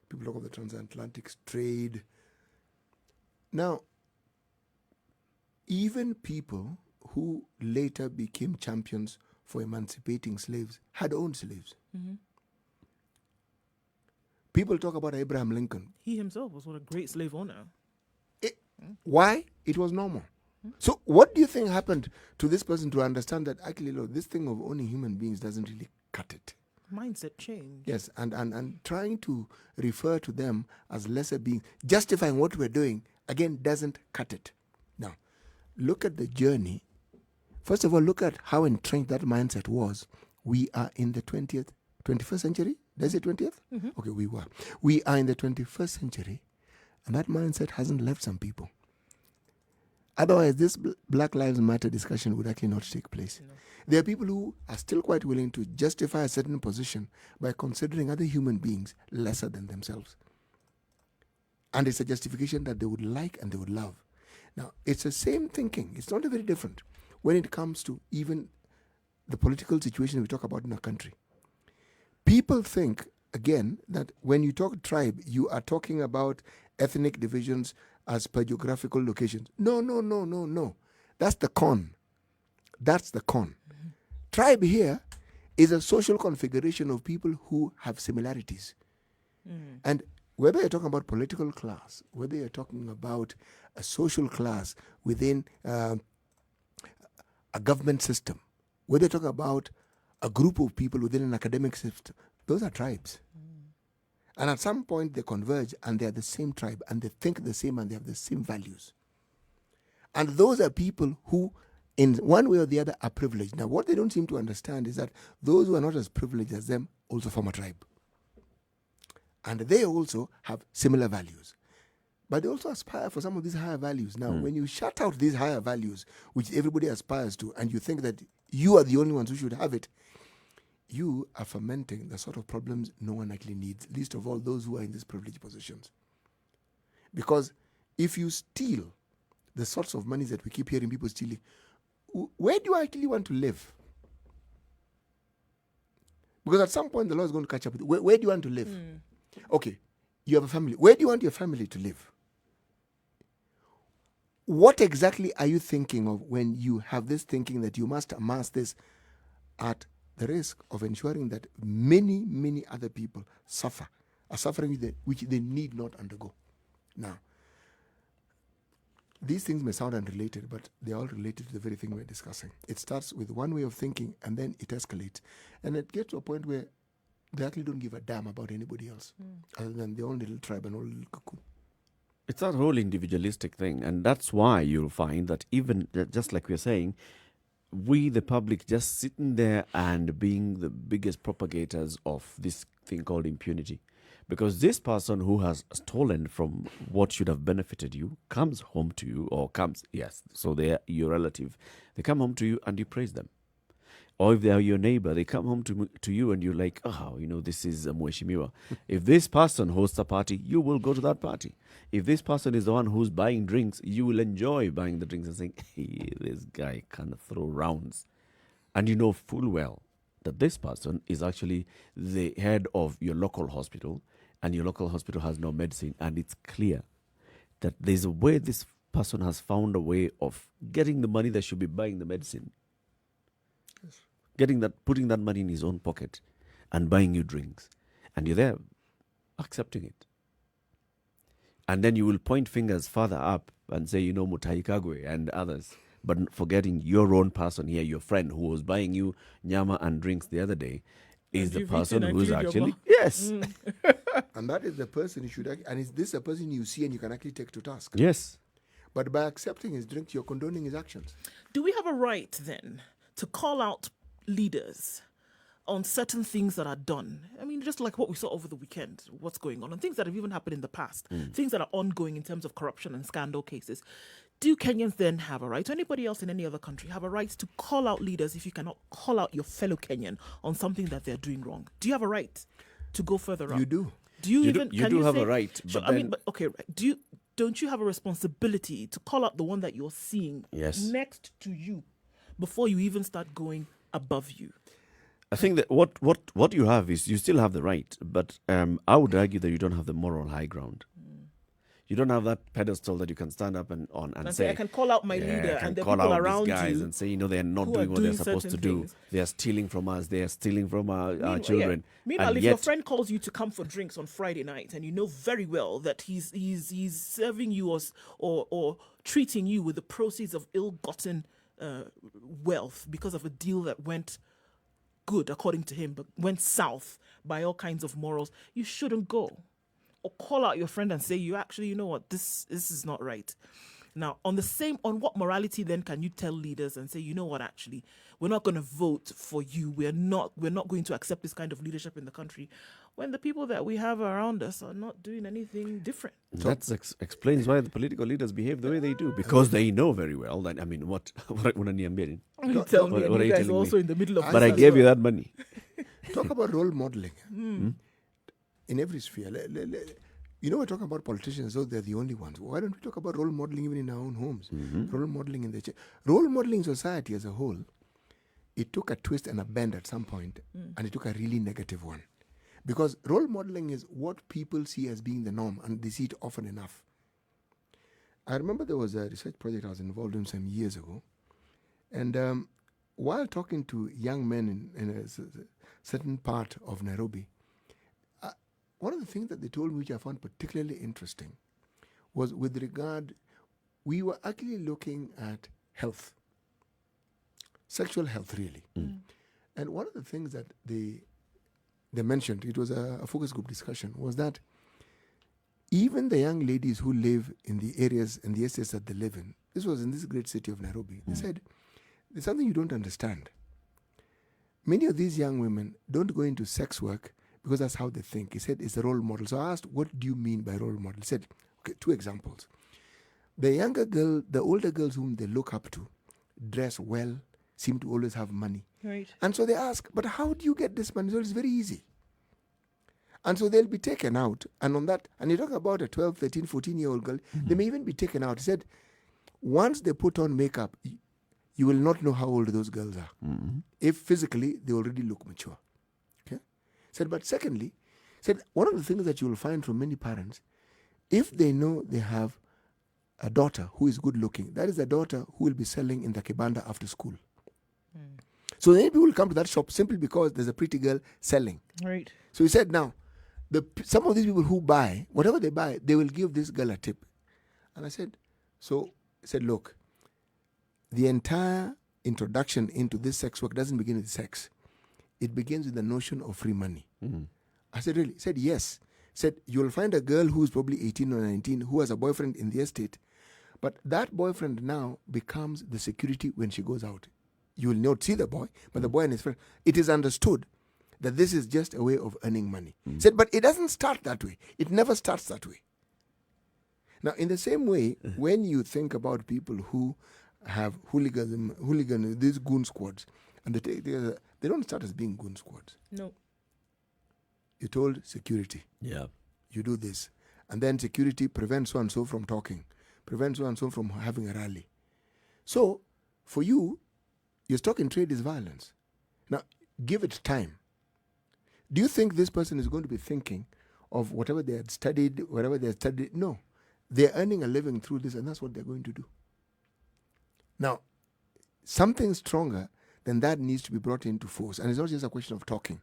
People talk of the transatlantic trade. Now, even people who later became champions for emancipating slaves had owned slaves. People talk about Abraham Lincoln. He himself was a great slave owner. Why? It was normal. So what do you think happened to this person to understand that actually, look, this thing of owning human beings doesn't really cut it? Mindset change. Yes, and trying to refer to them as lesser beings, justifying what we're doing, again, doesn't cut it. Now, look at the journey. First of all, look at how entrenched that mindset was. We are in the 21st century. Did I say 20th? Okay, we were. We are in the 21st century, and that mindset hasn't left some people. Otherwise, this Black Lives Matter discussion would actually not take place. No. There are people who are still quite willing to justify a certain position by considering other human beings lesser than themselves. And it's a justification that they would like and they would love. Now, it's the same thinking. It's not very different when it comes to even the political situation we talk about in our country. People think, again, that when you talk tribe, you are talking about ethnic divisions as per geographical locations. No. That's the con. That's the con. Tribe here is a social configuration of people who have similarities. And whether you're talking about political class, whether you're talking about a social class within a government system, whether you're talking about a group of people within an academic system, those are tribes. And at some point they converge and they are the same tribe and they think the same and they have the same values. And those are people who, in one way or the other, are privileged. Now, what they don't seem to understand is that those who are not as privileged as them also form a tribe. And they also have similar values. But they also aspire for some of these higher values. Now, when you shut out these higher values, which everybody aspires to, and you think that you are the only ones who should have it, you are fomenting the sort of problems no one actually needs, least of all those who are in these privileged positions. Because if you steal the sorts of monies that we keep hearing people stealing, where do you actually want to live? Because at some point the law is going to catch up with you. Where do you want to live? Okay, you have a family. Where do you want your family to live? What exactly are you thinking of when you have this thinking that you must amass this at the risk of ensuring that many, many other people are suffering which they need not undergo? Now, these things may sound unrelated, but they're all related to the very thing we're discussing. It starts with one way of thinking, and then it escalates. And it gets to a point where they actually don't give a damn about anybody else, other than their own little tribe and own little cocoon. It's that whole individualistic thing, and that's why you'll find that even, just like we're saying, we, the public, just sitting there and being the biggest propagators of this thing called impunity. Because this person who has stolen from what should have benefited you comes home to you, or comes, yes, so they're your relative. They come home to you and you praise them. Or if they are your neighbor, they come home to you and you're like, oh, this is Mheshimiwa. If this person hosts a party, you will go to that party. If this person is the one who's buying drinks, you will enjoy buying the drinks and saying, hey, this guy can throw rounds. And you know full well that this person is actually the head of your local hospital, and your local hospital has no medicine, and it's clear that there's a way this person has found a way of getting the money that should be buying the medicine. Yes. Putting that money in his own pocket and buying you drinks. And you're there accepting it. And then you will point fingers further up and say, Mutahi Kagwe and others, but forgetting your own person here, your friend who was buying you nyama and drinks the other day, is the person who's actually... Yes. And that is the person you should... And is this a person you see and you can actually take to task? Yes. But by accepting his drinks, you're condoning his actions. Do we have a right, then, to call out leaders on certain things that are done? I mean, just like what we saw over the weekend, what's going on, and things that have even happened in the past, things that are ongoing in terms of corruption and scandal cases. Do Kenyans then have a right, or anybody else in any other country, have a right to call out leaders if you cannot call out your fellow Kenyan on something that they're doing wrong? Do you have a right to go further up? You do. Do you do have a right. Sure, right. Don't you have a responsibility to call out the one that you're seeing next to you before you even start going above you? I think that what you have is you still have the right, but I would argue that you don't have the moral high ground. You don't have that pedestal that you can stand up and say, I can call out my leader and the call people out around these guys you and say, they're not doing what they're supposed to do. They are stealing from us. They are stealing from our children. Meanwhile, and if yet, your friend calls you to come for drinks on Friday night and you know very well that he's serving you or treating you with the proceeds of ill-gotten wealth because of a deal that went good according to him but went south by all kinds of morals, you shouldn't go. Or call out your friend and say, you know what, this is not right. Now, on what morality then can you tell leaders and say, you know what, actually, we're not going to vote for you. We're not going to accept this kind of leadership in the country when the people that we have around us are not doing anything different. That explains why the political leaders behave the way they do, because they know very well that, I mean, what are you tell me, you guys are also in the middle of But I gave you that money. Talk about role modeling. In every sphere. We're talking about politicians, though they're the only ones. Why don't we talk about role modeling even in our own homes? Role modeling in the role modeling society as a whole. It took a twist and a bend at some point, and it took a really negative one. Because role modeling is what people see as being the norm, and they see it often enough. I remember there was a research project I was involved in some years ago, and while talking to young men in a certain part of Nairobi, one of the things that they told me, which I found particularly interesting, was with regard, we were actually looking at health, sexual health, really. And one of the things that they mentioned, it was a focus group discussion, was that even the young ladies who live in the areas and the estates that they live in, this was in this great city of Nairobi, they said, there's something you don't understand. Many of these young women don't go into sex work because that's how they think. He said it's a role model. So I asked, what do you mean by role model? He said, okay, 2 examples. The older girls whom they look up to dress well, seem to always have money. Right. And so they ask, but how do you get this money? So it's very easy. And so they'll be taken out. And on that, and you're talking about a 12, 13, 14-year-old girl, they may even be taken out. He said, once they put on makeup, you will not know how old those girls are. If physically, they already look mature. Said, but secondly, one of the things that you will find from many parents, if they know they have a daughter who is good looking, that is a daughter who will be selling in the kibanda after school. So then people will come to that shop simply because there's a pretty girl selling. Right. So he said, now, some of these people who buy, whatever they buy, they will give this girl a tip. And I said, look, the entire introduction into this sex work doesn't begin with sex. It begins with the notion of free money. I said, really? He said, yes. He said, you'll find a girl who's probably 18 or 19 who has a boyfriend in the estate. But that boyfriend now becomes the security when she goes out. You will not see the boy, but the boy and his friend. It is understood that this is just a way of earning money. He said, but it doesn't start that way. It never starts that way. Now, in the same way, when you think about people who have hooligan, these goon squads, And they don't start as being goon squads. No. You're told security. Yeah. You do this. And then security prevents so and so from talking, prevents so and so from having a rally. So, for you, your stock in trade is violence. Now, give it time. Do you think this person is going to be thinking of whatever they had studied, whatever they had studied? No. They're earning a living through this, and that's what they're going to do. Now, something stronger than that needs to be brought into force. And it's not just a question of talking.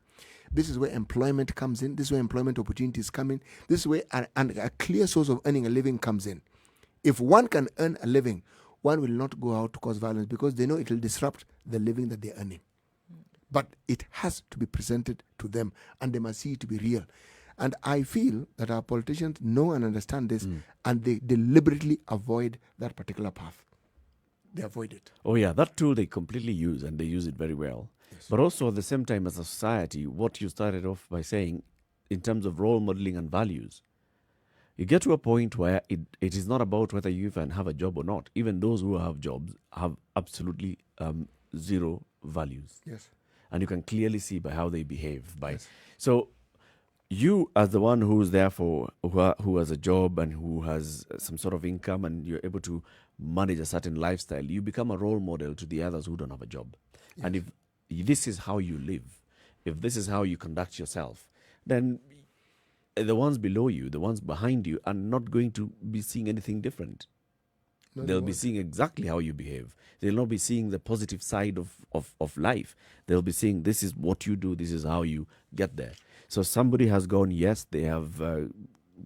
This is where employment comes in. This is where employment opportunities come in. This is where a clear source of earning a living comes in. If one can earn a living, one will not go out to cause violence because they know it will disrupt the living that they're earning. But it has to be presented to them, and they must see it to be real. And I feel that our politicians know and understand this, and they deliberately avoid that particular path. They avoid it. Oh, yeah, that tool they completely use, and they use it very well. Yes. But also at the same time, as a society, what you started off by saying, in terms of role modeling and values, you get to a point where it is not about whether you even have a job or not. Even those who have jobs have absolutely zero values. Yes. And you can clearly see by how they behave. So you, as the one who's there for, who has a job and who has some sort of income, and you're able to manage a certain lifestyle, you become a role model to the others who don't have a job. Yes. And if this is how you live, if this is how you conduct yourself, then the ones below you, the ones behind you, are not going to be seeing anything different. No, they'll be seeing exactly how you behave. They'll not be seeing the positive side of life. They'll be seeing this is what you do, this is how you get there. So somebody has gone, yes, they have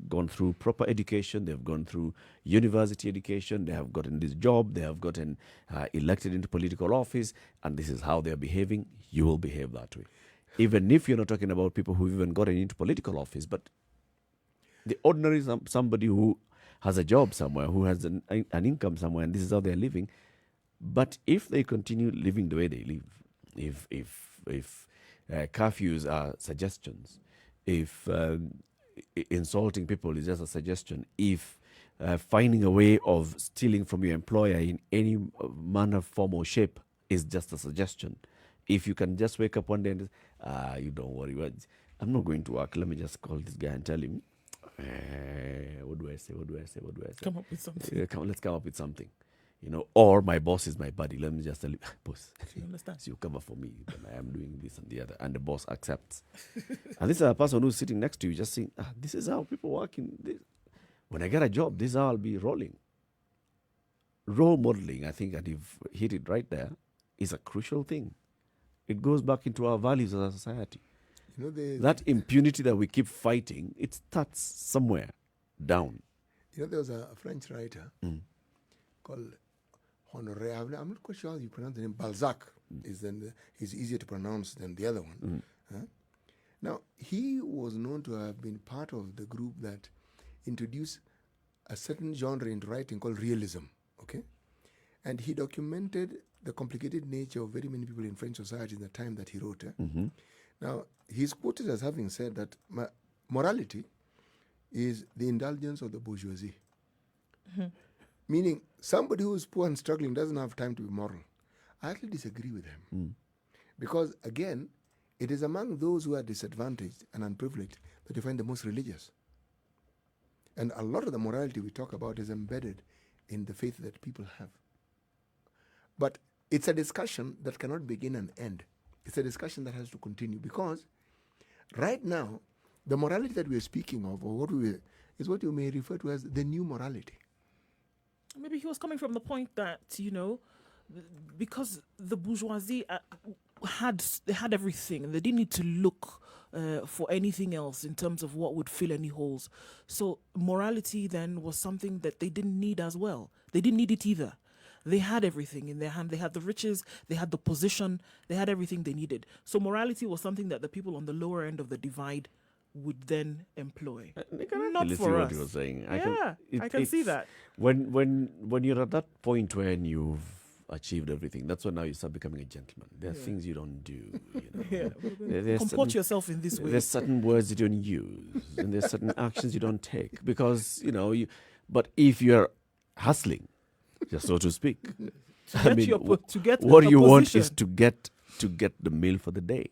gone through proper education, they've gone through university education, they have gotten this job, they have gotten elected into political office, and this is how they're behaving. You will behave that way. Even if you're not talking about people who've even gotten into political office, but the ordinary somebody who has a job somewhere, who has an income somewhere, and this is how they're living. But if they continue living the way they live, if curfews are suggestions, if insulting people is just a suggestion, if finding a way of stealing from your employer in any manner, form, or shape is just a suggestion, if you can just wake up one day and you don't worry, I'm not going to work, let me just call this guy and tell him, what do I say? Come up with something. Let's come up with something. Or my boss is my buddy. Let me just tell him, boss, you understand? So you cover for me, then I am doing this and the other. And the boss accepts. And this is a person who's sitting next to you just saying, this is how people work in this. When I get a job, this is how I'll be rolling. Role modeling, I think, and you've hit it right there, is a crucial thing. It goes back into our values as a society. That impunity that we keep fighting, it starts somewhere down. There was a French writer called Honoré. I'm not quite sure how you pronounce the name. Balzac is easier to pronounce than the other one. Now, he was known to have been part of the group that introduced a certain genre into writing called realism. Okay, and he documented the complicated nature of very many people in French society in the time that he wrote. Now, he's quoted as having said that morality is the indulgence of the bourgeoisie. Meaning, somebody who is poor and struggling doesn't have time to be moral. I actually disagree with him. Because, again, it is among those who are disadvantaged and unprivileged that you find the most religious. And a lot of the morality we talk about is embedded in the faith that people have. But it's a discussion that cannot begin and end. It's a discussion that has to continue, because right now, the morality that we're speaking of, or is what you may refer to as the new morality. Maybe he was coming from the point that, because the bourgeoisie had everything, and they didn't need to look for anything else in terms of what would fill any holes. So morality then was something that they didn't need as well. They didn't need it either. They had everything in their hand. They had the riches, they had the position, they had everything they needed. So morality was something that the people on the lower end of the divide would then employ. Not for us. What you're saying. I can see that. When you're at that point when you've achieved everything, that's when now you start becoming a gentleman. There are things you don't do. Comport yourself in this way. There's certain words you don't use, and there's certain actions you don't take, because but if you're hustling, just so to speak, what you want is to get to get the meal for the day.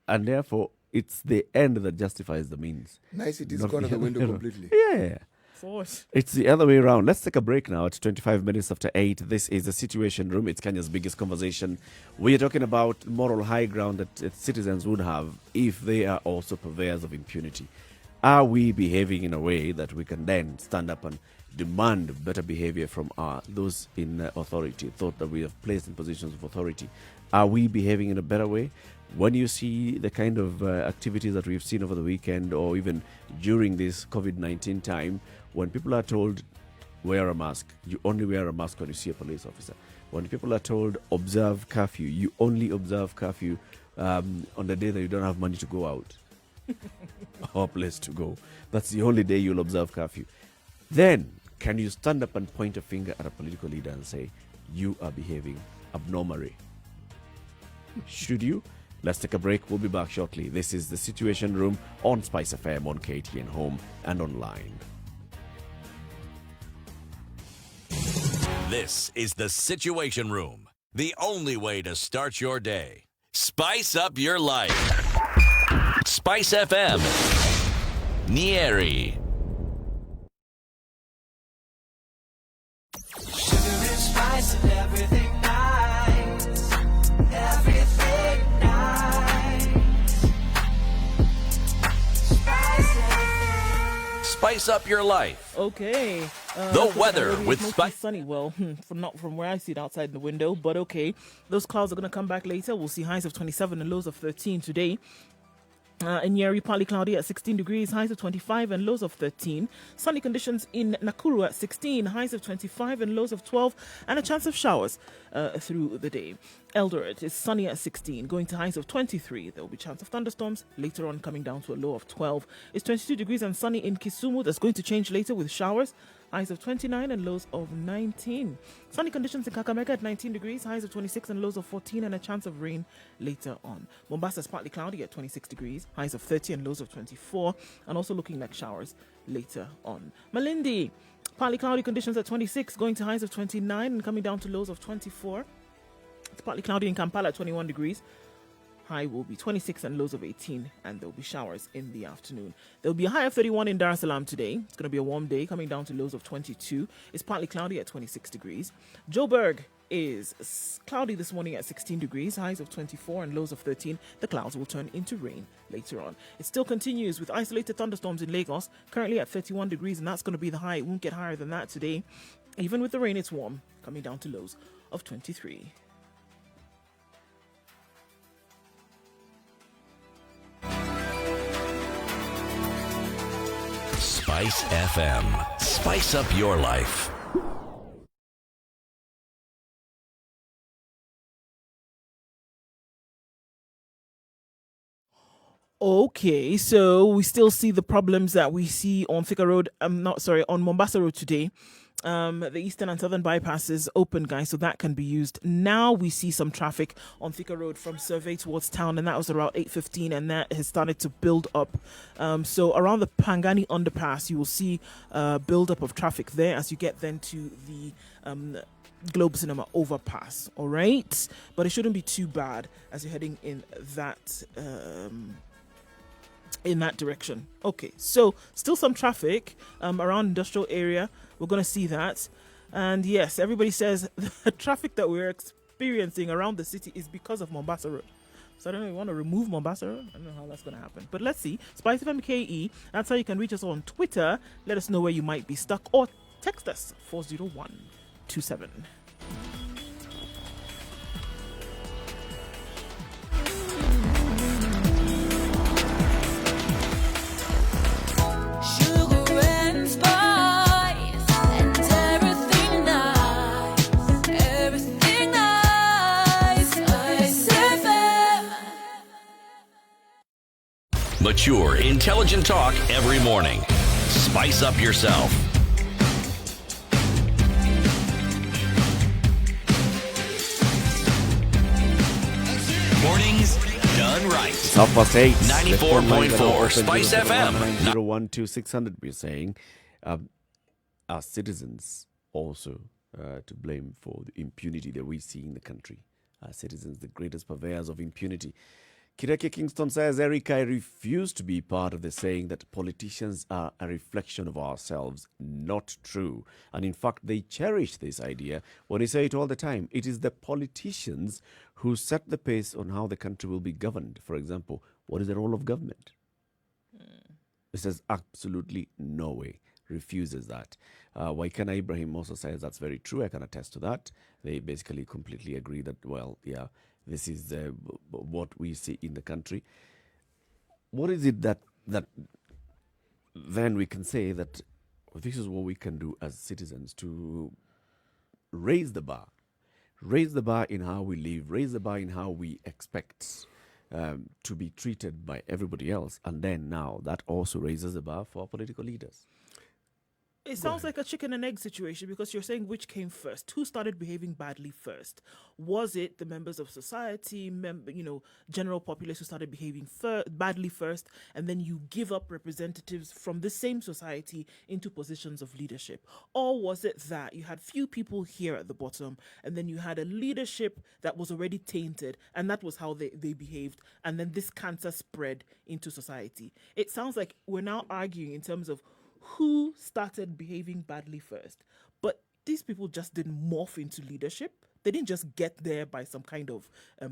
And therefore, it's the end that justifies the means. Nice, it is Not gone the out the other window way around. completely. Yeah. Force. It's the other way around. Let's take a break now. It's 25 minutes after 8. This is the Situation Room. It's Kenya's biggest conversation. We are talking about moral high ground that citizens would have if they are also purveyors of impunity. Are we behaving in a way that we can then stand up and demand better behavior from those in authority, thought that we have placed in positions of authority? Are we behaving in a better way? When you see the kind of activities that we've seen over the weekend or even during this COVID-19 time, when people are told, wear a mask, you only wear a mask when you see a police officer. When people are told, observe curfew, you only observe curfew on the day that you don't have money to go out or place to go. That's the only day you'll observe curfew. Then, can you stand up and point a finger at a political leader and say, you are behaving abnormally? Should you? Let's take a break. We'll be back shortly. This is the Situation Room on Spice FM, on KTN Home and online. This is the Situation Room, the only way to start your day. Spice up your life. Spice FM. Njeri. Sugar and spice and everything nice. Everything nice. Spice up your life. Okay. The weather already with mostly sunny. Well, not from where I see it outside the window, but okay. Those clouds are going to come back later. We'll see highs of 27 and lows of 13 today. In Njeri, partly cloudy at 16 degrees, highs of 25 and lows of 13. Sunny conditions in Nakuru at 16, highs of 25 and lows of 12, and a chance of showers through the day. Eldoret is sunny at 16, going to highs of 23. There will be chance of thunderstorms later on, coming down to a low of 12. It's 22 degrees and sunny in Kisumu. That's going to change later with showers. Highs of 29 and lows of 19. Sunny conditions in Kakamega at 19 degrees, highs of 26 and lows of 14, and a chance of rain later on. Mombasa is partly cloudy at 26 degrees, highs of 30 and lows of 24, and also looking like showers later on. Malindi, partly cloudy conditions at 26, going to highs of 29 and coming down to lows of 24. It's partly cloudy in Kampala at 21 degrees. High will be 26 and lows of 18, and there will be showers in the afternoon. There will be a high of 31 in Dar es Salaam today. It's going to be a warm day, coming down to lows of 22. It's partly cloudy at 26 degrees. Joburg is cloudy this morning at 16 degrees, highs of 24 and lows of 13. The clouds will turn into rain later on. It still continues with isolated thunderstorms in Lagos, currently at 31 degrees, and that's going to be the high. It won't get higher than that today. Even with the rain, it's warm, coming down to lows of 23. Spice FM. Spice up your life. Okay, so we still see the problems that we see on Thika Road. On Mombasa Road today. The eastern and southern bypass is open, guys, so that can be used. Now we see some traffic on Thika Road from Survey towards town, and that was around 8:15, and that has started to build up. So around the Pangani underpass, you will see build up of traffic there as you get then to the Globe Cinema overpass. All right, but it shouldn't be too bad as you're heading in that direction. Okay, so still some traffic around industrial area. We're going to see that. And yes, everybody says the traffic that we're experiencing around the city is because of Mombasa Road. So I don't know if you want to remove Mombasa Road. I don't know how that's going to happen. But let's see. Spice FM KE. That's how you can reach us on Twitter. Let us know where you might be stuck, or text us 40127. Mature, intelligent talk every morning. Spice up yourself. Mornings done right. It's 8:30. 94.4 Spice FM. 012-600. We're saying our citizens also to blame for the impunity that we see in the country. citizens the greatest purveyors of impunity. Kireke Kingston says, Eric, I refuse to be part of the saying that politicians are a reflection of ourselves. Not true. And in fact, they cherish this idea when they say it all the time. It is the politicians who set the pace on how the country will be governed. For example, what is the role of government? It says absolutely no way. Refuses that. Waikana Ibrahim also says that's very true. I can attest to that. They basically completely agree that, well, yeah, this is what we see in the country. What is it that then we can say that this is what we can do as citizens to raise the bar in how we live, raise the bar in how we expect to be treated by everybody else, and then now that also raises the bar for political leaders. It sounds like a chicken and egg situation, because you're saying which came first. Who started behaving badly first? Was it the members of society, general populace who started behaving badly first, and then you give up representatives from the same society into positions of leadership? Or was it that you had few people here at the bottom, and then you had a leadership that was already tainted, and that was how they behaved, and then this cancer spread into society? It sounds like we're now arguing in terms of who started behaving badly first. But these people just didn't morph into leadership. They didn't just get there by some kind of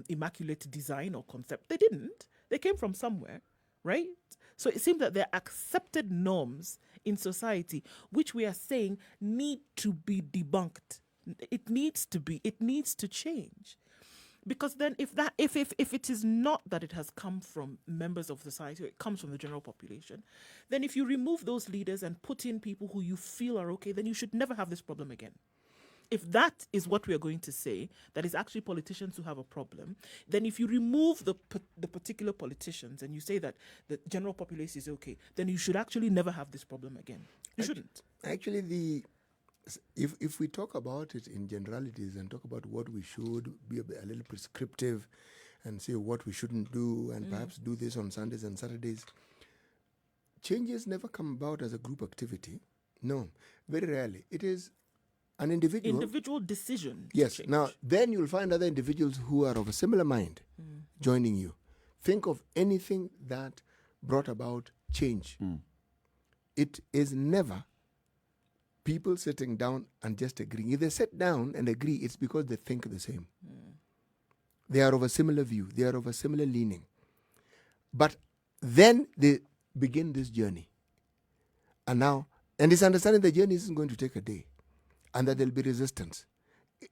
immaculate design or concept. They didn't. They came from somewhere, right? So it seems that they're accepted norms in society, which we are saying need to be debunked. It needs to change. Because then if it is not that it has come from members of society, or it comes from the general population, then if you remove those leaders and put in people who you feel are okay, then you should never have this problem again. If that is what we are going to say, that is actually politicians who have a problem, then if you remove the particular politicians and you say that the general population is okay, then you should actually never have this problem again. You shouldn't. Actually, if we talk about it in generalities and talk about what we should be a little prescriptive and say what we shouldn't do and perhaps do this on Sundays and Saturdays, changes never come about as a group activity. No, very rarely. It is an individual decision. Yes. Now, then you'll find other individuals who are of a similar mind joining you. Think of anything that brought about change. It is never people sitting down and just agreeing. If they sit down and agree, it's because they think the same. They are of a similar view. They are of a similar leaning. But then they begin this journey. And it's understanding the journey isn't going to take a day and that there'll be resistance.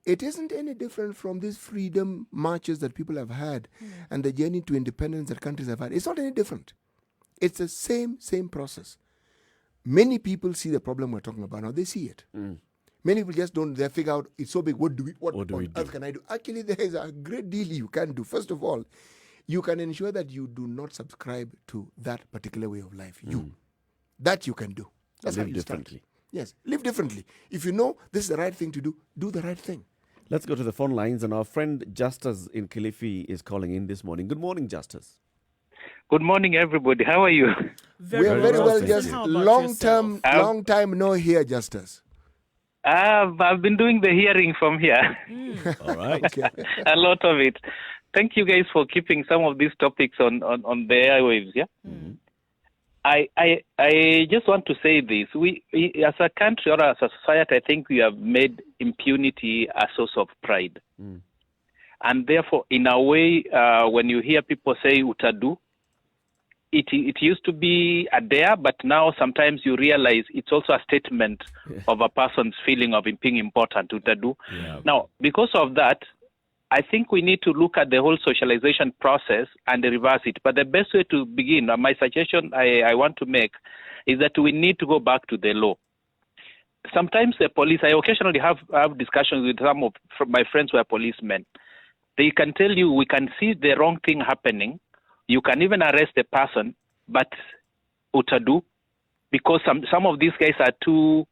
It isn't any different from these freedom marches that people have had and the journey to independence that countries have had. It's not any different. It's the same process. Many people see the problem we're talking about now. They see it. Many people just don't. They figure out it's so big. What do we do? Can I do? Actually, there is a great deal you can do. First of all, you can ensure that you do not subscribe to that particular way of life. That you can do. That's live how you differently. Start. Yes, live differently. If you know this is the right thing to do, do the right thing. Let's go to the phone lines, and our friend Justus in Kilifi is calling in this morning. Good morning, Justus. Good morning, everybody. How are you? We are very well, Justus. Long time no hear, Justus. I've been doing the hearing from here. All right. Okay. A lot of it. Thank you guys for keeping some of these topics on the airwaves. Yeah. I just want to say this: we as a country or as a society, I think we have made impunity a source of pride, and therefore, in a way, when you hear people say "utadu," it used to be a dare, but now sometimes you realize it's also a statement of a person's feeling of being important, utadu. Yeah. Now, because of that, I think we need to look at the whole socialization process and reverse it. But the best way to begin, my suggestion I want to make, is that we need to go back to the law. Sometimes the police, I occasionally have discussions with some of my friends who are policemen. They can tell you, we can see the wrong thing happening. You can even arrest the person, but utadu, because some of these guys are too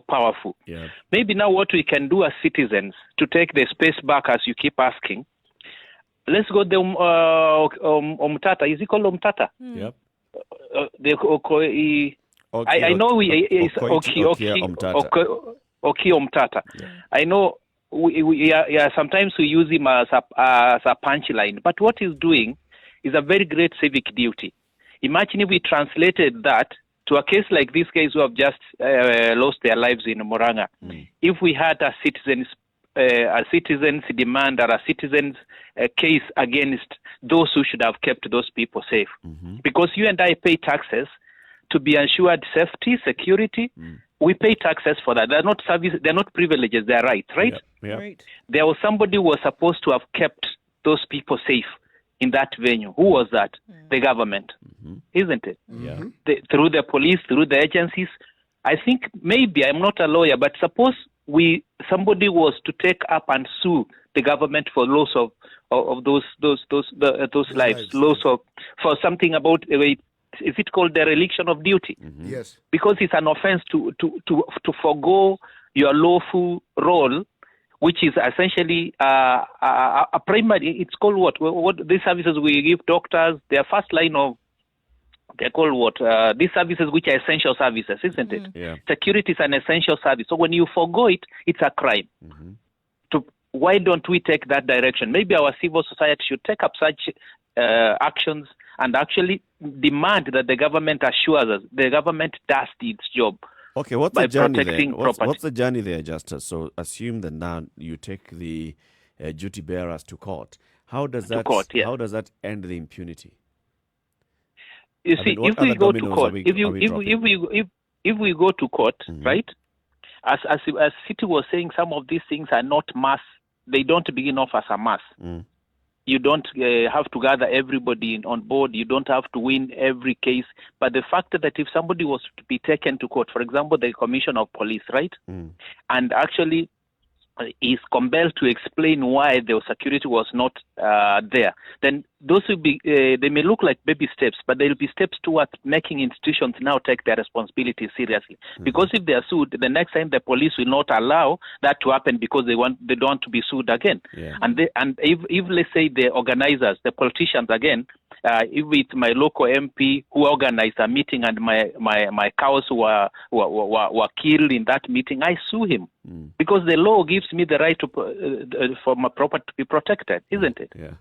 powerful. Yeah. Maybe now what we can do as citizens to take the space back, as you keep asking, let's go the Omtata. Is it called Omtata? Yep. The Okoh. I know we is Okoh Omtata. Yeah. I know sometimes we use him as a punchline. But what he's doing is a very great civic duty. Imagine if we translated that to a case like these guys who have just lost their lives in Moranga. If we had a citizen's demand or a citizen's case against those who should have kept those people safe. Because you and I pay taxes to be ensured safety, security. We pay taxes for that. They're not services, they're not privileges, they're rights, right? Yeah. Right. There was somebody who was supposed to have kept those people safe in that venue. Who was that? The government, isn't it? Yeah. Through the police, through the agencies. I think maybe, I'm not a lawyer, but suppose somebody was to take up and sue the government for loss of those lives, loss of, for something about, is it called dereliction of duty? Yes. Because it's an offense to forgo your lawful role, which is essentially a primary. It's called what these services we give doctors, their first line of, they're called what? These services which are essential services, isn't it? Yeah. Security is an essential service. So when you forgo it, it's a crime. Why don't we take that direction? Maybe our civil society should take up such actions and actually demand that the government assures us the government does its job. Okay, what's by the journey protecting there? property. What's the journey there, Justice? So assume that now you take the duty bearers to court. How does that how does that end the impunity? You see, if we go to court, if we go to court, right? As City was saying, some of these things are not mass. They don't begin off as a mass. You don't have to gather everybody on board. You don't have to win every case. But the fact that if somebody was to be taken to court, for example, the Commissioner of Police, right? And actually is compelled to explain why the security was not there, then those will be, they may look like baby steps, but they will be steps towards making institutions now take their responsibility seriously. Because if they are sued, the next time the police will not allow that to happen because they don't want to be sued again. And if let's say the organizers, the politicians again, if it's my local MP who organized a meeting and my cows were killed in that meeting, I sue him because the law gives me the right to for my property to be protected, isn't it? Yeah.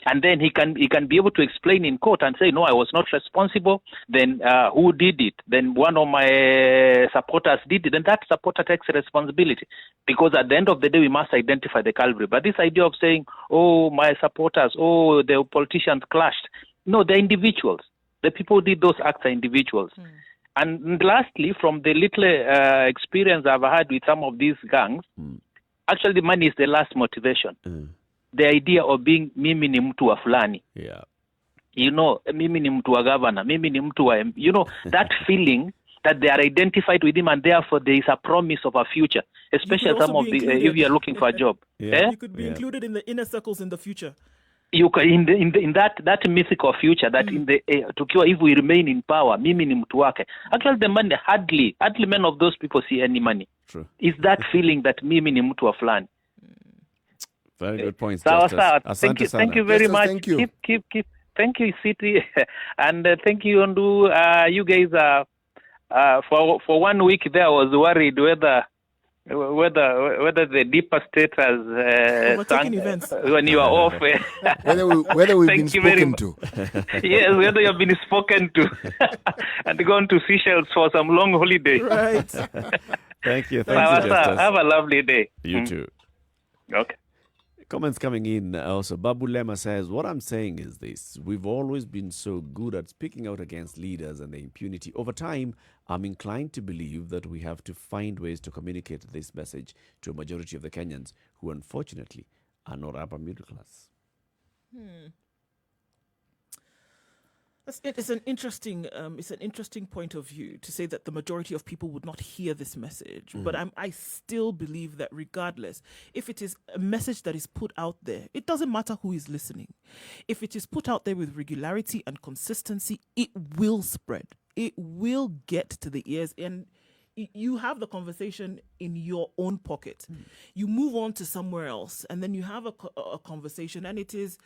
And then he can be able to explain in court and say, no, I was not responsible. Then who did it? Then one of my supporters did it. Then that supporter takes responsibility. Because at the end of the day, we must identify the culprit. But this idea of saying, oh, my supporters, oh, the politicians clashed. No, they're individuals. The people who did those acts are individuals. And lastly, from the little experience I've had with some of these gangs, actually money is the last motivation. The idea of being mimi ni mtu wa fulani. Yeah. You know, mimi ni mtu wa governor, mimi ni mtu wa, you know, that feeling that they are identified with him and therefore there is a promise of a future, especially some of the, if you are looking for a job. You could be included in the inner circles in the future. You can, in that mythical future that in the tukiwa, if we remain in power, mimi ni mtu wake. Actually, the money hardly many of those people see any money. True. Is that feeling that mimi ni mtu wa fulani. Very good points. Sawa. Thank you very much. Thank you. Keep. Thank you, City, and thank you, Nduh. You guys for 1 week there, I was worried whether the deeper state has sunk when you are off. whether we've been spoken to. Yes, whether you've been spoken to and gone to Seychelles for some long holiday. Right. Thank you, Justice. Have a lovely day. You too. Okay. Comments coming in also. Babu Lema says, what I'm saying is this. We've always been so good at speaking out against leaders and the impunity. Over time, I'm inclined to believe that we have to find ways to communicate this message to a majority of the Kenyans who unfortunately are not upper middle class. It's an interesting point of view to say that the majority of people would not hear this message. But I still believe that regardless, if it is a message that is put out there, it doesn't matter who is listening. If it is put out there with regularity and consistency, it will spread. It will get to the ears, and you have the conversation in your own pocket. You move on to somewhere else, and then you have a conversation, and it is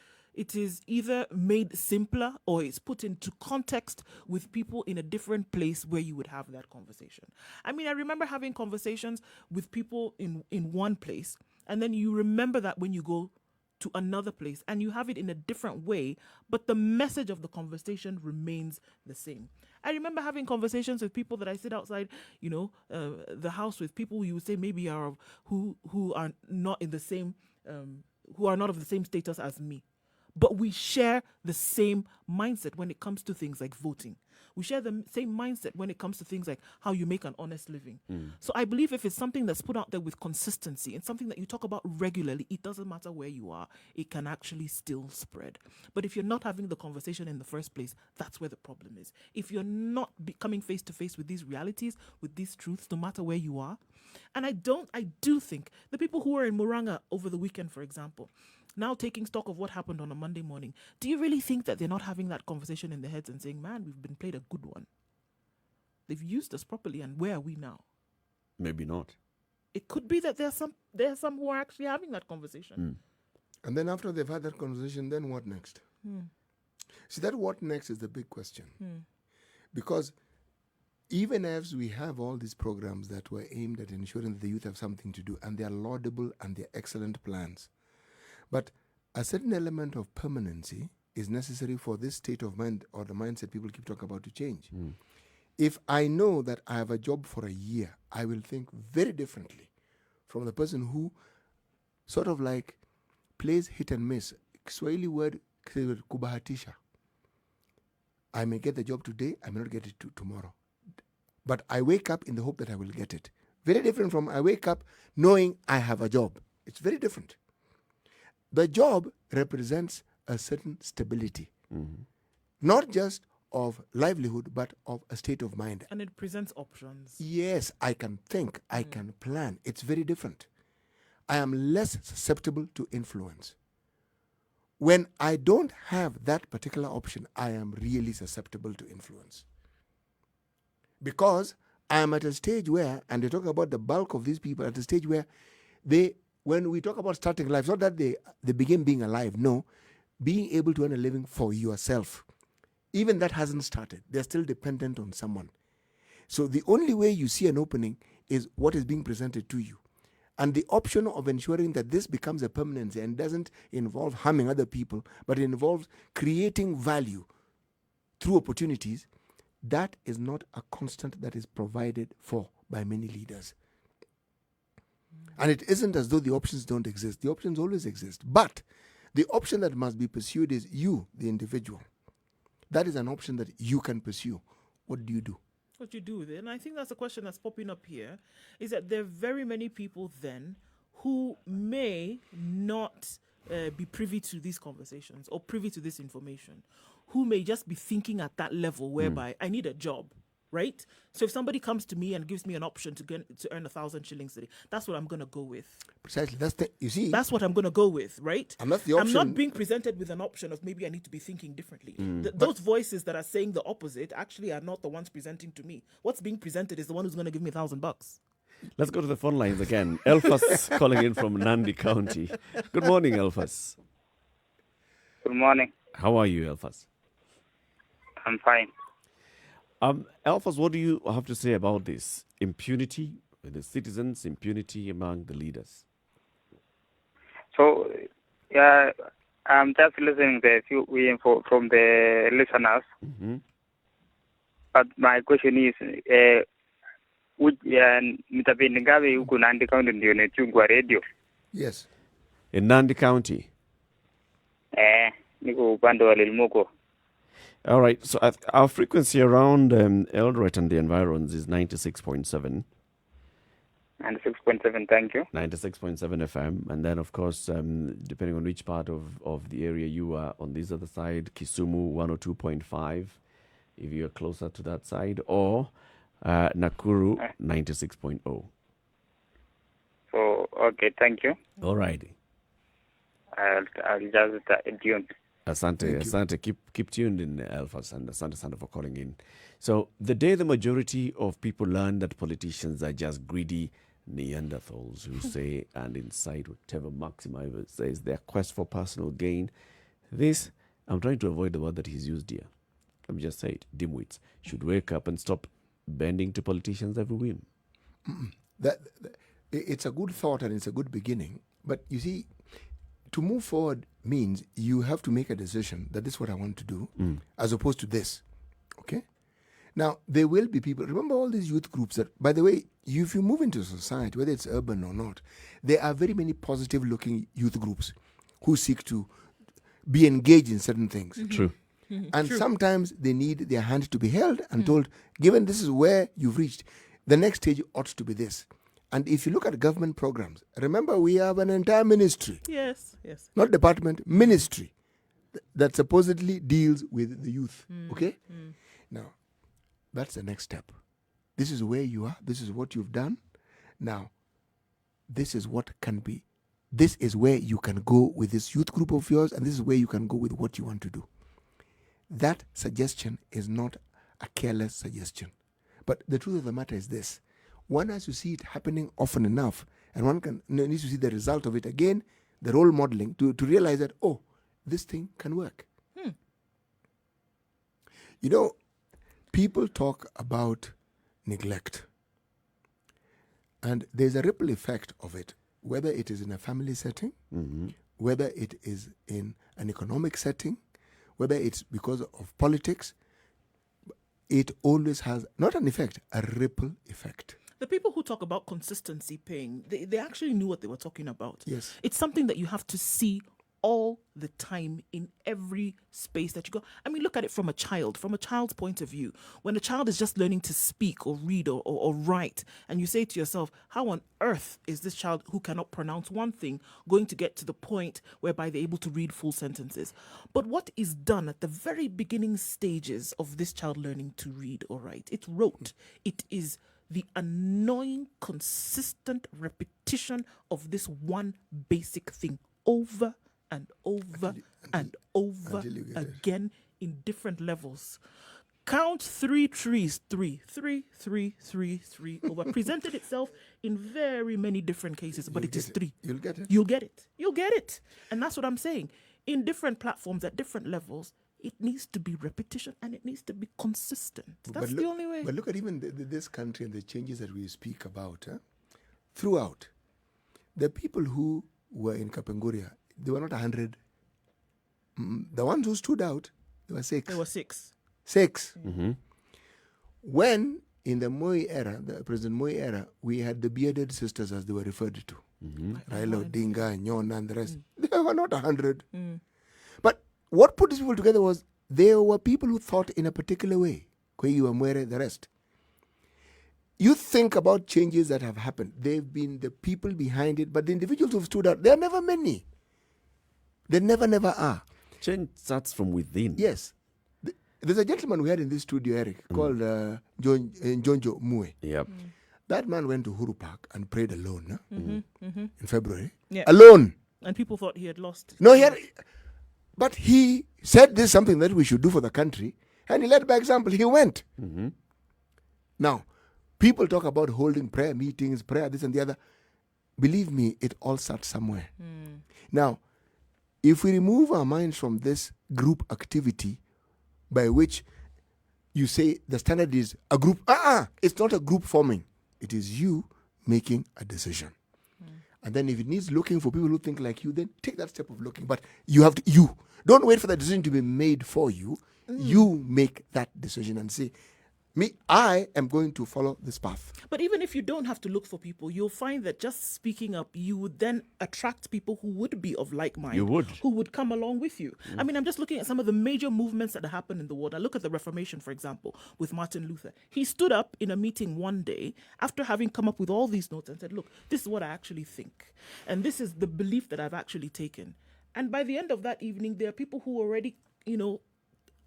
either made simpler or it's put into context with people in a different place where you would have that conversation. I mean, I remember having conversations with people in one place And then you remember that when you go to another place and you have it in a different way, but the message of the conversation remains the same. I remember having conversations with people that I sit outside, the house with, people you would say maybe are who are not in the same, who are not of the same status as me. But we share the same mindset when it comes to things like voting. We share the same mindset when it comes to things like how you make an honest living. So I believe if it's something that's put out there with consistency and something that you talk about regularly, it doesn't matter where you are, it can actually still spread. But if you're not having the conversation in the first place, that's where the problem is. If you're not coming face to face with these realities, with these truths, no matter where you are. And I do think the people who were in Muranga over the weekend, for example, now taking stock of what happened on a Monday morning, do you really think that they're not having that conversation in their heads and saying, man, we've been played a good one? They've used us properly, and where are we now? Maybe not. It could be that there are some who are actually having that conversation. And then after they've had that conversation, then what next? See, that what next is the big question. Because even as we have all these programs that were aimed at ensuring that the youth have something to do, and they are laudable and they're excellent plans, but a certain element of permanency is necessary for this state of mind or the mindset people keep talking about to change. If I know that I have a job for a year, I will think very differently from the person who sort of like plays hit and miss. Kiswahili word kubahatisha. I may get the job today, I may not get it tomorrow. But I wake up in the hope that I will get it. Very different from I wake up knowing I have a job. It's very different. The job represents a certain stability, not just of livelihood, but of a state of mind. And it presents options. Yes, I can think, I can plan. It's very different. I am less susceptible to influence. When I don't have that particular option, I am really susceptible to influence. Because I am at a stage where, and they talk about the bulk of these people, at a stage where when we talk about starting life, it's not that they begin being alive. No, being able to earn a living for yourself. Even that hasn't started. They're still dependent on someone. So the only way you see an opening is what is being presented to you. And the option of ensuring that this becomes a permanency and doesn't involve harming other people, but it involves creating value through opportunities, that is not a constant that is provided for by many leaders. And it isn't as though the options don't exist. The options always exist. But the option that must be pursued is you, the individual. That is an option that you can pursue. What do you do? What you do then? I think that's a question that's popping up here, is that there are very many people then who may not be privy to these conversations or privy to this information, who may just be thinking at that level whereby I need a job. Right? So if somebody comes to me and gives me an option to earn 1,000 shillings a day, that's what I'm going to go with. Precisely. That's what I'm going to go with, right? And that's the option. I'm not being presented with an option of maybe I need to be thinking differently. Those voices that are saying the opposite actually are not the ones presenting to me. What's being presented is the one who's going to give me $1,000. Let's go to the phone lines again. Elfas calling in from Nandi County. Good morning, Elfas. Good morning. How are you, Elfas? I'm fine. Elfas, what do you have to say about this? Impunity with the citizens, impunity among the leaders? So, yeah, I'm just listening to a few info from the listeners. But my question is, nitapindi ngapi huku Nandi County ndio netungwa radio? Yes. In Nandi County? Niko upande wa Lilmuko. All right, so our frequency around Eldoret and the environs is 96.7. 96.7, thank you. 96.7 FM. And then, of course, depending on which part of the area you are on this other side, Kisumu 102.5, if you're closer to that side, or Nakuru 96.0. So, okay, thank you. All righty. I'll just tune. Asante. Keep tuned in, Elfas, and asante for calling in. So the day the majority of people learn that politicians are just greedy Neanderthals who say and incite whatever Maxim says, their quest for personal gain, this, I'm trying to avoid the word that he's used here. Let me just say it, dimwits, should wake up and stop bending to politicians every whim. It's a good thought and it's a good beginning, But you see, to move forward means you have to make a decision that this is what I want to do, as opposed to this. Okay? Now, there will be people, remember all these youth groups that, by the way, if you move into society, whether it's urban or not, there are very many positive looking youth groups who seek to be engaged in certain things. True. And sometimes they need their hand to be held and told, given this is where you've reached, the next stage ought to be this. And if you look at government programs, remember we have an entire ministry. Yes. Not department, ministry that supposedly deals with the youth. Okay? Now, that's the next step. This is where you are. This is what you've done. Now, this is what can be. This is where you can go with this youth group of yours, and this is where you can go with what you want to do. That suggestion is not a careless suggestion. But the truth of the matter is this. One has to see it happening often enough, and one needs to see the result of it again, the role modeling, to realize that, oh, this thing can work. You know, people talk about neglect, and there's a ripple effect of it, whether it is in a family setting, whether it is in an economic setting, whether it's because of politics. It always has, not an effect, a ripple effect. The people who talk about consistency paying, they actually knew what they were talking about. Yes. It's something that you have to see all the time in every space that you go. I mean, look at it from a child's point of view. When a child is just learning to speak or read or write, and you say to yourself, how on earth is this child who cannot pronounce one thing going to get to the point whereby they're able to read full sentences? But what is done at the very beginning stages of this child learning to read or write? It's rote. It is the annoying, consistent repetition of this one basic thing over and over and over again in different levels. Count 3 trees, 3, 3, 3, 3, 3 over. Presented itself in very many different cases, but it is 3. You'll get it. You'll get it. You'll get it. And that's what I'm saying. In different platforms at different levels, it needs to be repetition and it needs to be consistent. That's the only way. But look at even this country and the changes that we speak about. Throughout, the people who were in Kapenguria, they were not 100. The ones who stood out, they were 6. There were 6. 6. When, in the Moi era, the President Moi era, we had the bearded sisters, as they were referred to. Raila Odinga, Nyona, and the rest. They were not 100. But what put these people together was there were people who thought in a particular way. Kwei Wamwere, the rest. You think about changes that have happened. They've been the people behind it, but the individuals who've stood out, there are never many. They never are. Change starts from within. Yes. There's a gentleman we had in this studio, Eric, called Njonjo Mue. Yep. That man went to Huru Park and prayed alone in February. Yeah. Alone. And people thought he had lost. No, but he said this is something that we should do for the country, and he led by example. He went. Now, people talk about holding prayer meetings, prayer, this and the other. Believe me, it all starts somewhere. Now, if we remove our minds from this group activity by which you say the standard is a group, it's not a group forming. It is you making a decision. And then if it needs looking for people who think like you, then take that step of looking. But you have to, don't wait for the decision to be made for you. You make that decision and say, I am going to follow this path. But even if you don't have to look for people, you'll find that just speaking up, you would then attract people who would be of like mind. You would. Who would come along with you. I mean, I'm just looking at some of the major movements that happened in the world. I look at the Reformation, for example, with Martin Luther. He stood up in a meeting one day after having come up with all these notes and said, look, this is what I actually think. And this is the belief that I've actually taken. And by the end of that evening, there are people who already,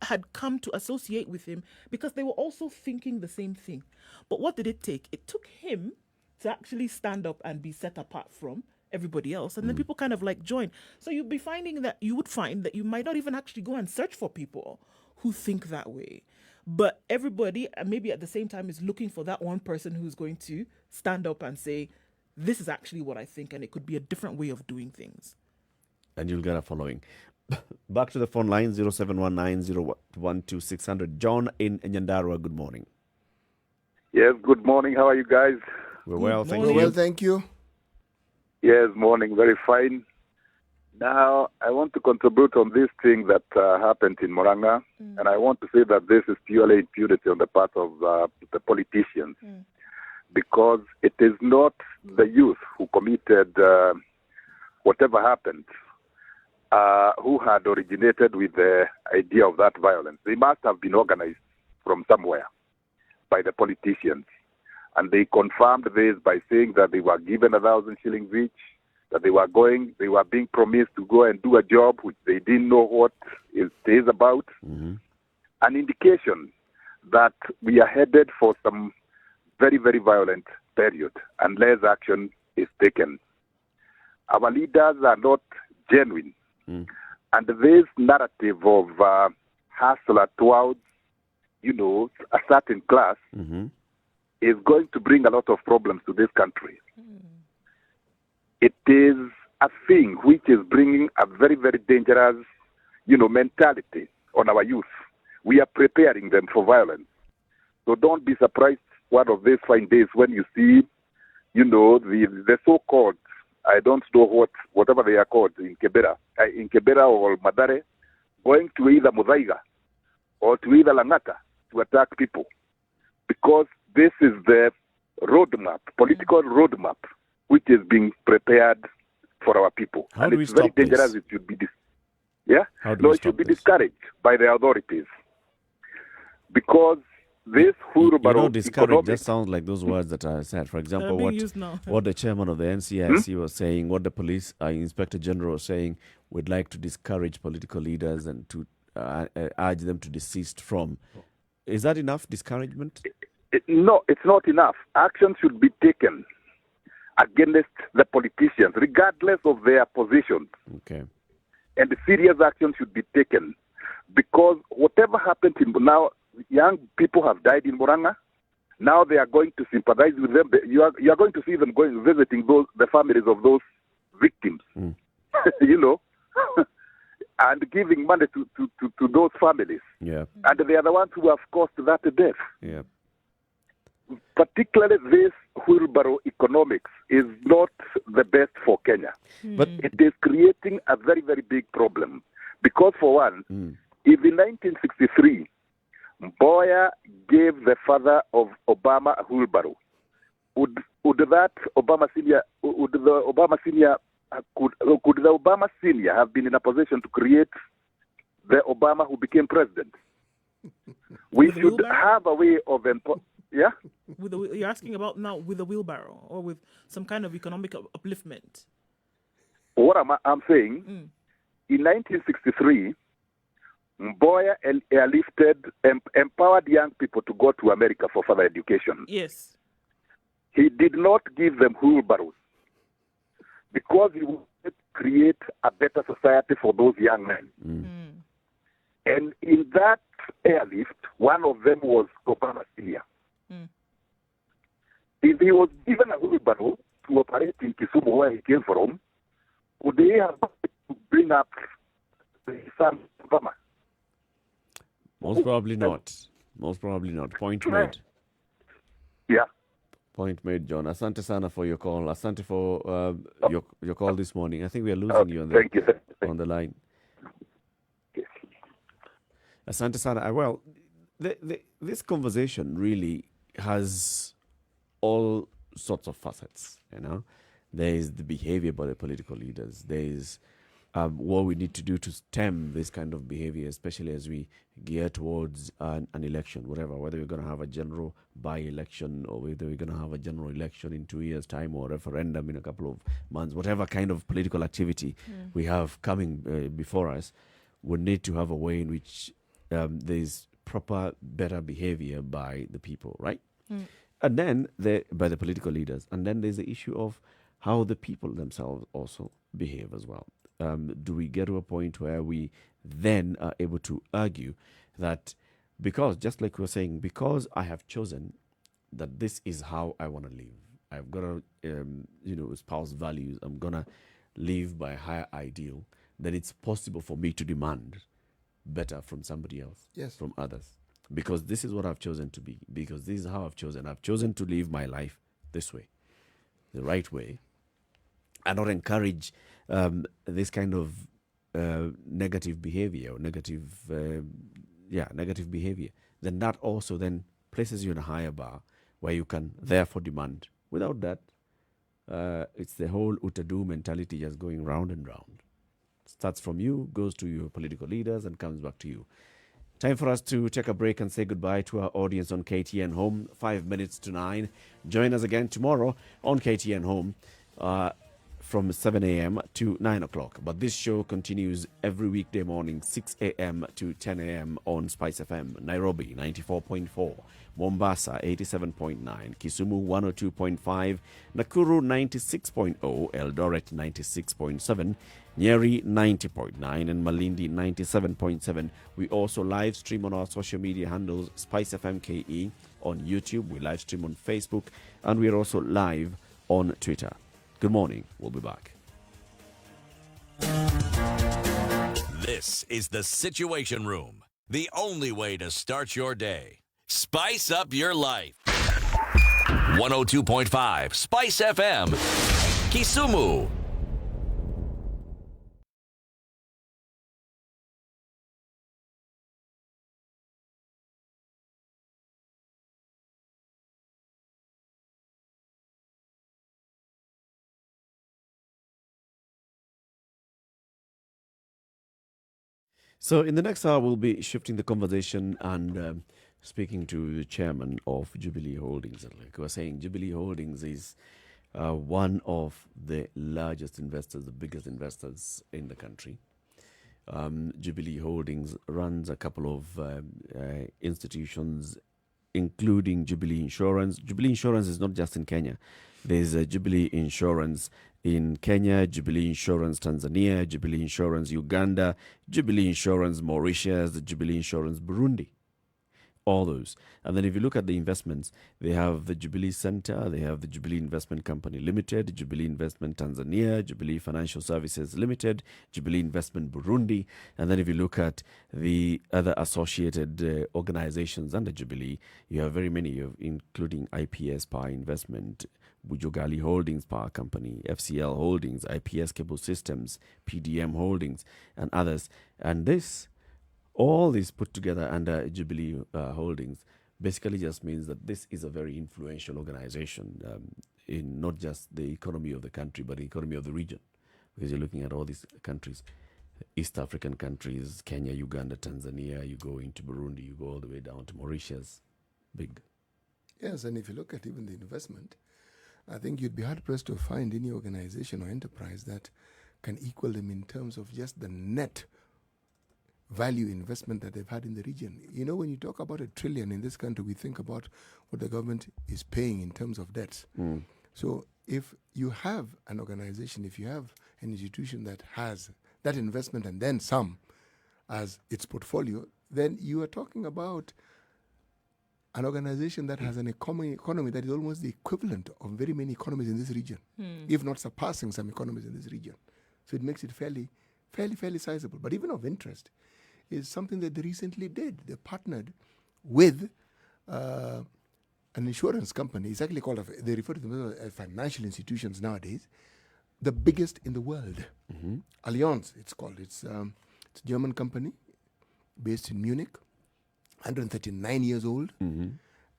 had come to associate with him because they were also thinking the same thing. But what did it take? It took him to actually stand up and be set apart from everybody else. And then people kind of join. So you would find that you might not even actually go and search for people who think that way. But everybody, maybe at the same time, is looking for that one person who's going to stand up and say, this is actually what I think, and it could be a different way of doing things. And you'll get a following. Back to the phone line, 0719-012-600. John in Nyandarua, good morning. Yes, good morning. How are you guys? We're well, thank We're you. well, thank you. Yes, morning, very fine. Now, I want to contribute on this thing that happened in Moranga, and I want to say that this is purely impunity on the part of the politicians, because it is not the youth who committed whatever happened, who had originated with the idea of that violence. They must have been organized from somewhere by the politicians. And they confirmed this by saying that they were given 1,000 shillings each, that they were being promised to go and do a job which they didn't know what it is about. An indication that we are headed for some very, very violent period unless action is taken. Our leaders are not genuine. And this narrative of hustler towards, a certain class is going to bring a lot of problems to this country. It is a thing which is bringing a very, very dangerous, mentality on our youth. We are preparing them for violence. So don't be surprised one of these fine days when you see, the so-called, I don't know whatever they are called in Kibera or Madare, going to either Mudaiga or to either Langata to attack people. Because this is the roadmap, political roadmap, which is being prepared for our people. How and do we it's very stop this? dangerous. It should be it should be discouraged by the authorities. Because this wheelbarrow discourage economics, just sounds like those words that are said. For example, being used now. what the chairman of the NCIC was saying, what the police inspector general was saying, would like to discourage political leaders and to urge them to desist from. Is that enough discouragement? No, it's not enough. Action should be taken against the politicians, regardless of their positions. Okay. And serious action should be taken. Because whatever happened now, young people have died in Moranga. Now they are going to sympathize with them. You are going to see them going visiting the families of those victims, and giving money to those families. Yeah. And they are the ones who have caused that death. Yeah. Particularly this wheelbarrow economics is not the best for Kenya. But it is creating a very, very big problem. Because for one, if in 1963, Mboya gave the father of Obama a wheelbarrow, could the Obama senior have been in a position to create the Obama who became president? We should have a way of yeah. You're asking about now with a wheelbarrow or with some kind of economic upliftment? What I'm saying, in 1963, Mboya empowered young people to go to America for further education. Yes. He did not give them wheelbarrows because he wanted to create a better society for those young men. And in that airlift, one of them was Obama Senior. If he was given a wheelbarrow to operate in Kisumu, where he came from, would they have to bring up the son Obama? Most probably not. Most probably not. Point made. Yeah. Point made, John. Asante sana for your call. Asante for your call this morning. I think we are losing you on the line. Asante sana. Well, this conversation really has all sorts of facets, There is the behavior by the political leaders. There is what we need to do to stem this kind of behavior, especially as we gear towards an election, whether we're going to have a general by-election or whether we're going to have a general election in 2 years' time or referendum in a couple of months, whatever kind of political activity we have coming before us, we need to have a way in which there's proper, better behavior by the people, right? And then by the political leaders. And then there's the issue of how the people themselves also behave as well. Do we get to a point where we then are able to argue that because, just like we were saying, because I have chosen that this is how I want to live, I've got to, espouse values, I'm going to live by a higher ideal, then it's possible for me to demand better from somebody else, from others. Because this is what I've chosen to be, because this is how I've chosen. I've chosen to live my life this way, the right way. and not encourage this kind of negative behavior or negative behavior, then that also then places you in a higher bar where you can therefore demand. Without that, it's the whole Utadu mentality just going round and round. Starts from you, goes to your political leaders, and comes back to you. Time for us to take a break and say goodbye to our audience on KTN Home. 5 minutes to 9. Join us again tomorrow on KTN Home from 7 a.m. to 9 o'clock. But this show continues every weekday morning, 6 a.m. to 10 a.m. on Spice FM. Nairobi, 94.4. Mombasa, 87.9. Kisumu, 102.5. Nakuru, 96.0. Eldoret, 96.7. Nyeri, 90.9. And Malindi, 97.7. We also live stream on our social media handles, Spice FM KE on YouTube. We live stream on Facebook. And we are also live on Twitter. Good morning. We'll be back. This is the Situation Room, the only way to start your day. Spice up your life. 102.5 Spice FM, Kisumu. So in the next hour, we'll be shifting the conversation and speaking to the chairman of Jubilee Holdings. Like we were saying, Jubilee Holdings is one of the largest investors, the biggest investors in the country. Jubilee Holdings runs a couple of institutions, including Jubilee Insurance. Jubilee Insurance is not just in Kenya. There's a Jubilee Insurance in Kenya, Jubilee Insurance Tanzania, Jubilee Insurance Uganda, Jubilee Insurance Mauritius, the Jubilee Insurance Burundi. All those. And then if you look at the investments, they have the Jubilee Center, they have the Jubilee Investment Company Limited, Jubilee Investment Tanzania, Jubilee Financial Services Limited, Jubilee Investment Burundi. And then if you look at the other associated organizations under Jubilee, you have very many, including IPS Power Investment, Bujogali Holdings Power Company, FCL Holdings, IPS Cable Systems, PDM Holdings, and others. And all this put together under Jubilee Holdings basically just means that this is a very influential organization in not just the economy of the country, but the economy of the region. Because you're looking at all these countries, East African countries, Kenya, Uganda, Tanzania, you go into Burundi, you go all the way down to Mauritius. Big. Yes, and if you look at even the investment, I think you'd be hard-pressed to find any organization or enterprise that can equal them in terms of just the net value investment that they've had in the region. You know, when you talk about $1 trillion in this country, we think about what the government is paying in terms of debts. So if you have an organization, if you have an institution that has that investment and then some as its portfolio, then you are talking about an organization that has an economy that is almost the equivalent of very many economies in this region, if not surpassing some economies in this region. So it makes it fairly sizable. But even of interest is something that they recently did. They partnered with an insurance company. It's actually called, they refer to them as financial institutions nowadays, the biggest in the world. Allianz, it's called. It's a German company based in Munich, 139 years old.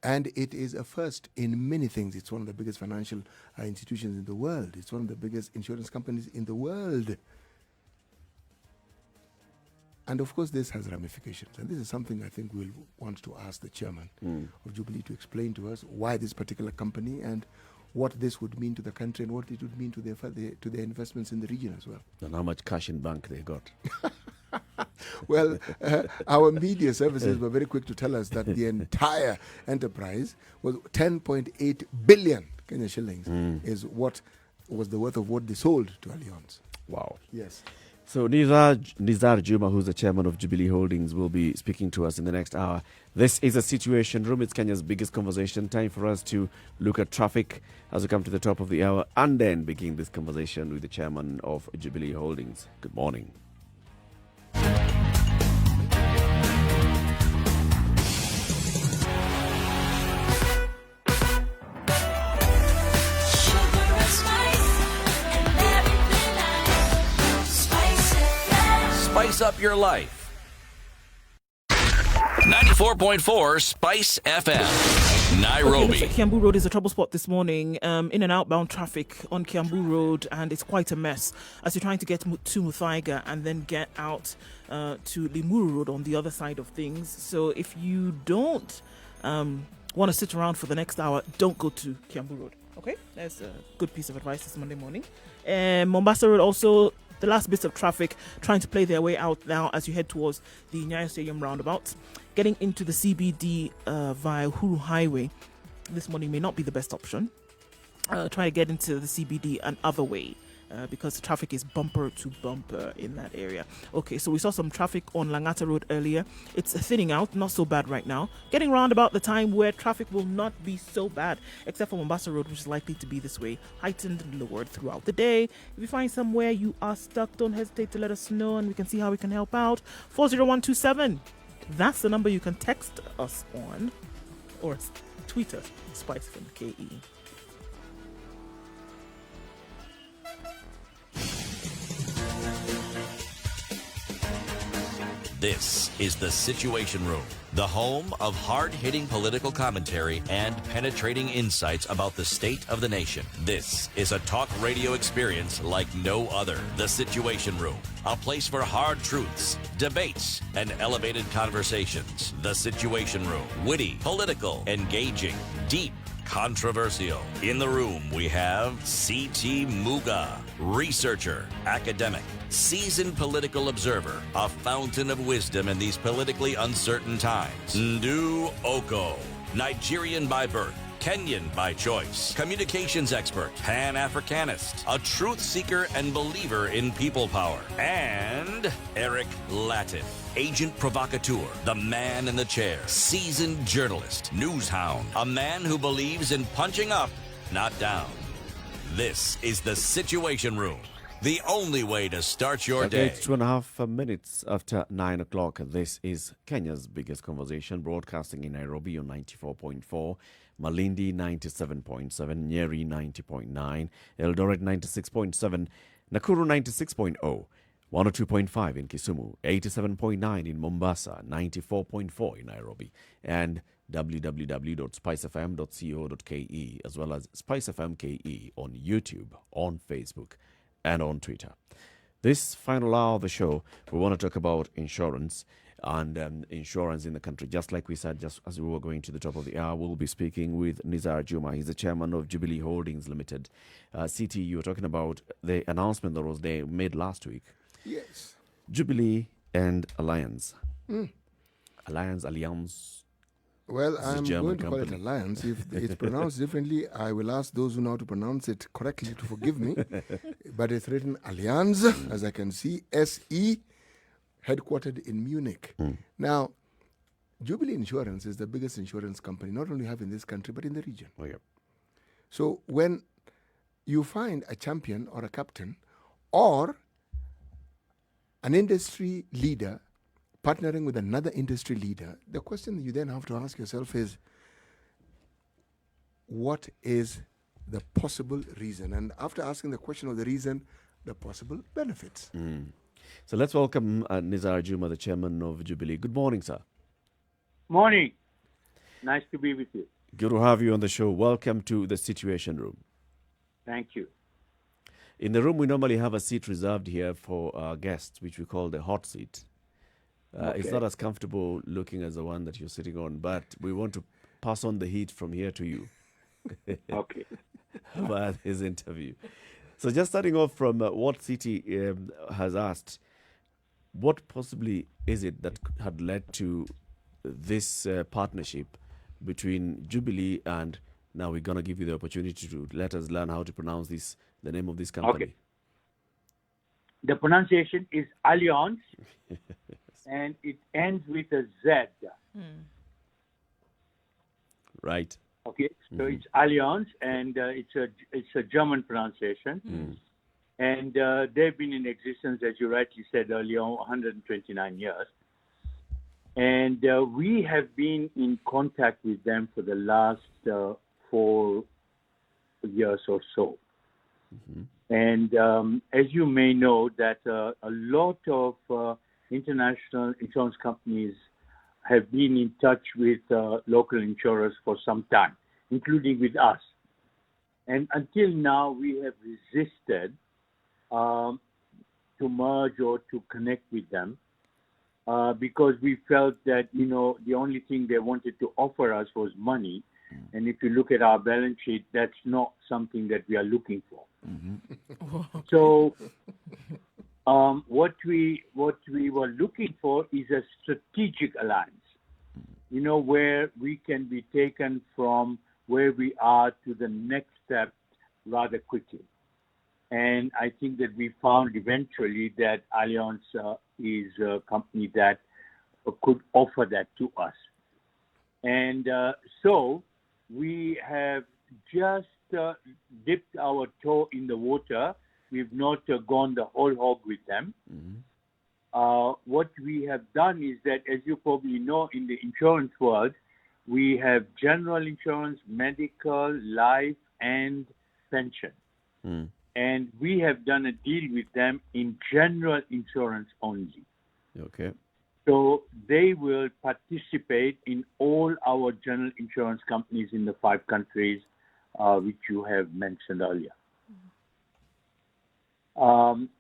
And it is a first in many things. It's one of the biggest financial institutions in the world. It's one of the biggest insurance companies in the world. And of course, this has ramifications. And this is something I think we'll want to ask the chairman of Jubilee to explain to us why this particular company and what this would mean to the country and what it would mean to their investments in the region as well. And how much cash in bank they got. Well, our media services were very quick to tell us that the entire enterprise was 10.8 billion Kenya shillings is what was the worth of what they sold to Allianz. Wow. Yes. So Nizar Juma, who's the chairman of Jubilee Holdings, will be speaking to us in the next hour. This is a Situation Room. It's Kenya's biggest conversation. Time for us to look at traffic as we come to the top of the hour and then begin this conversation with the chairman of Jubilee Holdings. Good morning. Sugar and spice and spice up your life. 94.4 Spice FM, Nairobi. Okay, Kiambu Road is a trouble spot this morning. In and outbound traffic on Kiambu Road, and it's quite a mess as you're trying to get to Muthaiga and then get out to Limuru Road on the other side of things. So if you don't want to sit around for the next hour, don't go to Kiambu Road. Okay, that's a good piece of advice this Monday morning. Mombasa Road also, the last bits of traffic trying to play their way out now as you head towards the Nyayo Stadium roundabout. Getting into the CBD via Uhuru Highway this morning may not be the best option. Try to get into the CBD another way because the traffic is bumper to bumper in that area. Okay, so we saw some traffic on Langata Road earlier. It's thinning out, not so bad right now. Getting around about the time where traffic will not be so bad, except for Mombasa Road, which is likely to be this way, heightened and lowered throughout the day. If you find somewhere you are stuck, don't hesitate to let us know and we can see how we can help out. 40127. That's the number you can text us on or tweet us, Spice from KE. This is The Situation Room, the home of hard-hitting political commentary and penetrating insights about the state of the nation. This is a talk radio experience like no other. The Situation Room, a place for hard truths, debates, and elevated conversations. The Situation Room, witty, political, engaging, deep, controversial. In the room, we have C.T. Muga, researcher, academic, seasoned political observer, a fountain of wisdom in these politically uncertain times. Nduh Okoh, Nigerian by birth, Kenyan by choice, communications expert, Pan-Africanist, a truth seeker and believer in people power, and Eric Latiff, agent provocateur, the man in the chair, seasoned journalist, news hound, a man who believes in punching up, not down. This is The Situation Room, the only way to start your day. It's 2.5 minutes after 9 o'clock. This is Kenya's biggest conversation, broadcasting in Nairobi on 94.4, Malindi 97.7, Njeri 90.9, Eldoret 96.7, Nakuru 96.0, 102.5 in Kisumu, 87.9 in Mombasa, 94.4 in Nairobi, and www.spicefm.co.ke, as well as Spice FM KE on YouTube, on Facebook, and on Twitter. This final hour of the show, we want to talk about insurance and insurance in the country. Just like we said, just as we were going to the top of the hour, we'll be speaking with Nizar Juma. He's the chairman of Jubilee Holdings Limited. CT, you were talking about the announcement that was made last week. Yes. Jubilee and Alliance. Alliance. Well, I'm going to call it company. Alliance. If it's pronounced differently, I will ask those who know how to pronounce it correctly to forgive me. But it's written Allianz, as I can see, SE, headquartered in Munich. Now, Jubilee Insurance is the biggest insurance company, not only have in this country, but in the region. Oh, yeah. So when you find a champion or a captain or an industry leader partnering with another industry leader, the question you then have to ask yourself is, what is the possible reason? And after asking the question of the reason, the possible benefits. So let's welcome Nizar Juma, the chairman of Jubilee. Good morning, sir. Morning. Nice to be with you. Good to have you on the show. Welcome to the Situation Room. Thank you. In the room, we normally have a seat reserved here for our guests, which we call the hot seat. It's not as comfortable looking as the one that you're sitting on, but we want to pass on the heat from here to you. Okay. About his interview. So just starting off from what City has asked, what possibly is it that had led to this partnership between Jubilee and, now we're going to give you the opportunity to let us learn how to pronounce the name of this company. Okay. The pronunciation is Allianz, and it ends with a Z. Right. Okay, so it's Allianz, and it's a German pronunciation, and they've been in existence, as you rightly said earlier, 129 years, and we have been in contact with them for the last 4 years or so. And as you may know, that a lot of international insurance companies have been in touch with local insurers for some time, including with us. And until now, we have resisted to merge or to connect with them because we felt that, the only thing they wanted to offer us was money. And if you look at our balance sheet, that's not something that we are looking for. So what we were looking for is a strategic alliance, where we can be taken from where we are to the next step rather quickly. And I think that we found eventually that Allianz is a company that could offer that to us. And so we have just dipped our toe in the water. We've not gone the whole hog with them. What we have done is that, as you probably know, in the insurance world, we have general insurance, medical, life, and pension. And we have done a deal with them in general insurance only. Okay. So they will participate in all our general insurance companies in the 5 countries which you have mentioned earlier.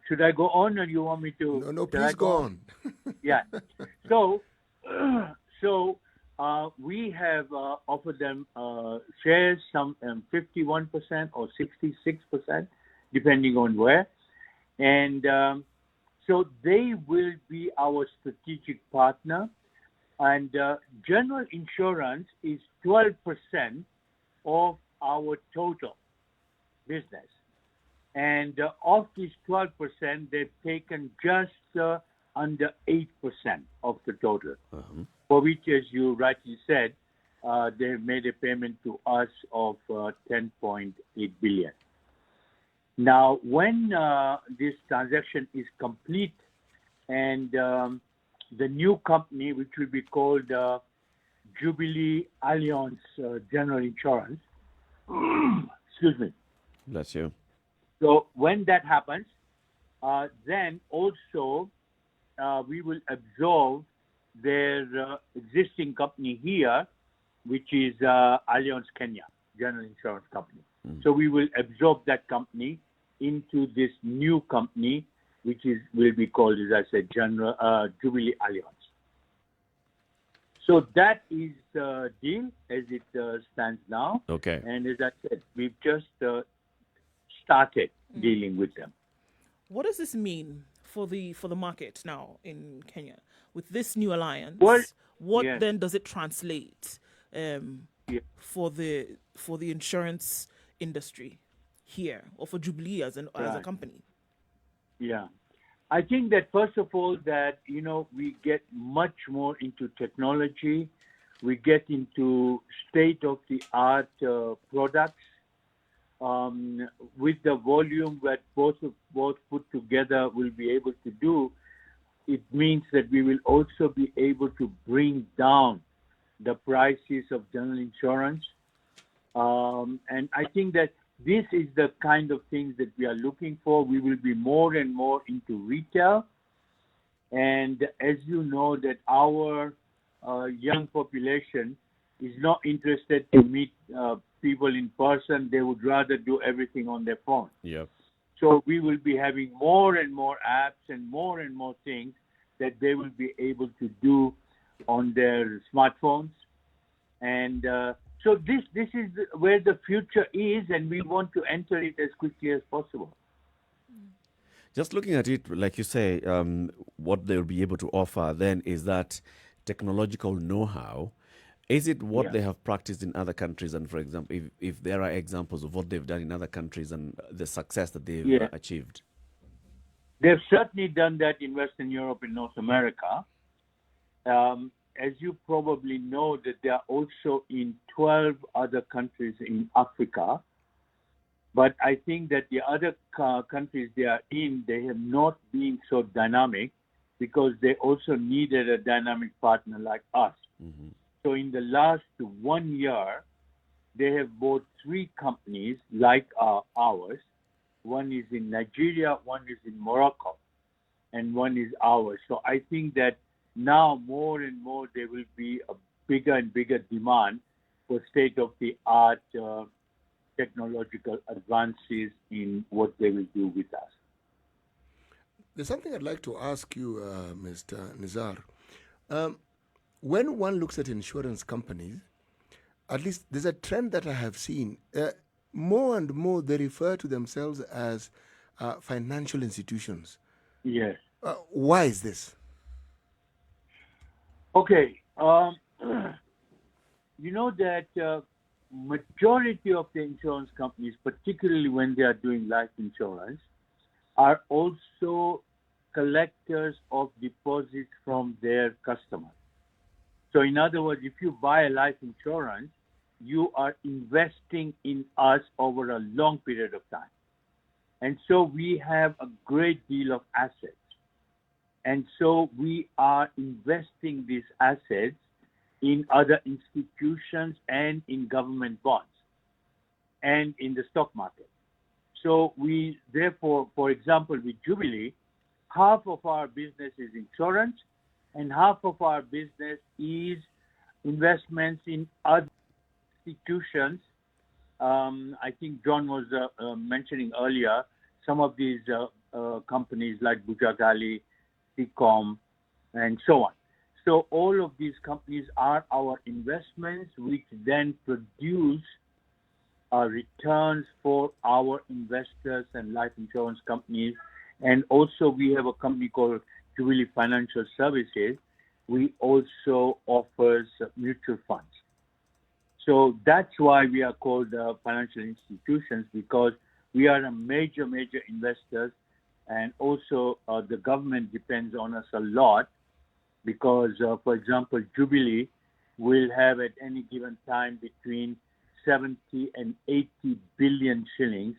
Should I go on, or you want me to? No, please go on. Yeah. So we have offered them shares, some 51% or 66%, depending on where. And so they will be our strategic partner. And general insurance is 12% of our total business. And of this 12%, they've taken just under 8% of the total, for which, as you rightly said, they have made a payment to us of 10.8 billion. Now, when this transaction is complete and the new company, which will be called Jubilee Allianz General Insurance, excuse me. Bless you. So when that happens, then also we will absorb their existing company here, which is Allianz Kenya, General Insurance Company. So we will absorb that company into this new company, which will be called, as I said, Jubilee Allianz. So that is the deal as it stands now. Okay. And as I said, we've just started dealing with them. What does this mean for the market now in Kenya with this new alliance? What then does it translate for the insurance industry here, or for Jubilee as a company? Yeah, I think that first of all that we get much more into technology, we get into state-of-the-art products. With the volume that both put together will be able to do, it means that we will also be able to bring down the prices of general insurance. And I think that this is the kind of things that we are looking for. We will be more and more into retail. And as you know, that our young population is not interested to meet people in person. They would rather do everything on their phone. Yep. So we will be having more and more apps and more things that they will be able to do on their smartphones. And so this is where the future is, and we want to enter it as quickly as possible. Just looking at it, like you say, what they'll be able to offer then is that technological know-how. Is it what they have practiced in other countries? And for example, if there are examples of what they've done in other countries and the success that they've achieved? They've certainly done that in Western Europe and North America. As you probably know, that they are also in 12 other countries in Africa. But I think that the other countries they are in, they have not been so dynamic because they also needed a dynamic partner like us. Mm-hmm. So in the last 1 year, they have bought 3 companies like ours. One is in Nigeria, one is in Morocco. and one is ours. So I think that now more and more there will be a bigger and bigger demand for state-of-the-art technological advances in what they will do with us. There's something I'd like to ask you, Mr. Nizar. When one looks at insurance companies, at least there's a trend that I have seen. More and more they refer to themselves as financial institutions. Yes. Why is this? Okay. You know that majority of the insurance companies, particularly when they are doing life insurance, are also collectors of deposits from their customers. So in other words, if you buy a life insurance, you are investing in us over a long period of time. And so we have a great deal of assets. And so we are investing these assets in other institutions and in government bonds and in the stock market. So we, therefore, for example, with Jubilee, half of our business is insurance and half of our business is investments in other institutions. I think John was mentioning earlier some of these companies like Bujagali, Ecom, and so on. So all of these companies are our investments, which then produce returns for our investors and life insurance companies. And also we have a company called Jubilee Financial Services. We also offers mutual funds. So that's why we are called financial institutions, because we are a major investors, and also the government depends on us a lot, because, for example, Jubilee will have at any given time between 70 and 80 billion shillings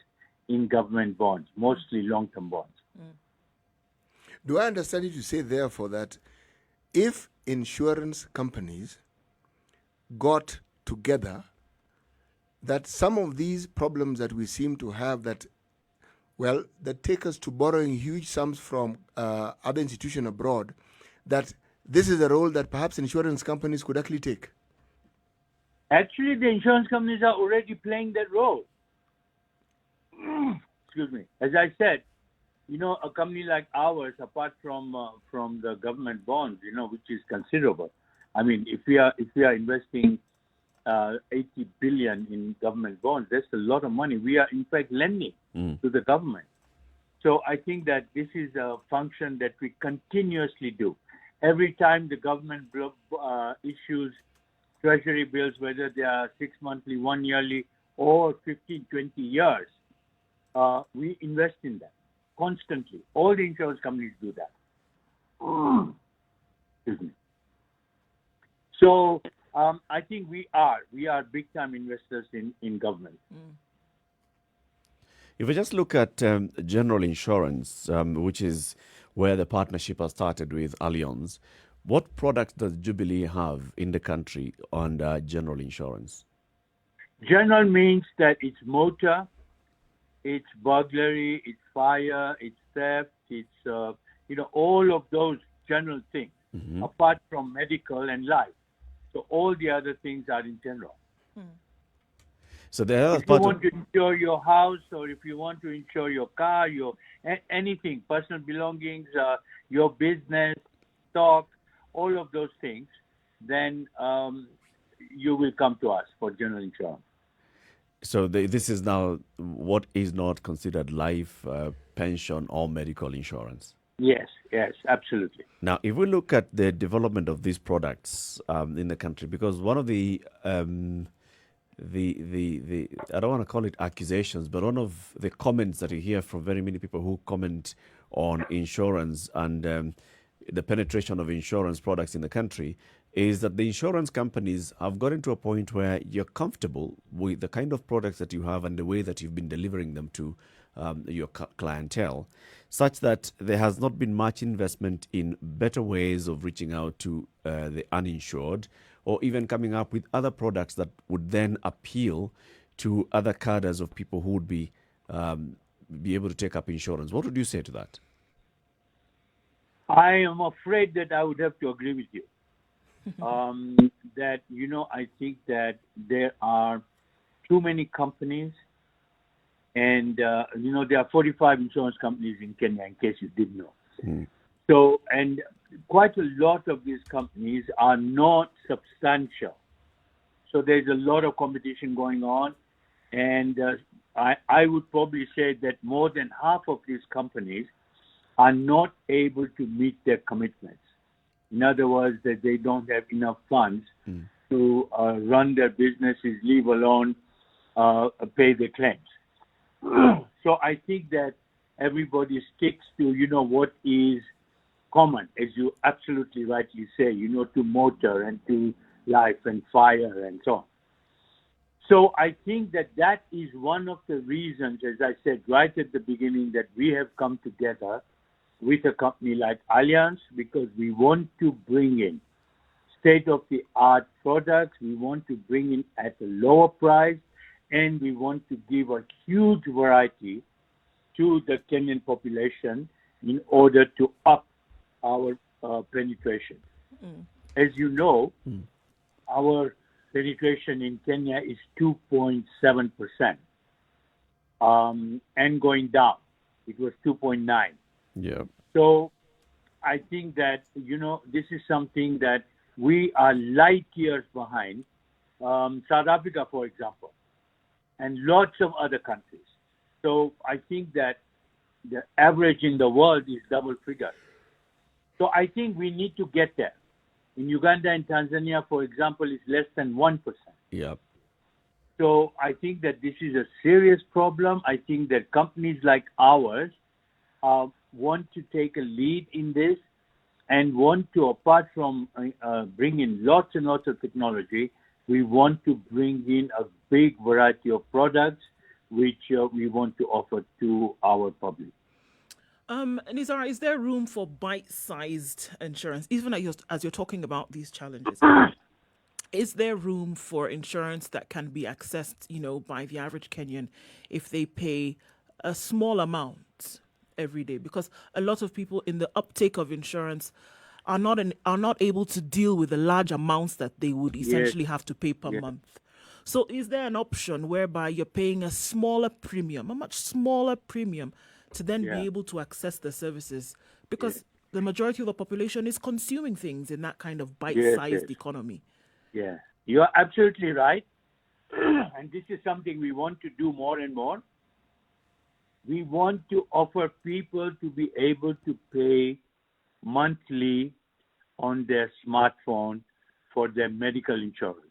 in government bonds, mostly long-term bonds. Do I understand you to say, therefore, that if insurance companies got together, that some of these problems that we seem to have that take us to borrowing huge sums from other institutions abroad, that this is a role that perhaps insurance companies could actually take? Actually, the insurance companies are already playing that role. Excuse me. As I said, a company like ours, apart from the government bonds, which is considerable. I mean, if we are investing 80 billion in government bonds, that's a lot of money. We are in fact lending to the government. So I think that this is a function that we continuously do. Every time the government issues treasury bills, whether they are 6 monthly, 1 yearly, or 15, 20 years, we invest in them constantly. All the insurance companies do that. Excuse me. So I think we are big time investors in government. If we just look at general insurance, which is where the partnership has started with Allianz, what products does Jubilee have in the country on general insurance? General means that it's motor, it's burglary, it's fire, it's theft, it's all of those general things, apart from medical and life. So all the other things are in general. So if you want to insure your house, or if you want to insure your car, anything, personal belongings, your business, stock, all of those things, then you will come to us for general insurance. So this is now what is not considered life, pension, or medical insurance. Yes, absolutely. Now, if we look at the development of these products in the country, because one of the I don't want to call it accusations, but one of the comments that you hear from very many people who comment on insurance and the penetration of insurance products in the country is that the insurance companies have gotten to a point where you're comfortable with the kind of products that you have and the way that you've been delivering them to your clientele, such that there has not been much investment in better ways of reaching out to the uninsured, or even coming up with other products that would then appeal to other cadres of people who would be able to take up insurance. What would you say to that? I am afraid that I would have to agree with you. That, I think that there are too many companies, and, there are 45 insurance companies in Kenya, in case you didn't know. So, and quite a lot of these companies are not substantial. So there's a lot of competition going on, and I would probably say that more than half of these companies are not able to meet their commitments. In other words, that they don't have enough funds to run their businesses, leave alone pay their claims. So I think that everybody sticks to, what is common, as you absolutely rightly say, to motor and to life and fire and so on. So I think that is one of the reasons, as I said right at the beginning, that we have come together with a company like Allianz, because we want to bring in state-of-the-art products, we want to bring in at a lower price, and we want to give a huge variety to the Kenyan population in order to up our penetration. As you know, our penetration in Kenya is 2.7%, and going down. It was 2.9. Yeah. So I think that, this is something that we are light years behind South Africa, for example, and lots of other countries. So I think that the average in the world is double figures. So I think we need to get there. In Uganda and Tanzania, for example, it's less than 1%. Yep. So I think that this is a serious problem. I think that companies like ours want to take a lead in this and want to, apart from bringing lots and lots of technology, we want to bring in a big variety of products which we want to offer to our public. Nizara, is there room for bite-sized insurance, even as you're talking about these challenges? Is there room for insurance that can be accessed, by the average Kenyan if they pay a small amount every day? Because a lot of people in the uptake of insurance are not able to deal with the large amounts that they would essentially have to pay per month. So is there an option whereby you're paying a smaller premium, a much smaller premium, to then be able to access the services? Because the majority of the population is consuming things in that kind of bite-sized economy. Yeah, you are absolutely right. And this is something we want to do more and more. We want to offer people to be able to pay monthly on their smartphone for their medical insurance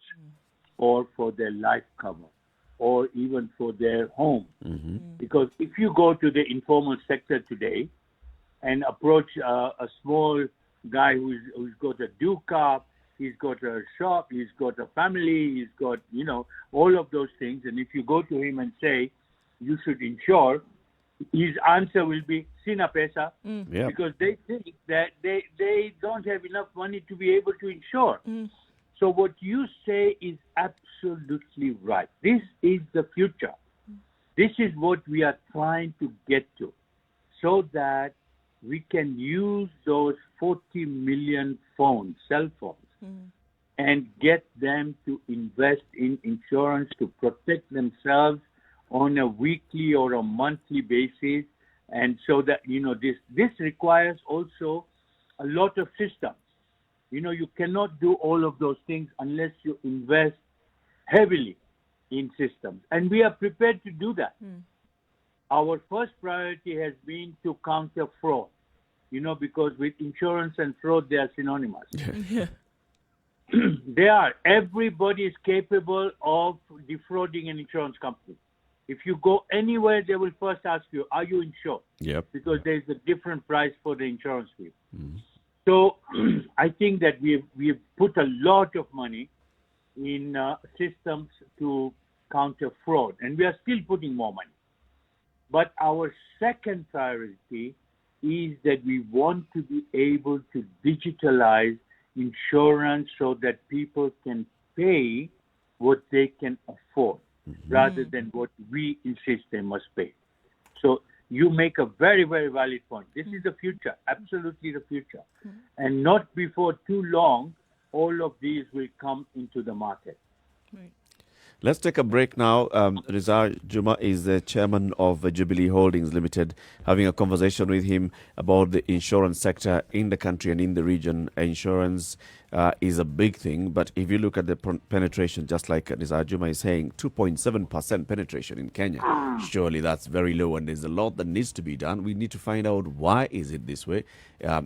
or for their life cover or even for their home. Because if you go to the informal sector today and approach a small guy who's got a duca, he's got a shop, he's got a family, he's got, all of those things. And if you go to him and say, you should insure, his answer will be, sina pesa, because they think that they don't have enough money to be able to insure. So what you say is absolutely right. This is the future. This is what we are trying to get to, so that we can use those 40 million cell phones, and get them to invest in insurance to protect themselves on a weekly or a monthly basis. And so that, this requires also a lot of systems. You cannot do all of those things unless you invest heavily in systems. And we are prepared to do that. Our first priority has been to counter fraud, because with insurance and fraud, they are synonymous. They are. Everybody is capable of defrauding an insurance company. If you go anywhere, they will first ask you, are you insured? Because there is a different price for the insurance fee. So I think that we've put a lot of money in systems to counter fraud, and we are still putting more money. But our second priority is that we want to be able to digitalize insurance so that people can pay what they can afford rather than what we insist they must pay. So you make a very, very valid point. This is the future, absolutely the future. And not before too long, all of these will come into the market. Right. Let's take a break now. Nizar Juma is the chairman of Jubilee Holdings Limited, having a conversation with him about the insurance sector in the country and in the region. Insurance is a big thing, but if you look at the penetration, just like Nizar Juma is saying, 2.7% penetration in Kenya. Surely that's very low, and there's a lot that needs to be done. We need to find out why is it this way.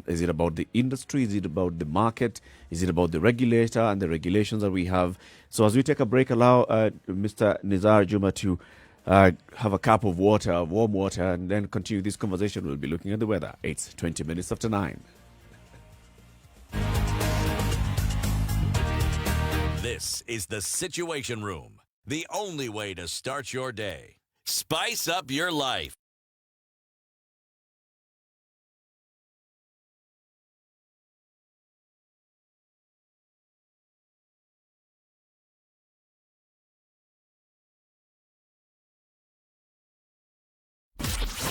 Is it about the industry? Is it about the market? Is it about the regulator and the regulations that we have? So as we take a break, allow Mr. Nizar Juma to have a cup of water, warm water, and then continue this conversation. We'll be looking at the weather. It's 20 minutes after 9. This is the Situation Room, the only way to start your day. Spice up your life.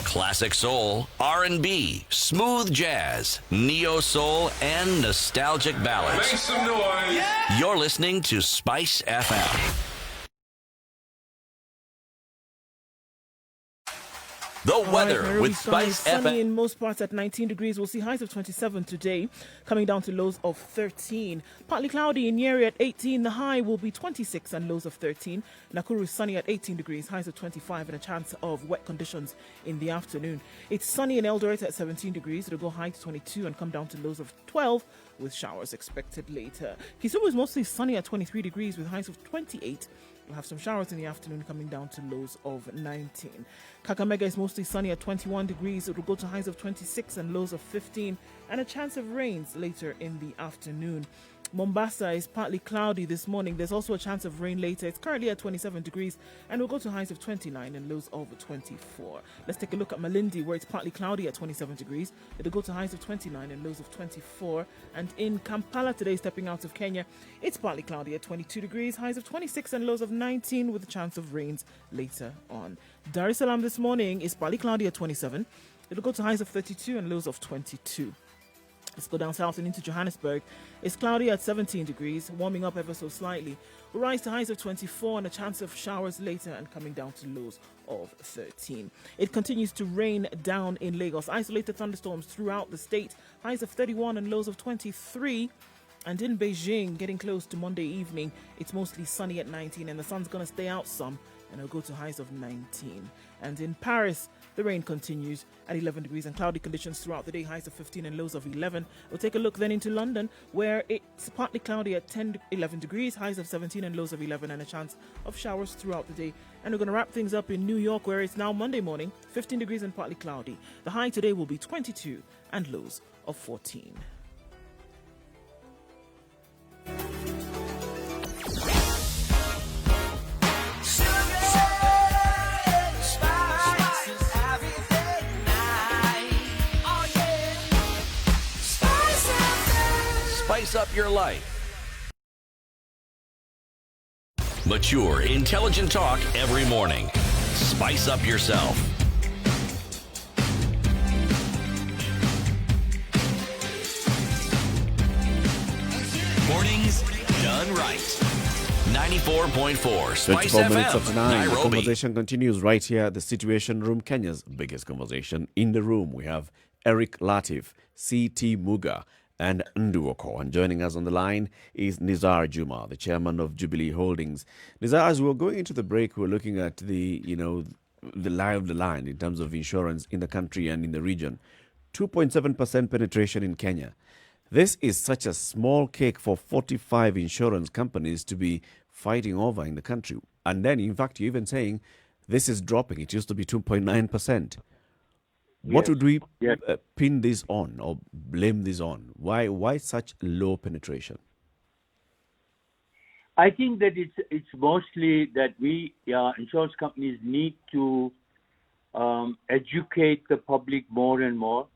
Classic soul, R&B, smooth jazz, neo soul, and nostalgic ballads. Make some noise. Yeah. You're listening to Spice FM. The weather Nairobi with sunny, Spice sunny FM. in most parts at 19 degrees. We'll see highs of 27 today, coming down to lows of 13. Partly cloudy in Njeri at 18. The high will be 26 and lows of 13. Nakuru is sunny at 18 degrees, highs of 25, and a chance of wet conditions in the afternoon. It's sunny in Eldoret at 17 degrees. It'll go high to 22 and come down to lows of 12, with showers expected later. Kisumu is mostly sunny at 23 degrees with highs of 28. We'll have some showers in the afternoon, coming down to lows of 19. Kakamega is mostly sunny at 21 degrees. It will go to highs of 26 and lows of 15, and a chance of rains later in the afternoon. Mombasa is partly cloudy this morning. There's also a chance of rain later. It's currently at 27 degrees and will go to highs of 29 and lows of 24. Let's take a look at Malindi, where it's partly cloudy at 27 degrees. It'll go to highs of 29 and lows of 24. And in Kampala today, stepping out of Kenya, it's partly cloudy at 22 degrees, highs of 26 and lows of 19, with a chance of rains later on. Dar es Salaam this morning is partly cloudy at 27. It'll go to highs of 32 and lows of 22. Let's go down south and into Johannesburg. It's cloudy at 17 degrees, warming up ever so slightly. We'll rise to highs of 24 and a chance of showers later, and coming down to lows of 13. It continues to rain down in Lagos. Isolated thunderstorms throughout the state. Highs of 31 and lows of 23. And in Beijing, getting close to Monday evening, it's mostly sunny at 19, and the sun's going to stay out some, and it'll go to highs of 19. And in Paris, the rain continues at 11 degrees and cloudy conditions throughout the day, highs of 15 and lows of 11. We'll take a look then into London, where it's partly cloudy at 11 degrees, highs of 17 and lows of 11, and a chance of showers throughout the day. And we're going to wrap things up in New York, where it's now Monday morning, 15 degrees and partly cloudy. The high today will be 22 and lows of 14. Spice up your life. Mature, intelligent talk every morning. Spice up yourself. Mornings done right. 94.4 Spice 24 minutes FM, after 9. The Nairobi. conversation continues right here at the Situation Room, Kenya's biggest conversation. In the room, we have Eric Latiff, C.T. Muga, and Nduh Okoh. And joining us on the line is Nizar Juma, the chairman of Jubilee Holdings. Nizar, as we were going into the break, we were looking at the lie of the land in terms of insurance in the country and in the region. 2.7% penetration in Kenya. This is such a small cake for 45 insurance companies to be fighting over in the country. And then, in fact, you're even saying this is dropping. It used to be 2.9%. What would we pin this on or blame this on? Why such low penetration? I think that it's mostly that we insurance companies need to educate the public more and more.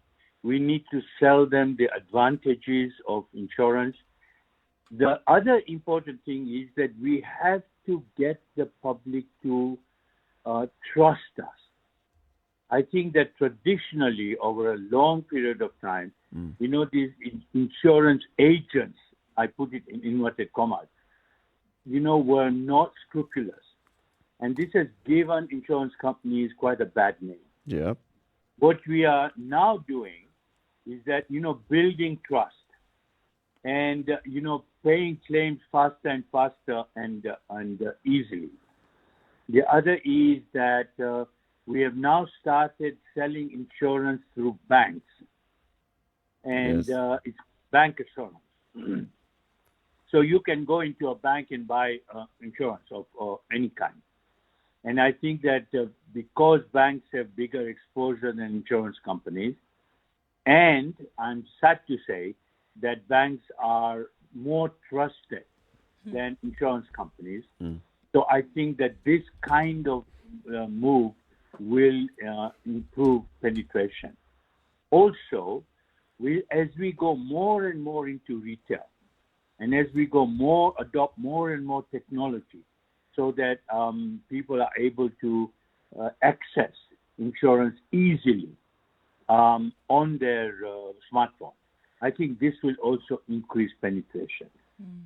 We need to sell them the advantages of insurance. The other important thing is that we have to get the public to trust us. I think that traditionally, over a long period of time, these insurance agents, I put it in inverted commas, were not scrupulous. And this has given insurance companies quite a bad name. Yeah. What we are now doing is that, building trust and, paying claims faster and faster and easily. The other is that we have now started selling insurance through banks. And it's bank assurance. So you can go into a bank and buy insurance of any kind. And I think that because banks have bigger exposure than insurance companies, and I'm sad to say that banks are more trusted than insurance companies. So I think that this kind of move will improve penetration. Also, as we go more and more into retail, and as we adopt more and more technology, so that people are able to access insurance easily on their smartphone, I think this will also increase penetration.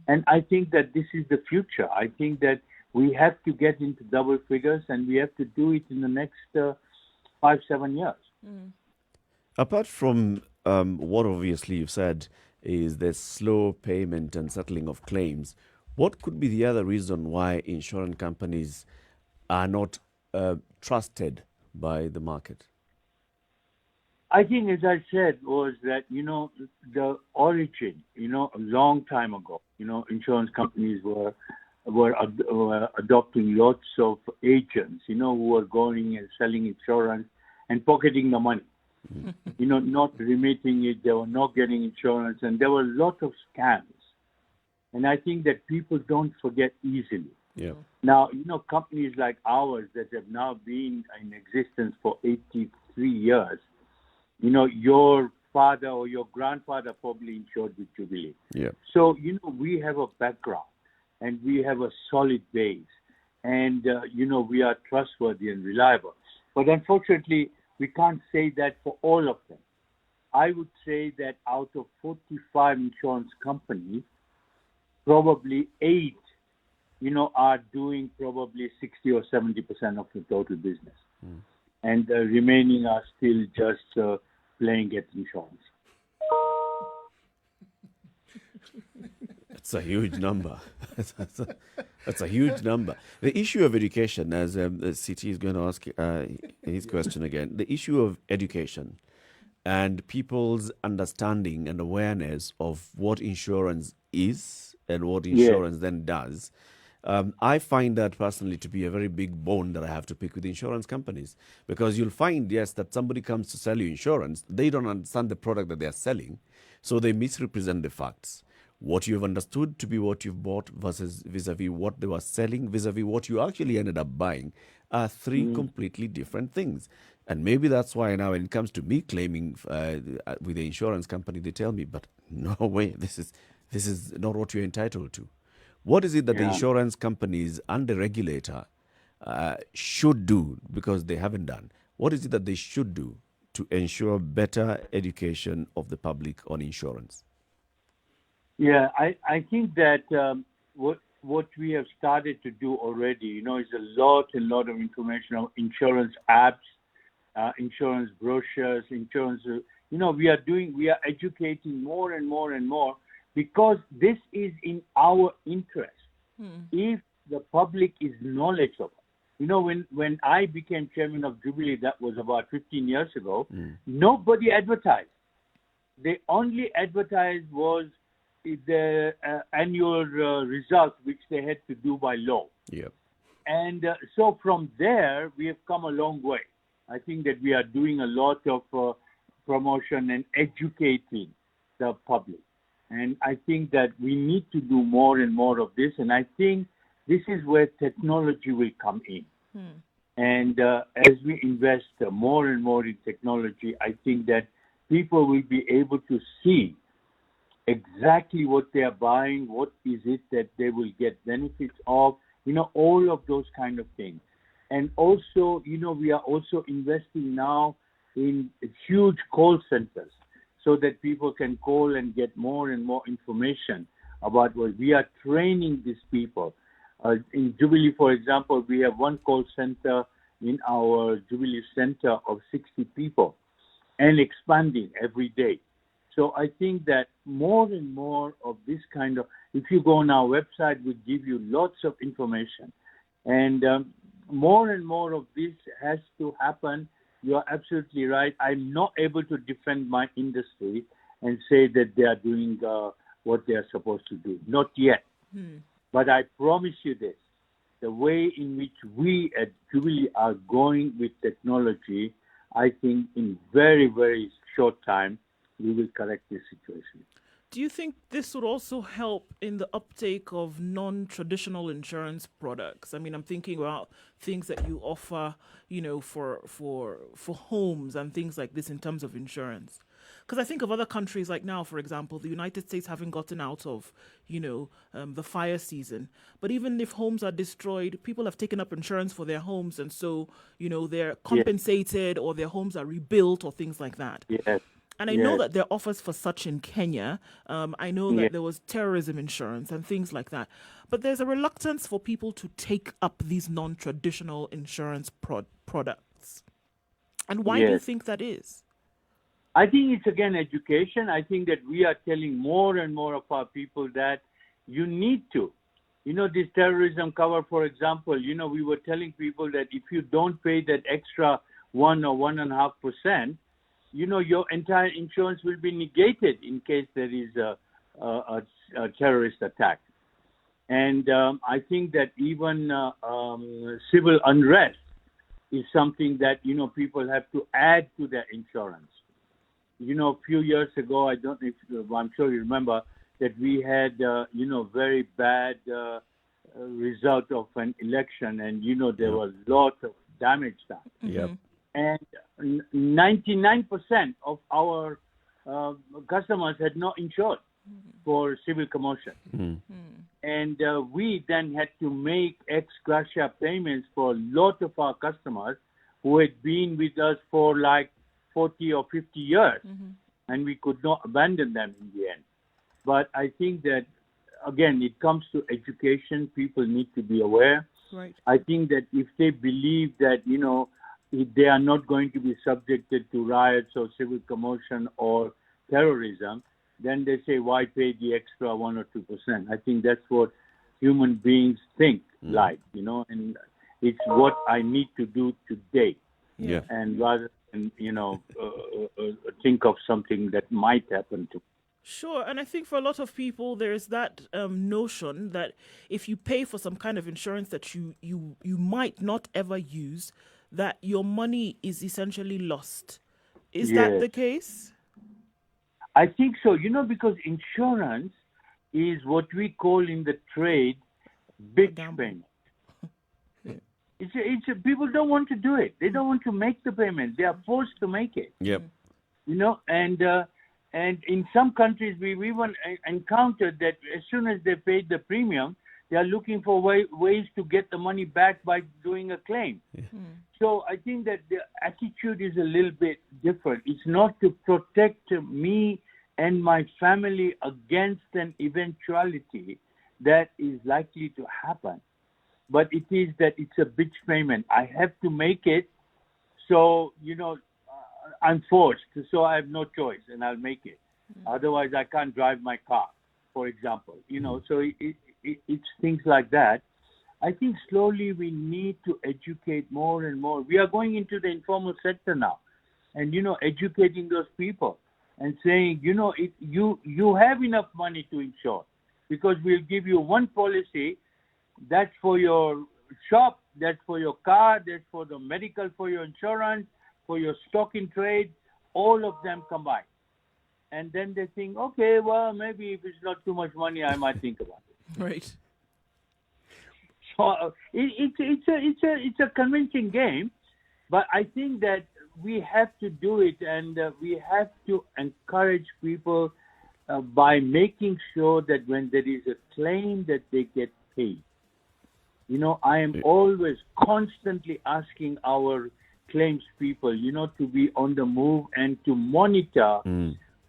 And I think that this is the future. I think that we have to get into double figures, and we have to do it in the next 5-7 years. Apart from what obviously you've said is the slow payment and settling of claims, what could be the other reason why insurance companies are not trusted by the market? I think, as I said, was that, the origin, a long time ago, insurance companies were adopting lots of agents, who were going and selling insurance and pocketing the money, not remitting it. They were not getting insurance, and there were a lot of scams. And I think that people don't forget easily. Yeah. Now, companies like ours that have now been in existence for 83 years, your father or your grandfather probably insured with Jubilee. Yeah. So, we have a background and we have a solid base, and, we are trustworthy and reliable. But unfortunately, we can't say that for all of them. I would say that out of 45 insurance companies, probably 8, are doing probably 60 or 70% of the total business. And the remaining are still just playing at insurance. That's a huge number. That's a huge number. The issue of education, as the CT is going to ask his question again, the issue of education and people's understanding and awareness of what insurance is and what insurance then does. I find that personally to be a very big bone that I have to pick with insurance companies, because you'll find, yes, that somebody comes to sell you insurance, they don't understand the product that they're selling, so they misrepresent the facts. What you've understood to be what you've bought versus vis-a-vis what they were selling, vis-a-vis what you actually ended up buying, are three completely different things. And maybe that's why now when it comes to me claiming with the insurance company, they tell me, but no way, this is not what you're entitled to. What is it that the insurance companies and the regulator should do, because they haven't done? What is it that they should do to ensure better education of the public on insurance? Yeah, I think that what we have started to do already, is a lot of information on insurance apps, insurance brochures, insurance. We are educating more and more and more, because this is in our interest. If the public is knowledgeable, when I became chairman of Jubilee, that was about 15 years ago, nobody advertised. The only advertised was the annual results, which they had to do by law. Yep. And so from there, we have come a long way. I think that we are doing a lot of promotion and educating the public. And I think that we need to do more and more of this. And I think this is where technology will come in. And as we invest more and more in technology, I think that people will be able to see exactly what they are buying, what is it that they will get benefits of, all of those kind of things. And also, we are also investing now in huge call centers so that people can call and get more and more information about what we are training these people. In Jubilee, for example, we have one call center in our Jubilee Center of 60 people and expanding every day. So I think that more and more of this kind of, if you go on our website, we give you lots of information. And more and more of this has to happen. You are absolutely right. I'm not able to defend my industry and say that they are doing what they are supposed to do. Not yet. But I promise you this, the way in which we at Jubilee are going with technology, I think in very, very short time, we will correct this situation. Do you think this would also help in the uptake of non-traditional insurance products? I mean, I'm thinking about things that you offer, for homes and things like this in terms of insurance. Because I think of other countries like now, for example, the United States having gotten out of, the fire season. But even if homes are destroyed, people have taken up insurance for their homes. And so, they're compensated or their homes are rebuilt or things like that. Yes. And I know that there are offers for such in Kenya. I know that there was terrorism insurance and things like that. But there's a reluctance for people to take up these non-traditional insurance products. And why do you think that is? I think it's, again, education. I think that we are telling more and more of our people that you need to. This terrorism cover, for example, we were telling people that if you don't pay that extra 1 or 1.5%, your entire insurance will be negated in case there is a terrorist attack. And I think that even civil unrest is something that, people have to add to their insurance. A few years ago, I don't know if, I'm sure you remember, that we had, very bad result of an election and, there was a lot of damage done. Yep. And 99% of our customers had not insured for civil commotion. And we then had to make ex gratia payments for a lot of our customers who had been with us for like 40 or 50 years. And we could not abandon them in the end. But I think that, again, it comes to education. People need to be aware. Right. I think that if they believe that, if they are not going to be subjected to riots or civil commotion or terrorism, then they say, why pay the extra 1 or 2%? I think that's what human beings think like, and it's what I need to do today. Yeah. And rather than, think of something that might happen to. Sure, and I think for a lot of people, there's that notion that if you pay for some kind of insurance that you might not ever use, that your money is essentially lost. Is that the case? I think so, because insurance is what we call in the trade big payment. It's people don't want to do it. They don't want to make the payment. They are forced to make it. Yep. And in some countries we've even encountered that as soon as they paid the premium, they are looking for ways to get the money back by doing a claim. So I think that the attitude is a little bit different. It's not to protect me and my family against an eventuality that is likely to happen. But it is that it's a bitch payment. I have to make it. So, I'm forced. So I have no choice and I'll make it. Otherwise, I can't drive my car, for example. So it's things like that. I think slowly we need to educate more and more. We are going into the informal sector now and, educating those people and saying, you have enough money to insure because we'll give you one policy that's for your shop, that's for your car, that's for the medical, for your insurance, for your stock in trade, all of them combined. And then they think, okay, well, maybe if it's not too much money, I might think about it. Right. So it's a convincing game, but I think that we have to do it, and we have to encourage people by making sure that when there is a claim that they get paid. I am always constantly asking our claims people, to be on the move and to monitor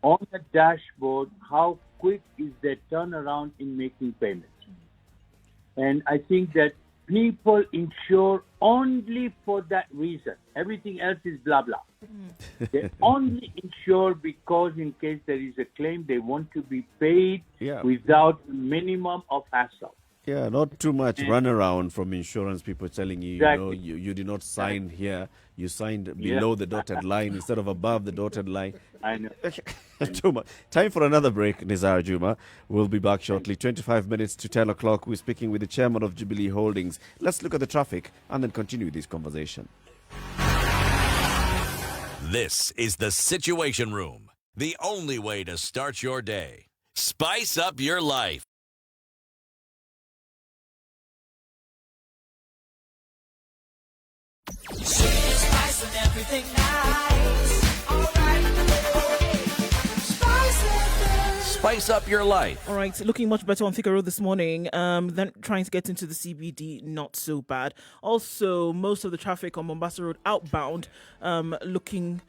on the dashboard how quick is their turnaround in making payments. And I think that people insure only for that reason. Everything else is blah, blah. They only insure because in case there is a claim, they want to be paid without minimum of hassle. Yeah, not too much runaround from insurance people telling you, Exactly. you did not sign here. You signed below the dotted line instead of above the dotted line. I know. Too much. Time for another break, Nizar Juma. We'll be back shortly. 25 minutes to 10 o'clock. We're speaking with the chairman of Jubilee Holdings. Let's look at the traffic and then continue this conversation. This is the Situation Room, the only way to start your day. Spice up your life. Spice and everything nice. All right. Spice up your life. All right, looking much better on Thika Road this morning. Then trying to get into the CBD, not so bad. Also, most of the traffic on Mombasa Road outbound, looking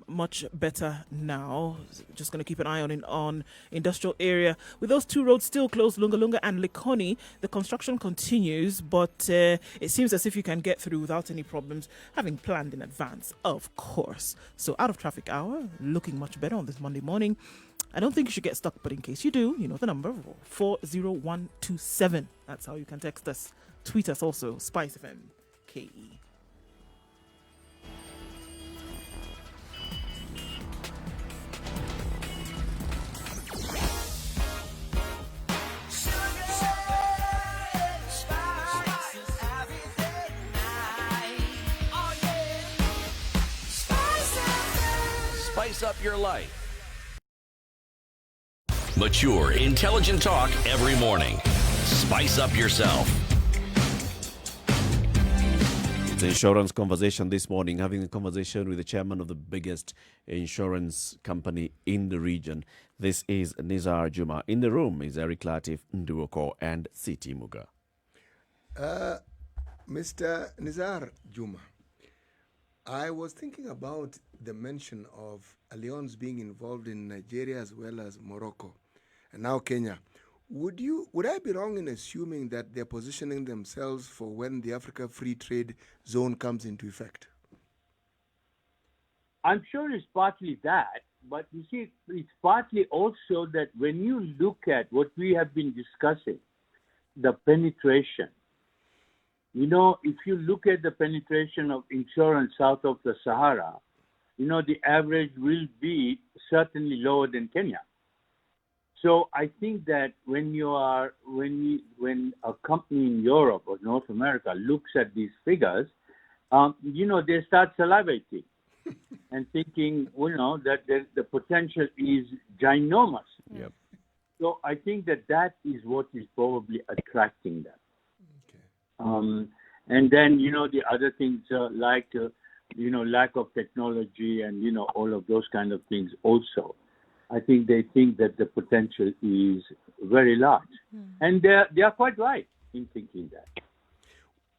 much better now. Just going to keep an eye on industrial area. With those two roads still closed, Lunga Lunga and Likoni, the construction continues, but it seems as if you can get through without any problems, having planned in advance, of course. So out of traffic hour, looking much better on this Monday morning. I don't think you should get stuck, but in case you do, you know the number, 40127. That's how you can text us. Tweet us also, Spice FM KE. Spice up your life. Mature, intelligent talk every morning. Spice up yourself. It's an insurance conversation this morning, having a conversation with the chairman of the biggest insurance company in the region. This is Nizar Juma. In the room is Eric Latiff, Nduh Okoh, and C.T. Muga. Mr. Nizar Juma, I was thinking about the mention of Allianz being involved in Nigeria as well as Morocco and now Kenya. Would I be wrong in assuming that they're positioning themselves for when the Africa Free Trade Zone comes into effect? I'm sure it's partly that, but you see, it's partly also that when you look at what we have been discussing, the penetration, if you look at the penetration of insurance south of the Sahara, the average will be certainly lower than Kenya. So I think that when a company in Europe or North America looks at these figures, they start salivating and thinking, that the potential is ginormous. Yep. So I think that is what is probably attracting them. Okay. And then, the other things like, lack of technology and, all of those kind of things also. I think they think that the potential is very large. And they are quite right in thinking that.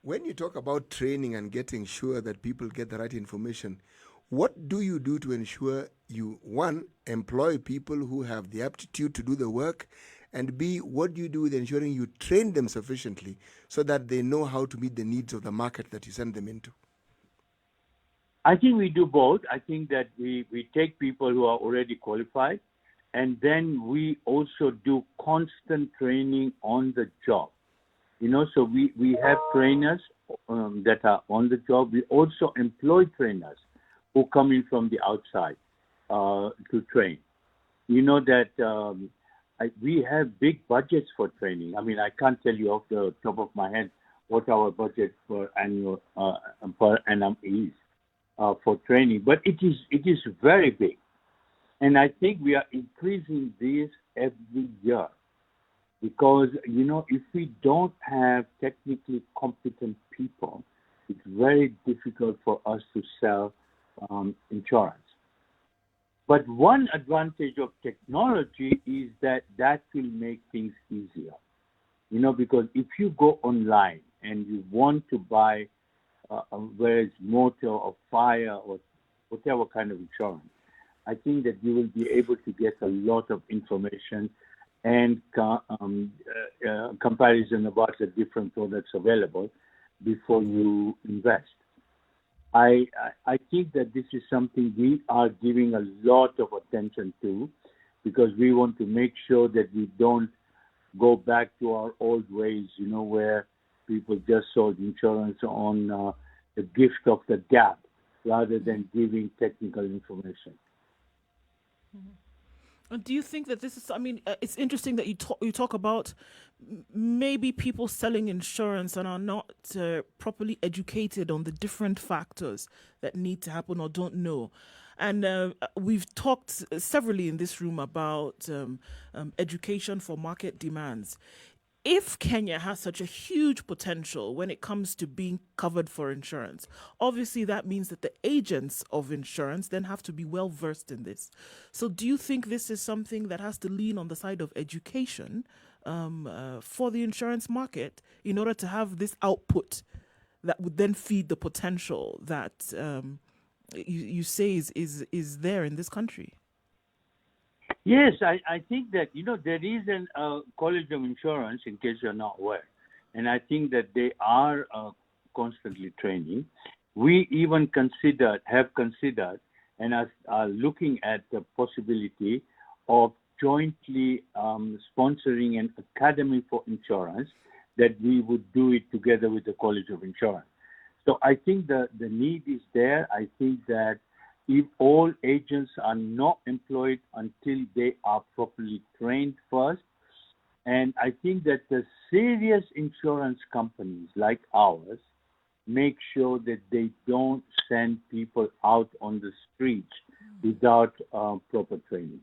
When you talk about training and getting sure that people get the right information, what do you do to ensure you, one, employ people who have the aptitude to do the work, and B, what do you do with ensuring you train them sufficiently so that they know how to meet the needs of the market that you send them into? I think we do both. I think that we take people who are already qualified, and then we also do constant training on the job. So we have trainers that are on the job. We also employ trainers who come in from the outside to train. That we have big budgets for training. I mean, I can't tell you off the top of my head what our budget per annum is. For training, but it is very big, and I think we are increasing this every year because if we don't have technically competent people, it's very difficult for us to sell insurance. But one advantage of technology is that will make things easier, because if you go online and you want to buy whether it's motor or fire or whatever kind of insurance, I think that you will be able to get a lot of information and comparison about the different products available before you invest. I think that this is something we are giving a lot of attention to, because we want to make sure that we don't go back to our old ways, where people just sold insurance on the gift of the gab rather than giving technical information. And do you think that this is, it's interesting that you talk about maybe people selling insurance and are not properly educated on the different factors that need to happen or don't know. And we've talked severally in this room about education for market demands. If Kenya has such a huge potential when it comes to being covered for insurance, obviously that means that the agents of insurance then have to be well versed in this. So do you think this is something that has to lean on the side of education for the insurance market in order to have this output that would then feed the potential that you say is there in this country? Yes, I think that, there is a College of Insurance, in case you're not aware. And I think that they are constantly training. We even have considered, and are looking at the possibility of jointly sponsoring an academy for insurance, that we would do it together with the College of Insurance. So I think the need is there. I think that if all agents are not employed until they are properly trained first, and I think that the serious insurance companies like ours make sure that they don't send people out on the streets without proper training,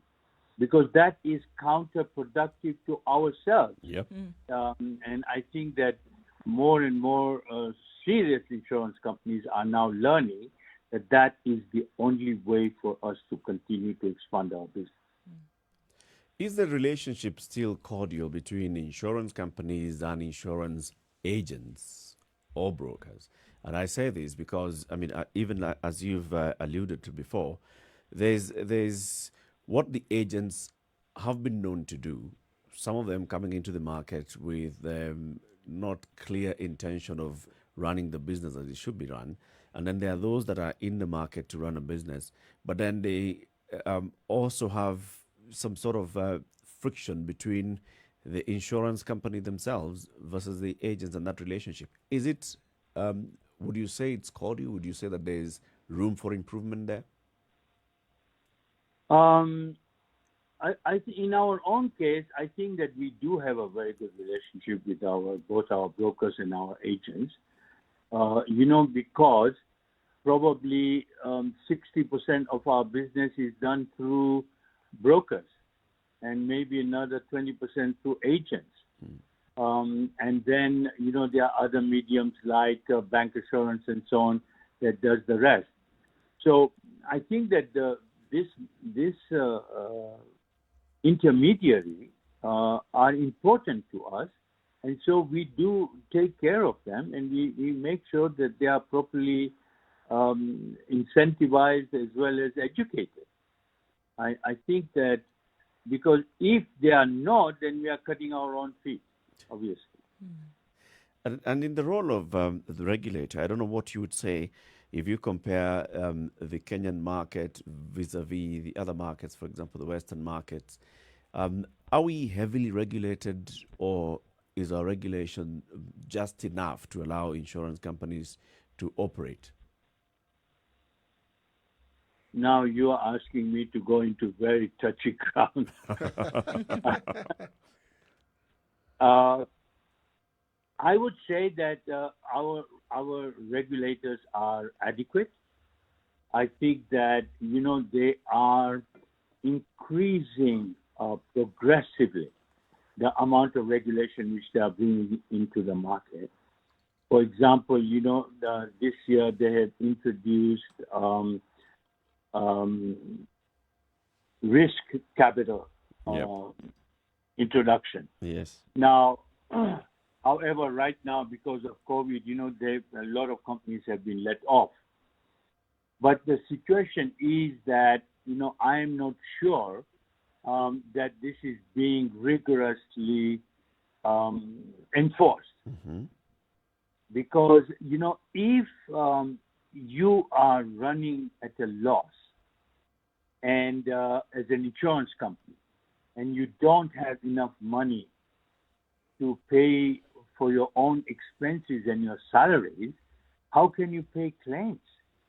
because that is counterproductive to ourselves. Yep. And I think that more and more serious insurance companies are now learning that is the only way for us to continue to expand our business. Is the relationship still cordial between insurance companies and insurance agents or brokers? And I say this because, even as you've alluded to before, there's what the agents have been known to do, some of them coming into the market with not clear intention of running the business as it should be run. And then there are those that are in the market to run a business, but then they also have some sort of friction between the insurance company themselves versus the agents and that relationship. Is it, would you say it's cordial? Would you say that there's room for improvement there? In our own case, I think that we do have a very good relationship with both our brokers and our agents. Because probably 60% of our business is done through brokers, and maybe another 20% through agents. And then, there are other mediums like bank assurance and so on that does the rest. So I think that this intermediary are important to us. And so we do take care of them, and we make sure that they are properly incentivized as well as educated. I think that because if they are not, then we are cutting our own feet, obviously. And in the role of the regulator, I don't know what you would say if you compare the Kenyan market vis-a-vis the other markets, for example, the Western markets. Are we heavily regulated, or is our regulation just enough to allow insurance companies to operate? Now you are asking me to go into very touchy ground. I would say that our regulators are adequate. I think that, they are increasing progressively the amount of regulation which they are bringing into the market. For example, this year they have introduced risk capital introduction. Yes. Now, However, right now, because of COVID, a lot of companies have been let off. But the situation is that, I am not sure that this is being rigorously enforced. Mm-hmm. Because, if you are running at a loss and as an insurance company, and you don't have enough money to pay for your own expenses and your salaries, how can you pay claims?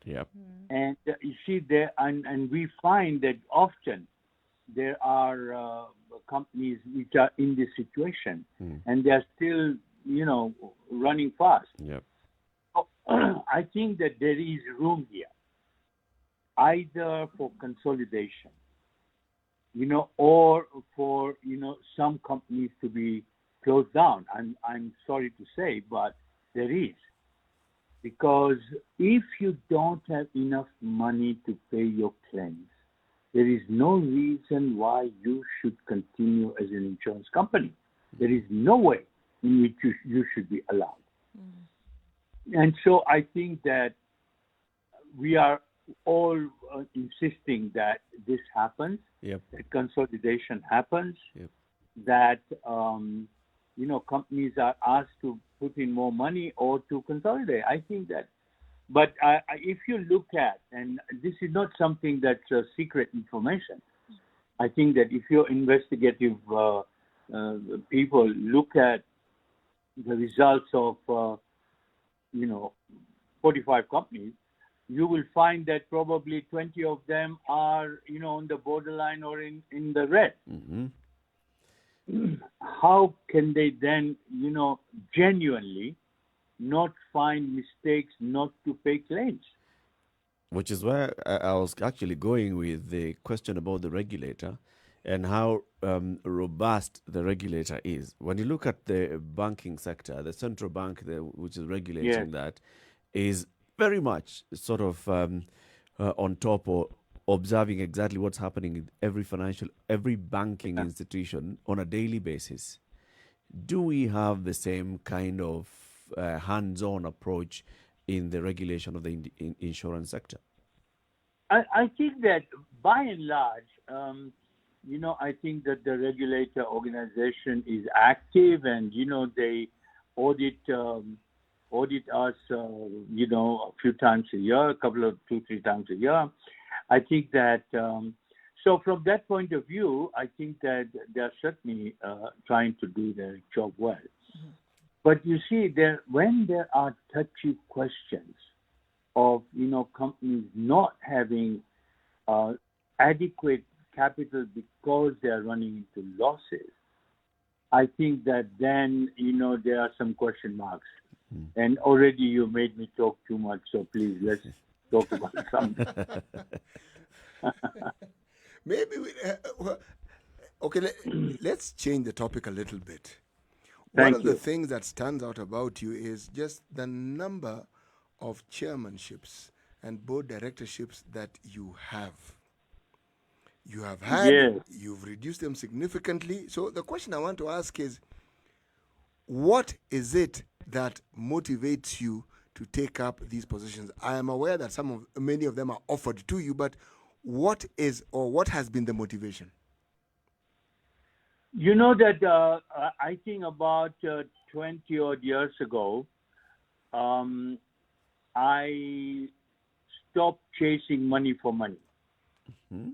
Yep. And you see there, and we find that often there are companies which are in this situation, and they are still, running fast. Yep. So, I think that there is room here, either for consolidation, or for some companies to be closed down. I'm sorry to say, but there is. Because if you don't have enough money to pay your claims, there is no reason why you should continue as an insurance company. There is no way in which you should be allowed. And so I think that we are all insisting that this happens, Yep. that consolidation happens, Yep. that companies are asked to put in more money or to consolidate. I think that, but if you look at, and this is not something that's secret information, I think that if your investigative people look at the results of 45 companies, you will find that probably 20 of them are on the borderline or in the red. Mm-hmm. How can they then, genuinely not find mistakes not to pay claims? Which is where I was actually going with the question about the regulator and how robust the regulator is. When you look at the banking sector, the central bank, which is regulating that, is very much sort of on top or observing exactly what's happening in every banking institution on a daily basis. Do we have the same kind of hands-on approach in the regulation of the insurance sector? I think that by and large, I think that the regulator organization is active, and they audit us, a few times a year, 2-3 times a year. I think that, so from that point of view, I think that they're certainly trying to do their job well. Mm-hmm. But you see, when there are touchy questions of, companies not having adequate capital because they are running into losses, I think that then, there are some question marks. Mm. And already you made me talk too much, so please, let's talk about something. Maybe let's change the topic a little bit. Thank One of you. the things that stands out about you is just the number of chairmanships and board directorships that you have. You have had, you've reduced them significantly. So the question I want to ask is, what is it that motivates you to take up these positions? I am aware that many of them are offered to you, but what has been the motivation? You know that I think about 20 odd years ago, I stopped chasing money for money. Mm-hmm.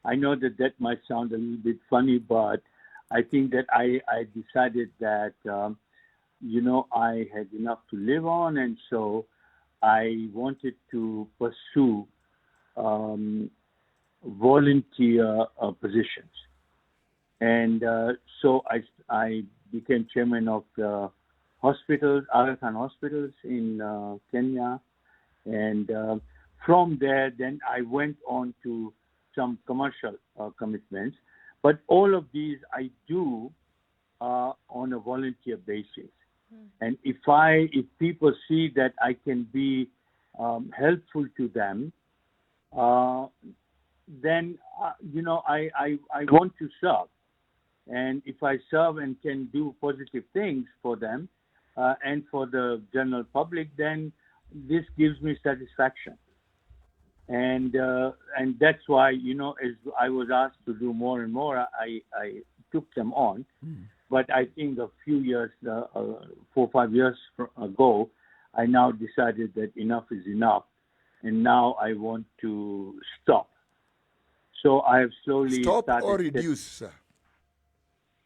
I know that might sound a little bit funny, but I think that I decided that, I had enough to live on, and so I wanted to pursue volunteer positions. And so I became chairman of the hospitals, Aga Khan hospitals in Kenya. And from there, then I went on to some commercial commitments. But all of these I do on a volunteer basis. And if people see that I can be helpful to them, then I want to serve. And if I serve and can do positive things for them and for the general public, then this gives me satisfaction. And that's why, as I was asked to do more and more, I took them on. But I think a few years, 4 or 5 years ago, I now decided that enough is enough. And now I want to stop. So I have slowly Stop started... or reduce, sir?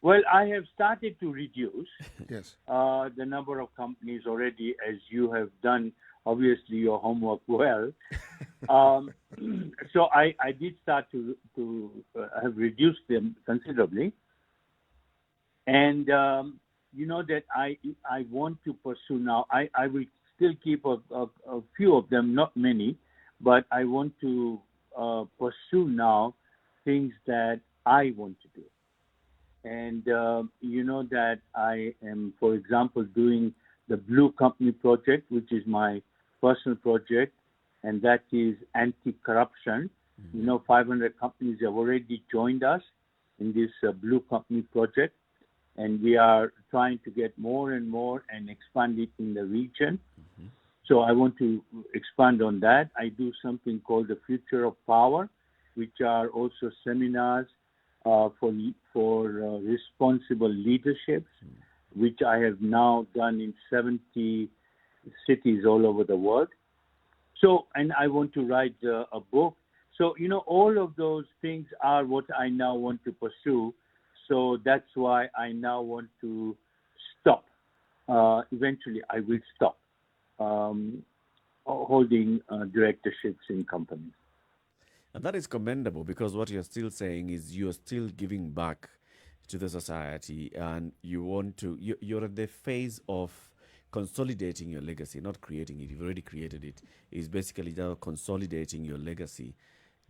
Well, I have started to reduce yes. The number of companies already, as you have done, obviously, your homework well. So I did start to have reduced them considerably. And, that I want to pursue now. I will still keep a few of them, not many, but I want to pursue now things that I want to do. And that I am, for example, doing the Blue Company project, which is my personal project, and that is anti-corruption. 500 companies have already joined us in this Blue Company project, and we are trying to get more and more and expand it in the region. So I want to expand on that. I do something called the Future of Power, which are also seminars for responsible leaderships, which I have now done in 70 cities all over the world. So, and I want to write a book. So, all of those things are what I now want to pursue. So that's why I now want to stop. Eventually, I will stop holding directorships in companies. And that is commendable, because what you're still saying is you're still giving back to the society, and you want to, you're at the phase of consolidating your legacy, not creating it. You've already created it. It's basically now consolidating your legacy.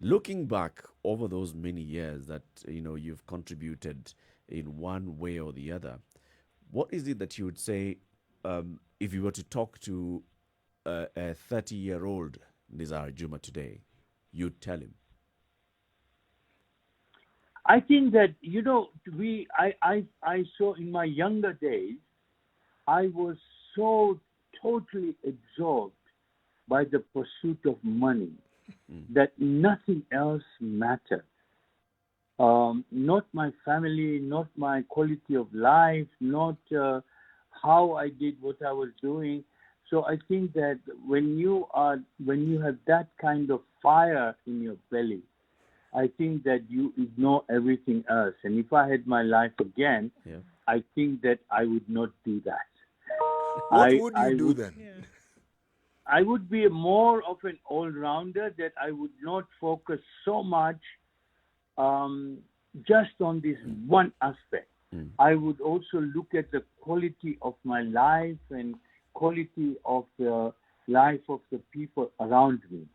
Looking back over those many years that, you've contributed in one way or the other, what is it that you would say if you were to talk to a 30-year-old Nizar Juma today, you'd tell him? I think that, I saw in my younger days, I was so totally absorbed by the pursuit of money that nothing else mattered. Not my family, not my quality of life, not how I did what I was doing. So I think that when you have that kind of fire in your belly, I think that you ignore everything else. And if I had my life again, I think that I would not do that. What would you do then? I would be more of an all-rounder, that I would not focus so much just on this one aspect. I would also look at the quality of my life and quality of the life of the people around me.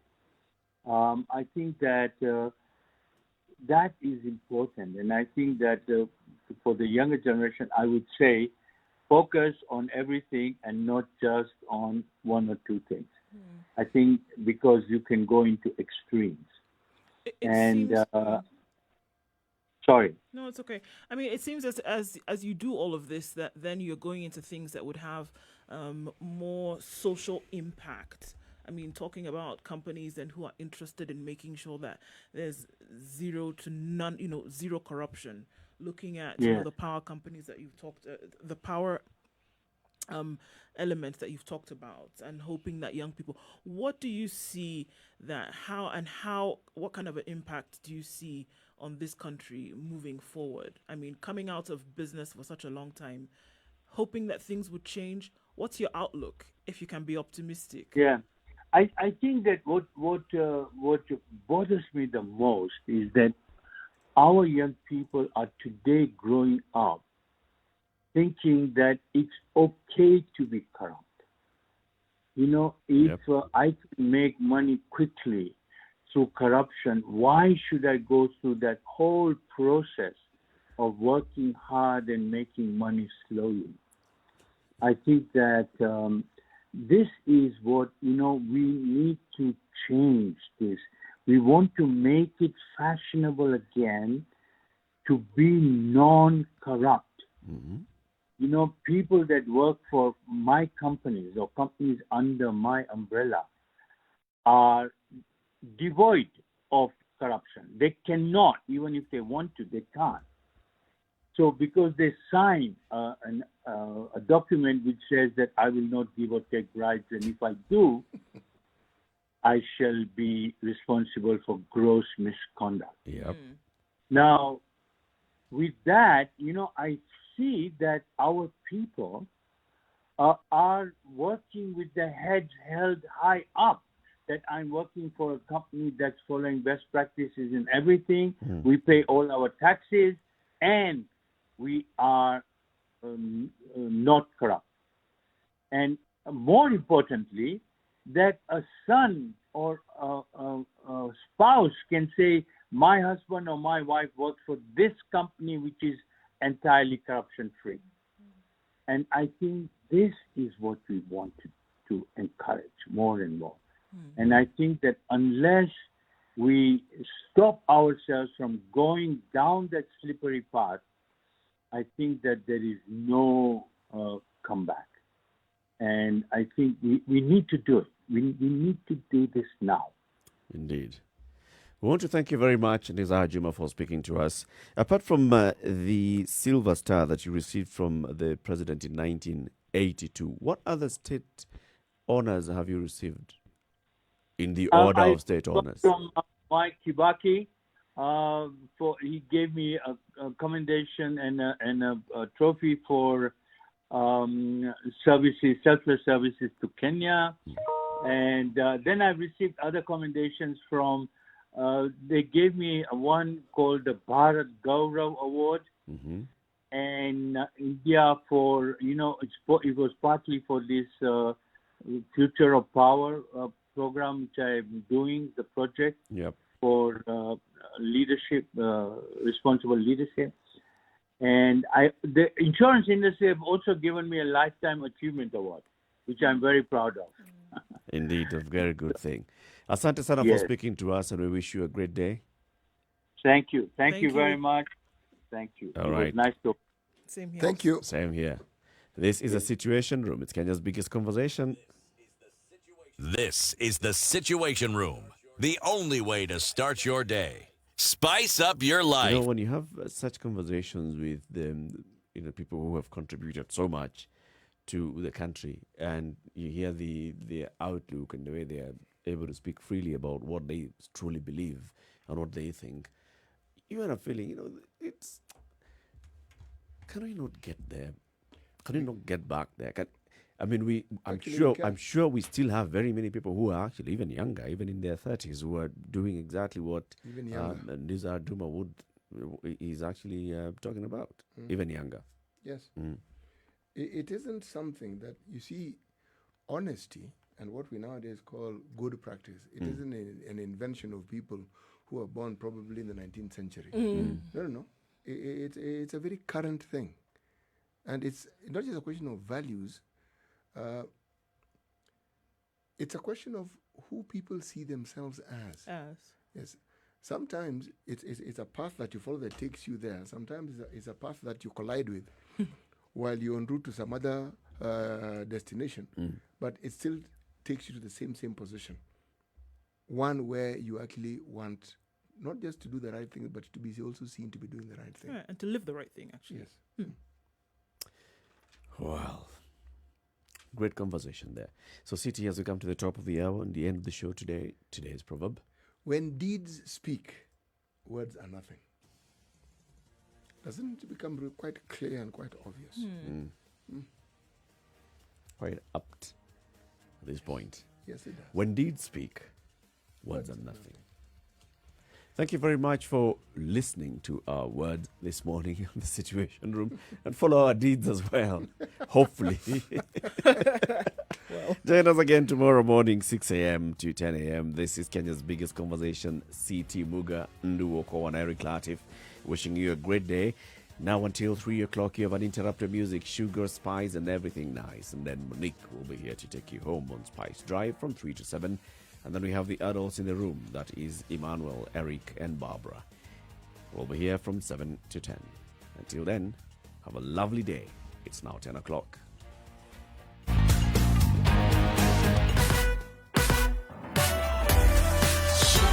I think that that is important. And I think that for the younger generation, I would say, focus on everything and not just on one or two things. I think because you can go into extremes. Sorry. No, it's okay. I mean, it seems as you do all of this, that then you're going into things that would have more social impact. I mean, talking about companies and who are interested in making sure that there's zero to none, zero corruption. Looking at the power companies that you've talked, the power elements that you've talked about, and hoping that young people. What do you see what kind of an impact do you see on this country moving forward? I mean, coming out of business for such a long time, hoping that things would change. What's your outlook, if you can be optimistic? Yeah, I think that what bothers me the most is that our young people are today growing up thinking that it's okay to be corrupt. If I can make money quickly through corruption, why should I go through that whole process of working hard and making money slowly? I think that this is what, we need to change this. We want to make it fashionable again to be non-corrupt. Mm-hmm. You know, people that work for my companies or companies under my umbrella are devoid of corruption. They cannot, even if they want to, they can't. So because they sign a document which says that I will not give or take bribes, and if I do, I shall be responsible for gross misconduct. Yep. Now, with that, you know, I see that our people are working with their heads held high up, that I'm working for a company that's following best practices in everything. We pay all our taxes, and we are not corrupt. And more importantly, that a son or a spouse can say, my husband or my wife works for this company which is entirely corruption-free. And I think this is what we want to encourage more and more. And I think that unless we stop ourselves from going down that slippery path, I think that there is no comeback. And I think we need to do it. We need to do this now. Indeed. We want to thank you very much, Nizar Juma, for speaking to us. Apart from the Silver Star that you received from the president in 1982, what other state honors have you received in the order of state honors? From Mike Kibaki, he gave me a commendation and a trophy for services, selfless services to Kenya. And then I received other commendations from, they gave me one called the Bharat Gaurav Award. And India for, you know, it was partly for this Future of Power program which I'm doing, the project for leadership, responsible leadership. And the insurance industry have also given me a Lifetime Achievement Award, which I'm very proud of. Indeed, a very good thing. Asante sana for speaking to us, and we wish you a great day. Thank you. Thank you very much. Thank you. All it right. was nice to. Same here. Thank you. Same here. This is a Situation Room. It's Kenya's biggest conversation. This is the Situation Room, the only way to start your day. Spice up your life. You know, when you have such conversations with people who have contributed so much to the country, and you hear the outlook and the way they are able to speak freely about what they truly believe and what they think, you end up feeling, it's, can we not get there? Can we not get back there? I'm sure we still have very many people who are actually even younger, even in their 30s, who are doing exactly what Nizar Juma is actually talking about, even younger. Yes. It isn't something that, you see, honesty and what we nowadays call good practice, it isn't an invention of people who were born probably in the 19th century. No. It's a very current thing. And it's not just a question of values, it's a question of who people see themselves as. Yes. Sometimes it's a path that you follow that takes you there. Sometimes it's a path that you collide with while you're en route to some other destination. But it still takes you to the same position. One where you actually want not just to do the right thing, but to be also seen to be doing the right thing. Yeah, and to live the right thing, actually. Yes. Well, great conversation there. So, City, as we come to the top of the hour and the end of the show today, today's proverb. When deeds speak, words are nothing. Doesn't it become quite clear and quite obvious? Quite apt at this point. Yes, it does. When deeds speak, words are nothing. Thank you very much for listening to our words this morning in the Situation Room, and follow our deeds as well, hopefully. Join us again tomorrow morning, 6 a.m. to 10 a.m. This is Kenya's biggest conversation. CT Muga, Nduh Okoh, and Eric Latiff, wishing you a great day. Now until 3 o'clock, you have uninterrupted music, sugar, spice, and everything nice. And then Monique will be here to take you home on Spice Drive from 3 to 7. And then we have the adults in the room. That is Emmanuel, Eric, and Barbara. We'll be here from 7 to 10. Until then, have a lovely day. It's now 10 o'clock.